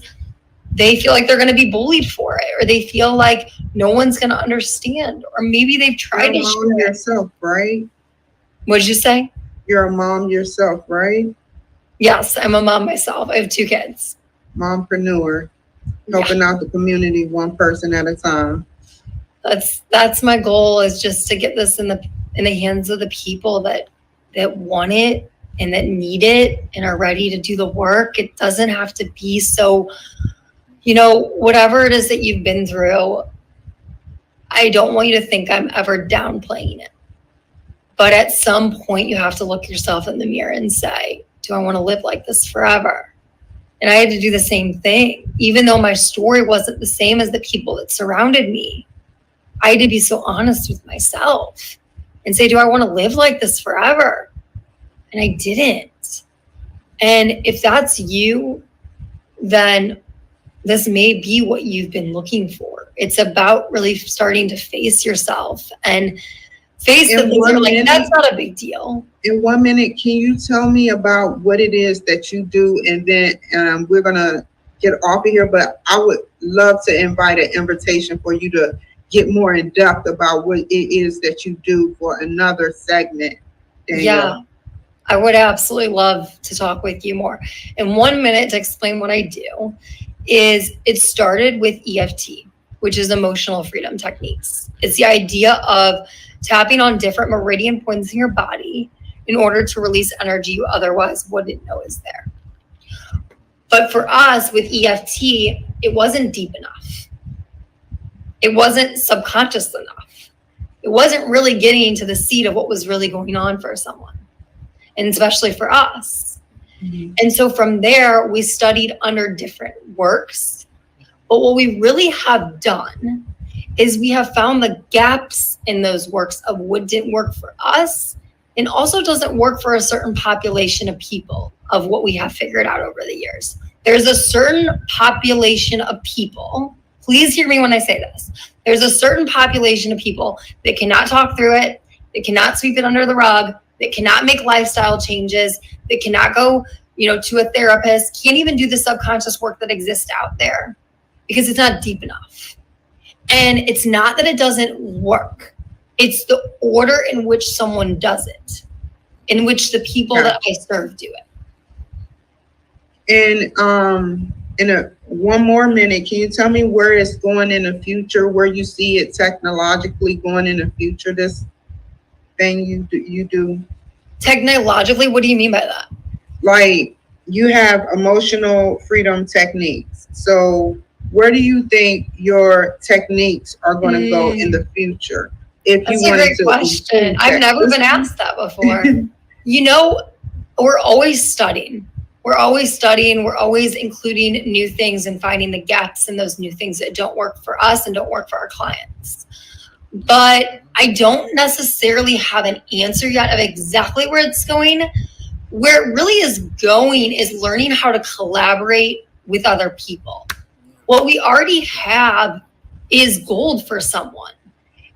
they feel like they're going to be bullied for it, or they feel like no one's going to understand, or maybe they've tried to share yourself, right? What did you say? You're a mom yourself, right? Yes, I'm a mom myself. I have 2 kids. Mompreneur, helping out the community one person at a time. That's my goal, is just to get this in the hands of the people that want it and that need it and are ready to do the work. It doesn't have to be so, whatever it is that you've been through, I don't want you to think I'm ever downplaying it. But at some point you have to look yourself in the mirror and say, do I want to live like this forever? And I had to do the same thing. Even though my story wasn't the same as the people that surrounded me, I had to be so honest with myself and say, do I want to live like this forever? And I didn't. And if that's you, then this may be what you've been looking for. It's about really starting to face yourself and face the things that are like, that's not a big deal. In 1 minute, can you tell me about what it is that you do? And then we're going to get off of here, but I would love to invite an invitation for you to get more in depth about what it is that you do for another segment. Danielle. Yeah, I would absolutely love to talk with you more. In 1 minute, to explain what I do, is it started with EFT, which is emotional freedom techniques. It's the idea of tapping on different meridian points in your body in order to release energy you otherwise wouldn't know is there. But for us with EFT, it wasn't deep enough. It wasn't subconscious enough. It wasn't really getting into the seed of what was really going on for someone, and especially for us. Mm-hmm. And so from there, we studied under different works. But what we really have done is we have found the gaps in those works of what didn't work for us and also doesn't work for a certain population of people of what we have figured out over the years. There's a certain population of people, please hear me when I say this. There's a certain population of people that cannot talk through it, that cannot sweep it under the rug, that cannot make lifestyle changes, that cannot go, to a therapist, can't even do the subconscious work that exists out there because it's not deep enough. And it's not that it doesn't work. It's the order in which someone does it, in which the people that I serve do And it. in 1 more minute, can you tell me where it's going in the future, where you see it technologically going in the future, this thing you do? Technologically, what do you mean by that? Like, you have emotional freedom techniques. So where do you think your techniques are going to go in the future? If That's you a wanted great question. I've never been asked that before. We're always studying. We're always studying, we're always including new things and finding the gaps in those new things that don't work for us and don't work for our clients. But I don't necessarily have an answer yet of exactly where it's going. Where it really is going is learning how to collaborate with other people. What we already have is gold for someone.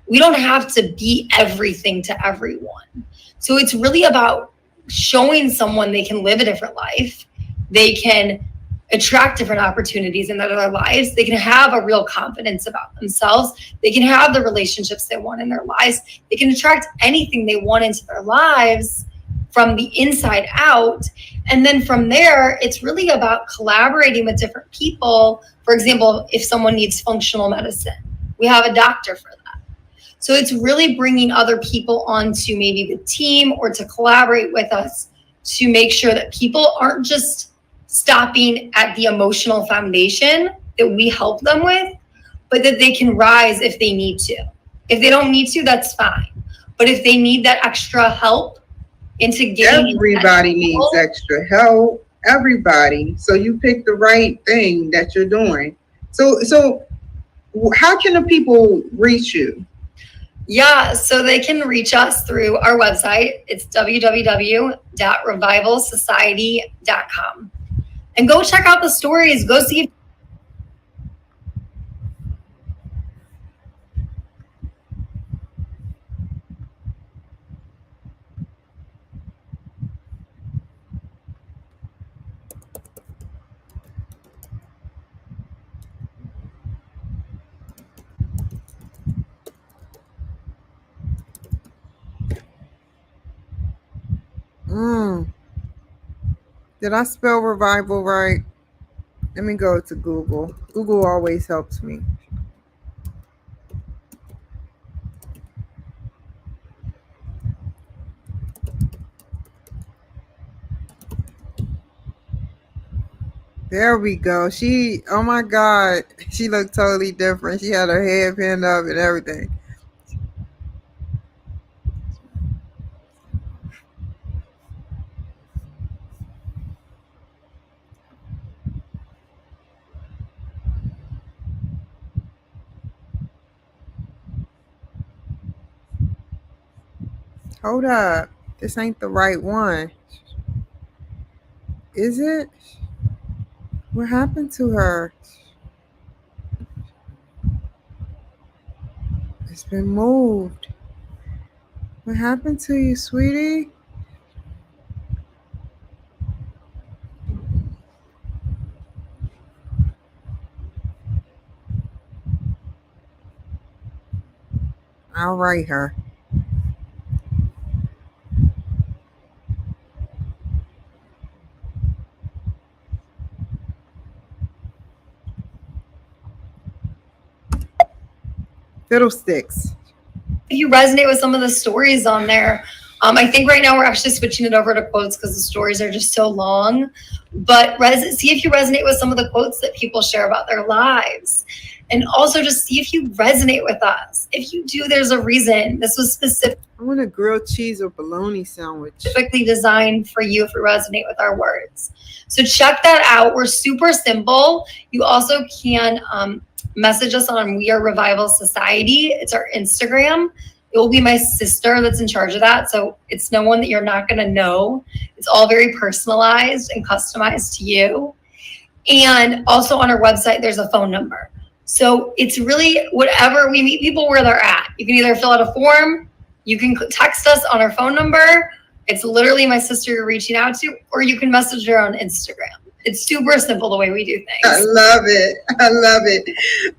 We don't have to be everything to everyone. So it's really about showing someone they can live a different life. They can attract different opportunities in their lives. They can have a real confidence about themselves. They can have the relationships they want in their lives. They can attract anything they want into their lives from the inside out. And then from there, it's really about collaborating with different people. For example, if someone needs functional medicine, we have a doctor for that. So it's really bringing other people onto maybe the team or to collaborate with us to make sure that people aren't just stopping at the emotional foundation that we help them with, but that they can rise if they need to. If they don't need to, that's fine. But if they need that extra help into getting everybody needs extra help. Everybody. So you pick the right thing that you're doing. So how can the people reach you? Yeah, so they can reach us through our website. It's www.revivalsociety.com. And go check out the stories. Go see. Did I spell revival right? Let me go to Google. Google always helps me. There we go. Oh my God, she looked totally different. She had her head pinned up and everything. Hold up. This ain't the right one. Is it? What happened to her? It's been moved. What happened to you, sweetie? I'll write her. Fiddlesticks. If you resonate with some of the stories on there, I think right now we're actually switching it over to quotes because the stories are just so long. But see if you resonate with some of the quotes that people share about their lives. And also just see if you resonate with us. If you do, there's a reason. This was specific. I want a grilled cheese or bologna sandwich. Specifically designed for you if you resonate with our words. So check that out. We're super simple. You also can message us on We Are Revival Society. It's our Instagram. It will be my sister that's in charge of that. So it's no one that you're not going to know. It's all very personalized and customized to you. And also on our website, there's a phone number. So it's really whatever, we meet people where they're at. You can either fill out a form, you can text us on our phone number. It's literally my sister you're reaching out to, or you can message her on Instagram. It's super simple the way we do things. I love it. I love it.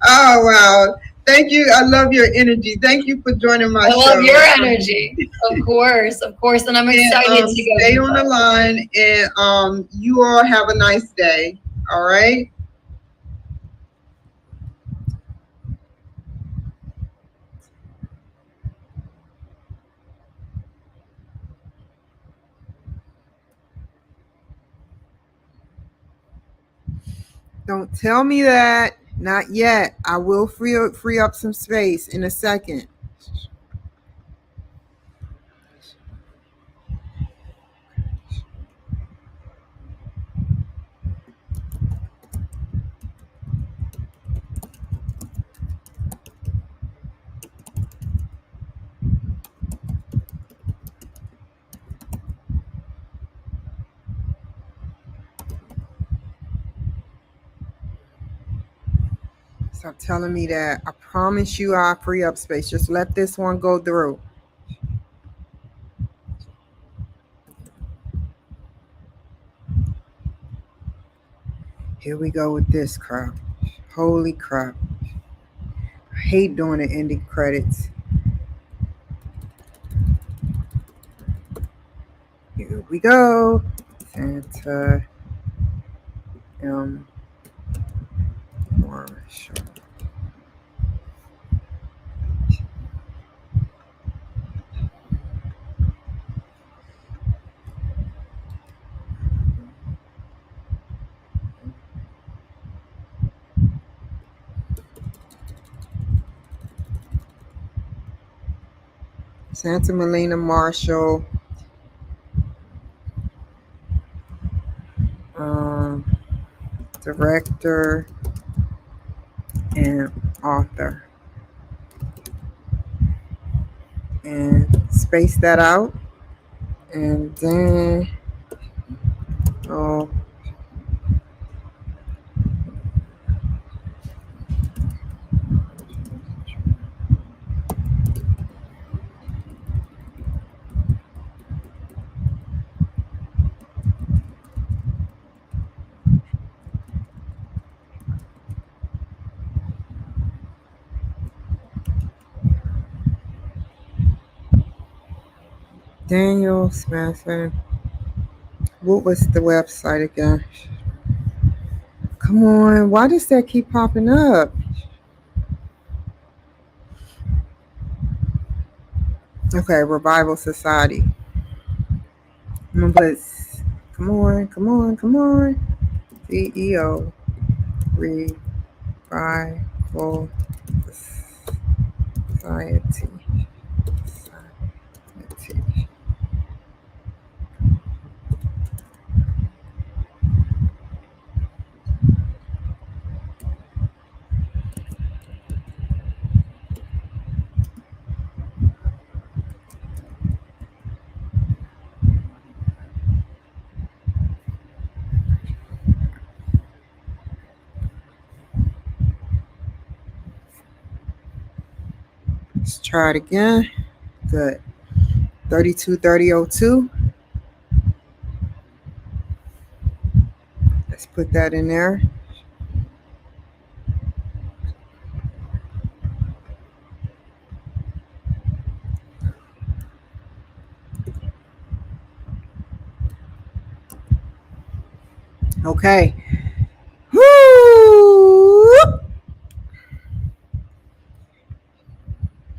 Oh, wow. Thank you. I love your energy. Thank you for joining my show. I love your energy. Of course. And I'm excited to go. Stay on the line and you all have a nice day. All right. Don't tell me that. Not yet. I will free up some space in a second. Stop telling me that. I promise you I'll free up space. Just let this one go through. Here we go with this crap. Holy crap. I hate doing the ending credits. Here we go. Santa M. Marshall. Santa Melina Marshall. Director and author. And space that out. And then, oh, Daniel Smasson. What was the website again? Come on, why does that keep popping up? Okay, Revival Society. I'm gonna put, come on. CEO Revival Society. Let's try it again. Good. 323002. Let's put that in there. Okay. Woo!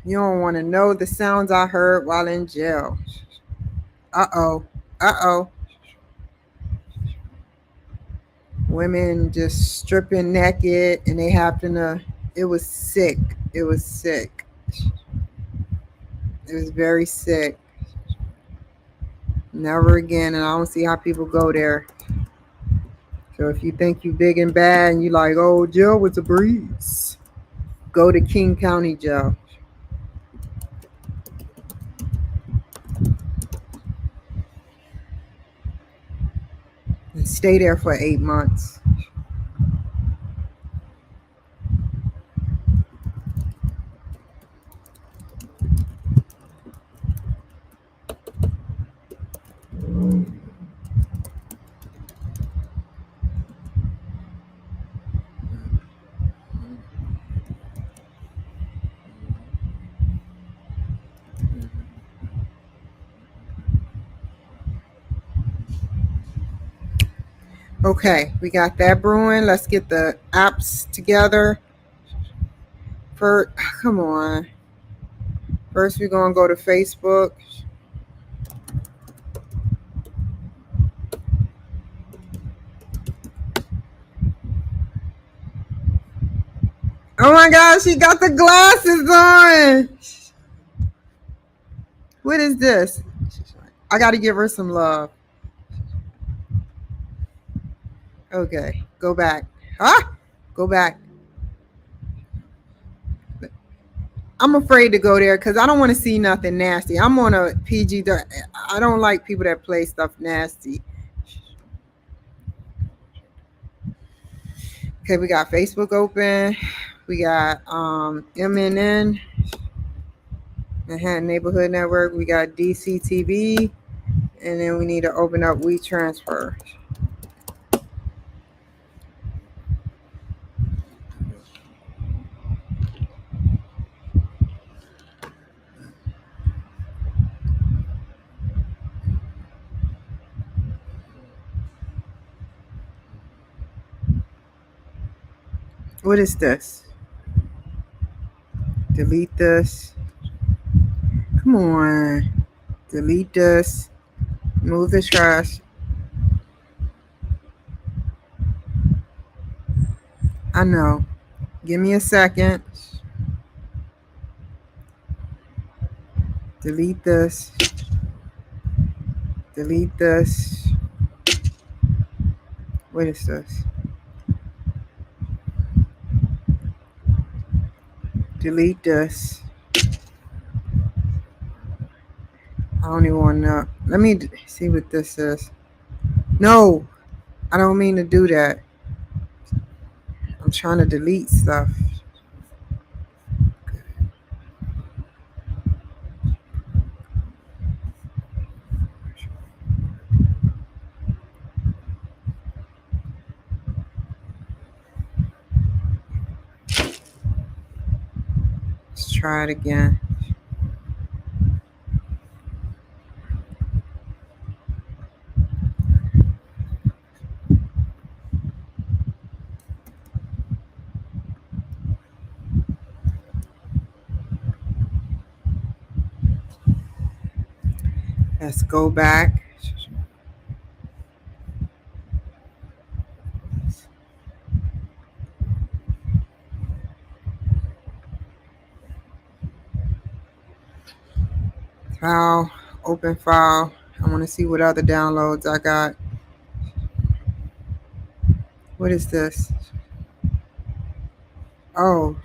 You don't want to know the sounds I heard while in jail. Uh-oh. Women just stripping naked and they happen to, it was sick. It was very sick. Never again. And I don't see how people go there. So if you think you big and bad and you like, oh, jail was a breeze, go to King County Jail. And stay there for 8 months. Okay, we got that brewing. Let's get the apps together. Come on. First, we're going to go to Facebook. Oh my gosh, she got the glasses on. What is this? I got to give her some love. Okay, go back. Go back. I'm afraid to go there because I don't want to see nothing nasty. I'm on a PG. I don't like people that play stuff nasty. Okay, we got Facebook open. We got MNN, Manhattan Neighborhood Network. We got DCTV, and then we need to open up WeTransfer. What is this? Delete this. Come on. Delete this. Move the trash. I know. Give me a second. Delete this. Delete this. What is this? Delete this. I don't even want to know. Let me see what this is. No, I don't mean to do that. I'm trying to delete stuff. Let's try it again. Let's go back. File, open file. I want to see what other downloads I got. What is this? Oh,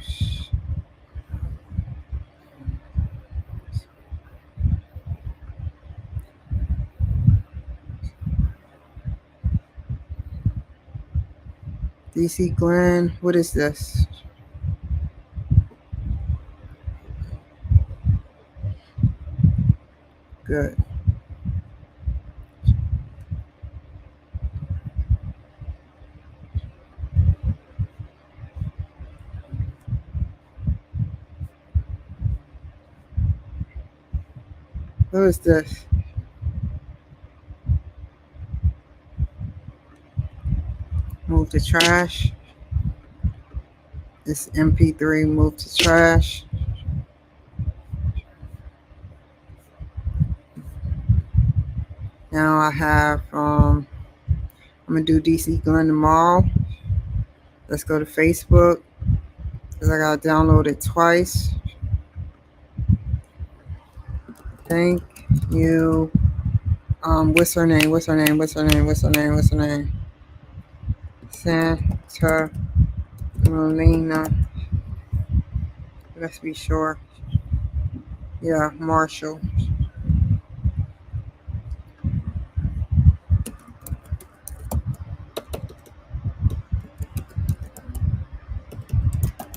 DC Glen. What is this? Good. What is this? Move to trash. This MP3 move to trash. Now I have I'm gonna do DC Glen tomorrow. Let's go to Facebook because I gotta download it twice. Thank you. What's her name? What's her name? What's her name? What's her name? What's her name? Santa Melina. Let's be sure. Yeah, Marshall.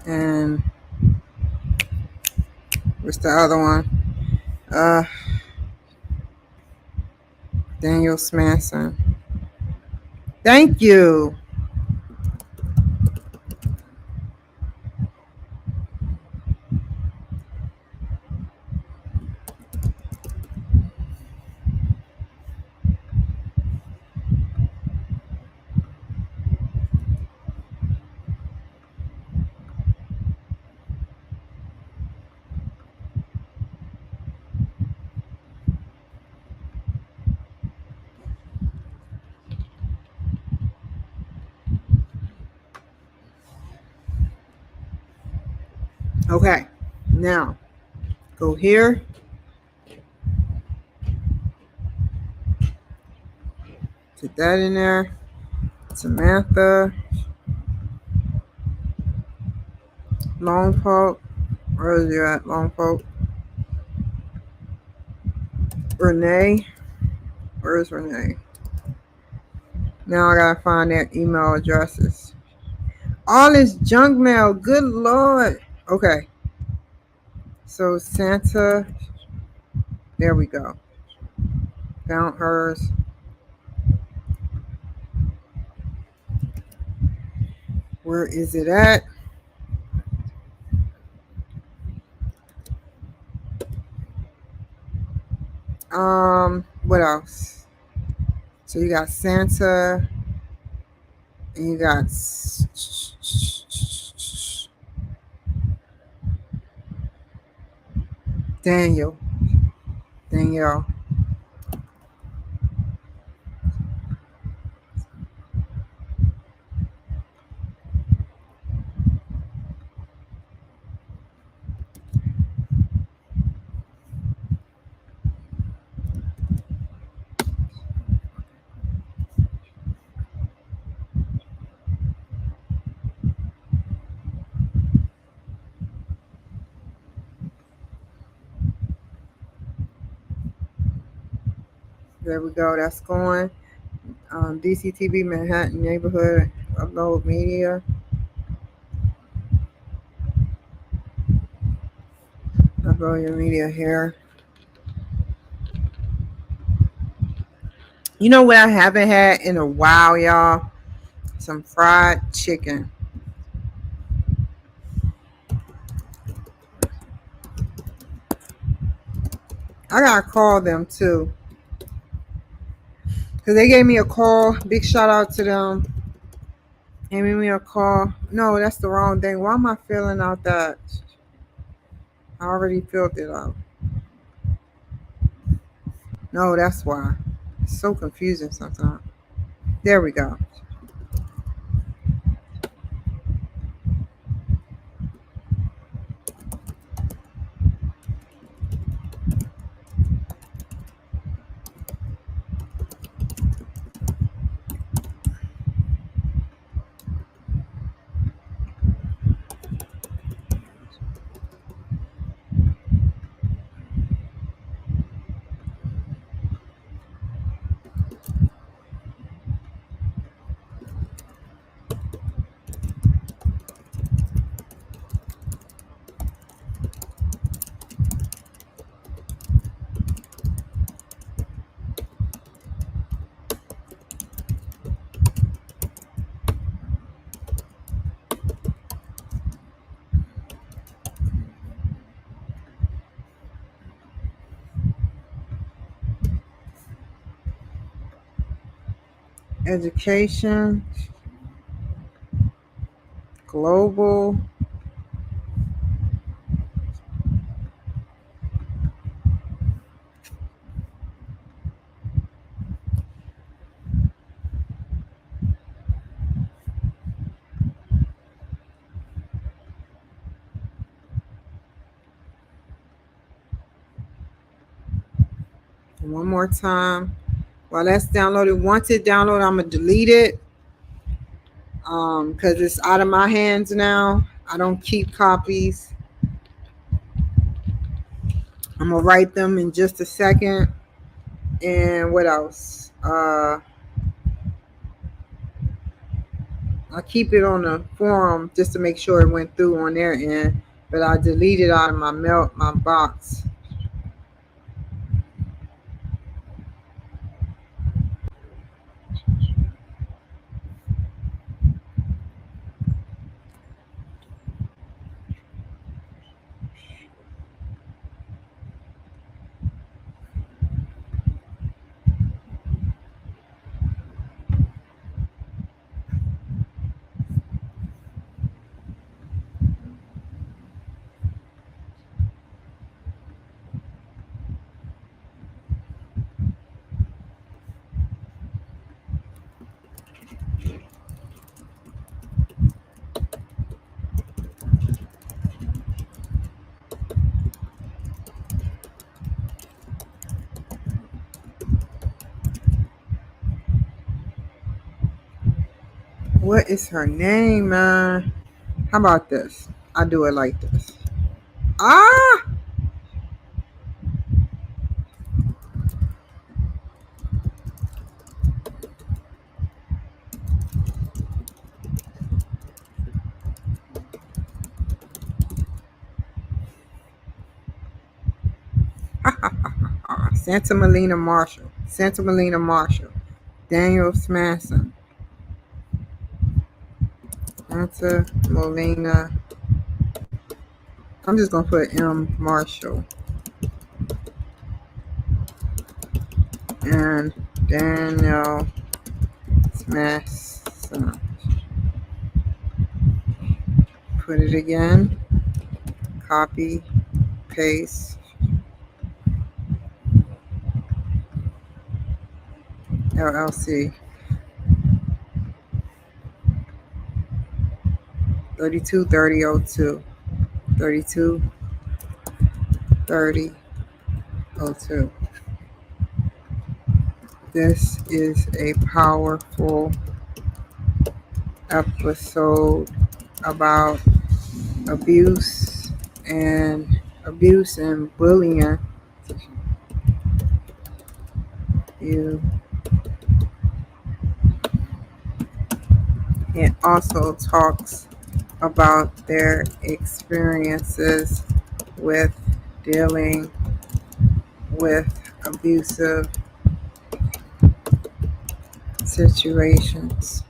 And what's the other one? Daniel Smanson. Thank you. Okay, now go here. Put that in there. Samantha. Long Poke. Where is you at, Long Poke? Renee. Where is Renee? Now I gotta find their email addresses. All this junk mail. Good Lord. Okay. So Santa. There we go. Found hers. Where is it at? What else? So you got Santa, and you got Daniel. Danielle. There we go. That's going. DCTV Manhattan neighborhood upload media. Upload your media here. You know what I haven't had in a while, y'all? Some fried chicken. I gotta call them too. Because they gave me a call. Big shout out to them. Gave me a call. No, that's the wrong thing. Why am I filling out that? I already filled it out. No, that's why. It's so confusing sometimes. There we go. Education. Global. One more time. While that's downloaded, once it downloaded, I'm gonna delete it. Because it's out of my hands now. I don't keep copies. I'm gonna write them in just a second. And what else? I keep it on the forum just to make sure it went through on their end. But I deleted out of my box. What is her name, man? How about this? I do it like this. Ah! Santa Melina Marshall. Santa Melina Marshall. Daniel Smasson. Santa Melina. I'm just gonna put M Marshall and Daniel Smasson. Put it again. Copy. Paste. LLC. 323002. 323002. This is a powerful episode about abuse and bullying. It also talks about their experiences with dealing with abusive situations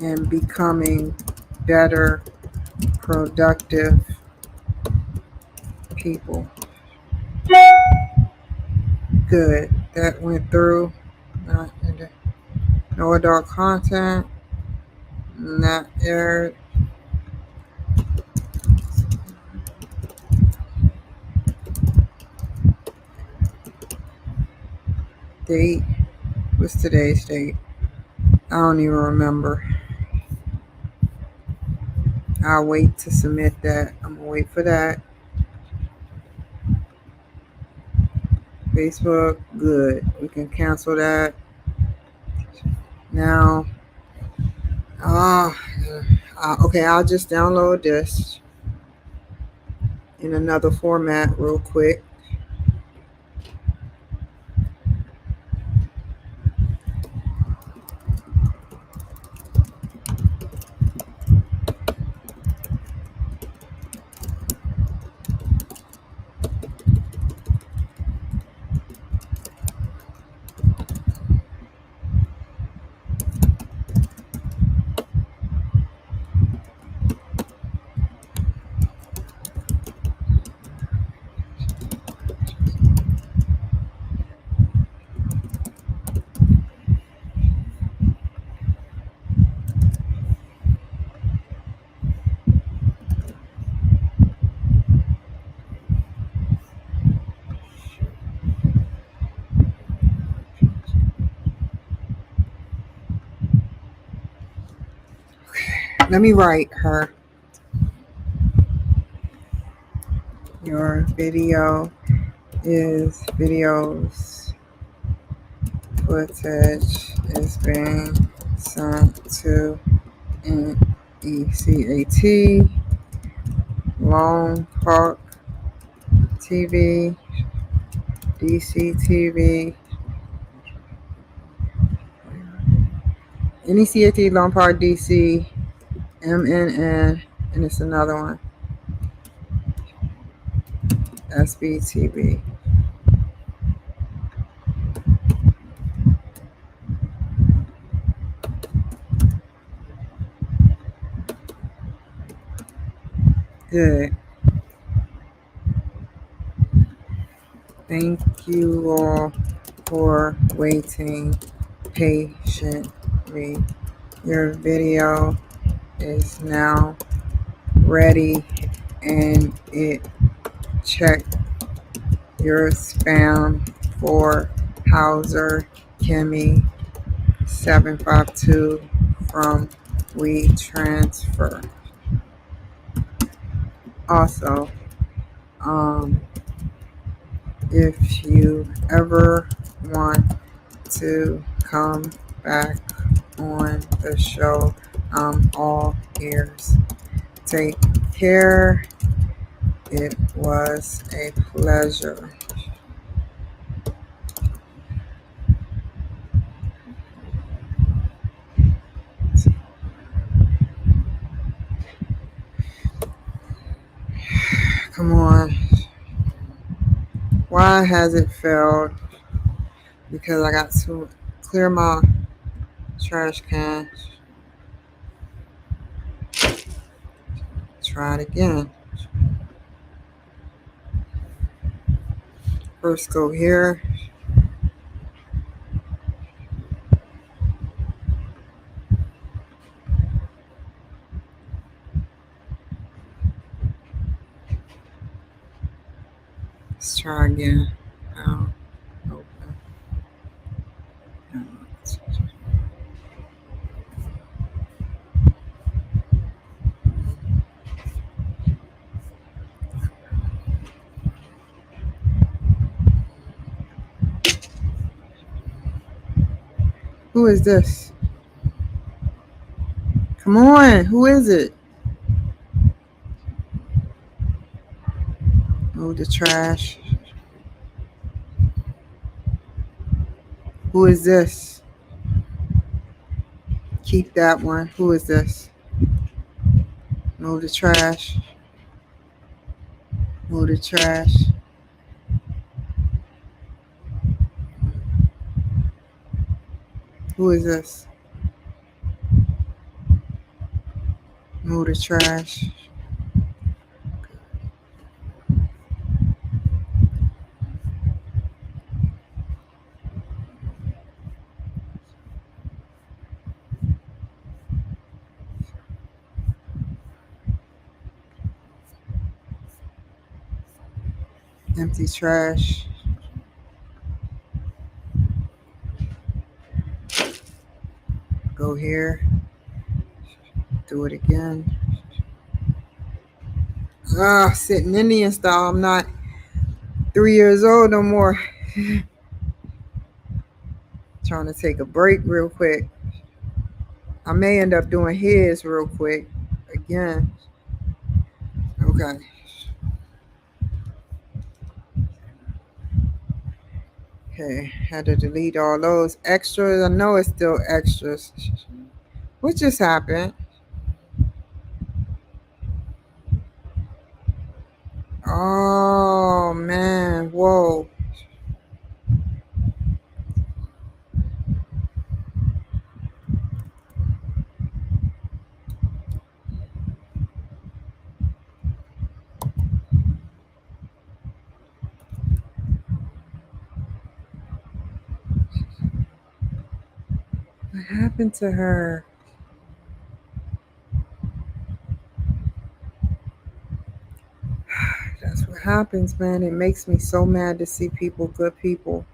and becoming better, productive people. Good. That went through. No adult content. Not aired. Date. What's today's date? I don't even remember. I'll wait to submit that. I'm gonna wait for that. Facebook, good. We can cancel that. Now, okay, I'll just download this in another format real quick. Let me write her. Your videos footage is being sent to NECAT, Long Park TV, DCTV, NECAT, Long Park, DC, MNN, and it's another one, SBTV. Good. Thank you all for waiting patiently. Your video is now ready, and it checked your spam for Hauser Kimmy 752 from WeTransfer. Also, if you ever want to come back on the show, I'm all ears. Take care. It was a pleasure. Come on. Why has it failed? Because I got to clear my trash can. Try it again. First go here. Let's try again. Open. Who is this? Come on, who is it? Move the trash. Who is this? Keep that one. Who is this? Move the trash. Move the trash. Who is this? Move the trash. Empty trash. Go here. Do it again. Sitting Indian style. I'm not 3 years old no more. Trying to take a break real quick. I may end up doing his real quick again. Okay. Okay, had to delete all those extras. I know it's still extras. What just happened? Oh man, whoa. What happened to her? That's what happens, man. It makes me so mad to see people, good people,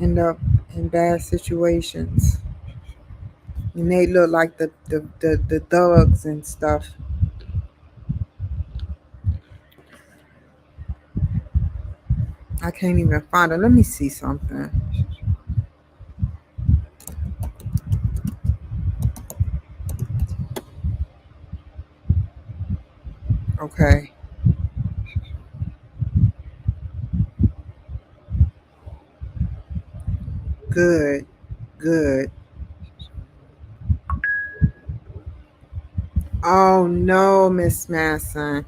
end up in bad situations. And they look like the thugs and stuff. I can't even find it. Let me see something. Okay. Good. Good. Oh no, Miss Masson.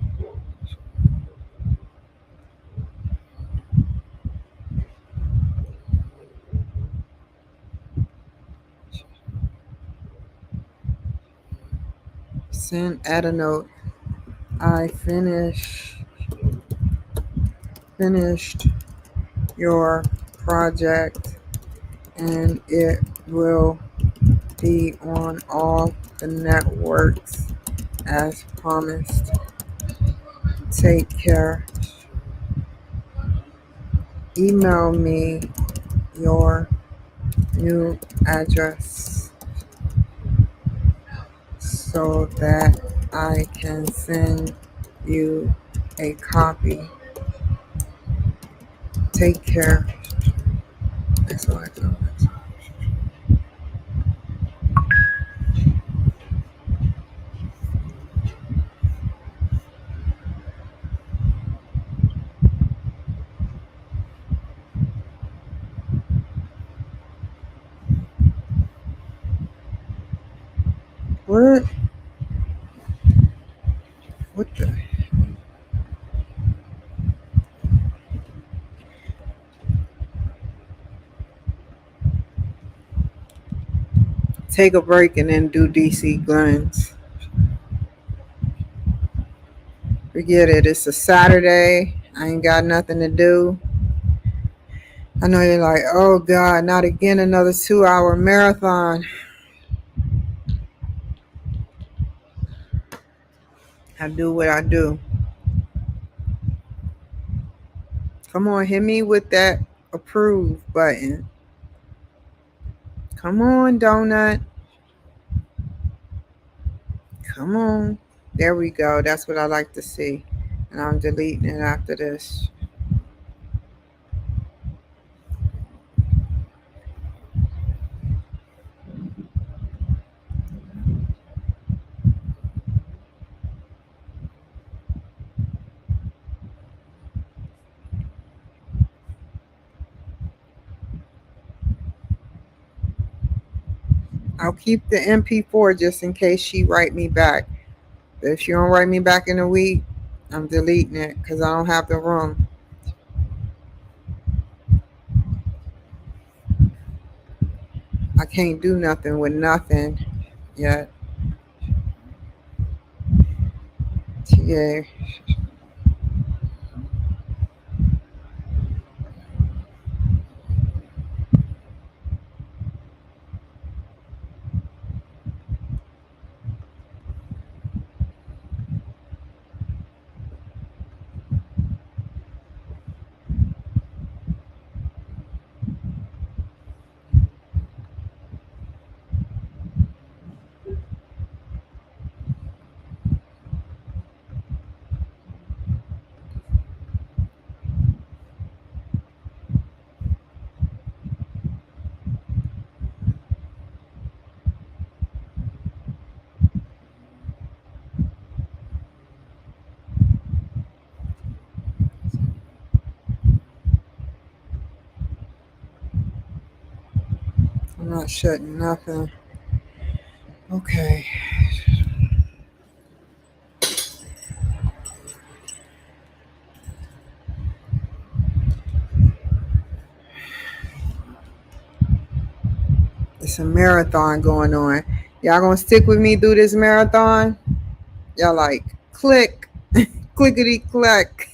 Add a note. I finished your project and it will be on all the networks as promised. Take care. Email me your new address so that I can send you a copy. Take care. That's all I do. What? What the? take a break and then do DC Glens. Forget it. It's a Saturday. I ain't got nothing to do. I know you're like, oh God, not again another 2-hour marathon. I do what I do. Come on, hit me with that approve button. Come on, donut. Come on. There we go. That's what I like to see. And I'm deleting it after this. I'll keep the MP4 just in case she write me back. But if she don't write me back in a week, I'm deleting it because I don't have the room. I can't do nothing with nothing yet. Yeah. I'm not shutting nothing. Okay. It's a marathon going on. Y'all gonna stick with me through this marathon? Y'all like click, clickety click.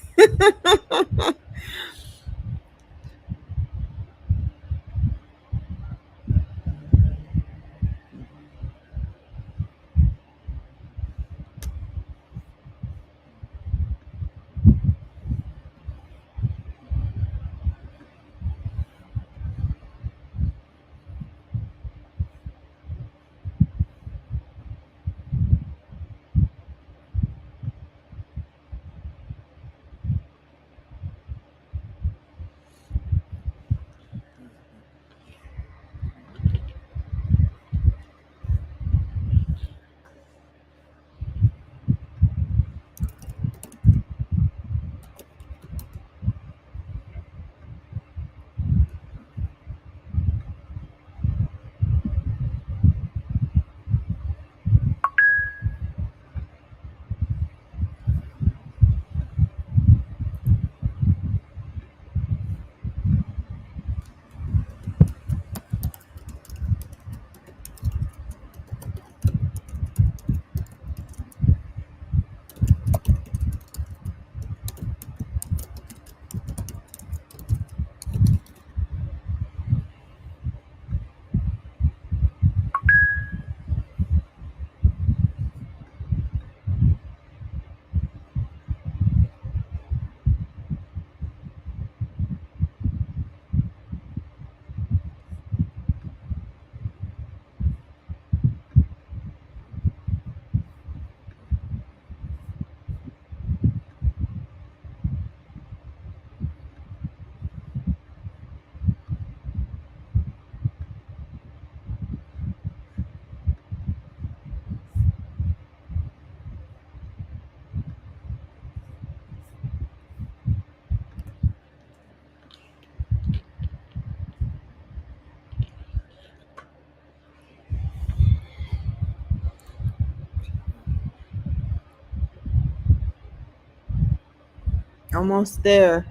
Almost there.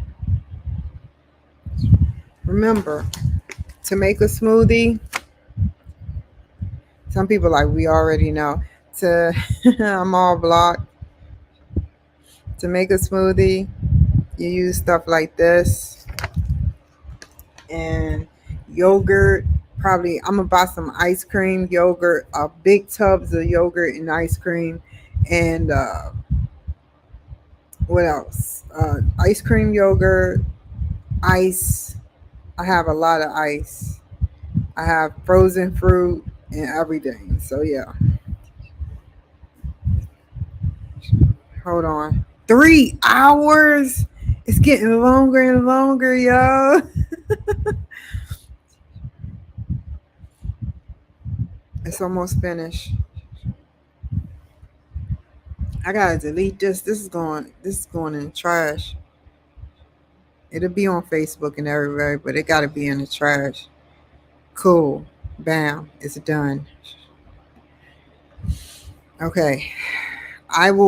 Remember, to make a smoothie, Some people like we already know. To I'm all blocked. To make a smoothie, you use stuff like this and yogurt. Probably I'm gonna buy some ice cream, yogurt, big tubs of yogurt and ice cream, and what else? Ice cream, yogurt, ice. I have a lot of ice. I have frozen fruit and everything. So yeah. Hold on. 3 hours? It's getting longer and longer, yo. It's almost finished. I gotta delete this. This is going in the trash. It'll be on Facebook and everywhere, but it gotta be in the trash. Cool. Bam. It's done. Okay. I'm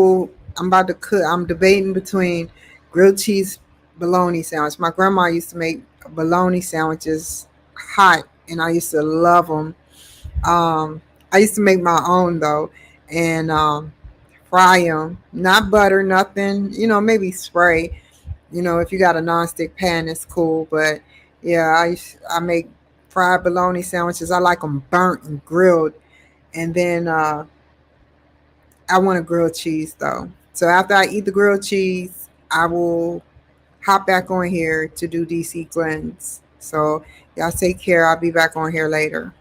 about to cook. I'm debating between grilled cheese bologna sandwich. My grandma used to make bologna sandwiches hot, and I used to love them. I used to make my own though, and fry them. Not butter, nothing. Maybe spray. If you got a nonstick pan, it's cool. But yeah, I make fried bologna sandwiches. I like them burnt and grilled, and then I want a grilled cheese though. So after I eat the grilled cheese, I will hop back on here to do DC cleanse. So y'all take care. I'll be back on here later.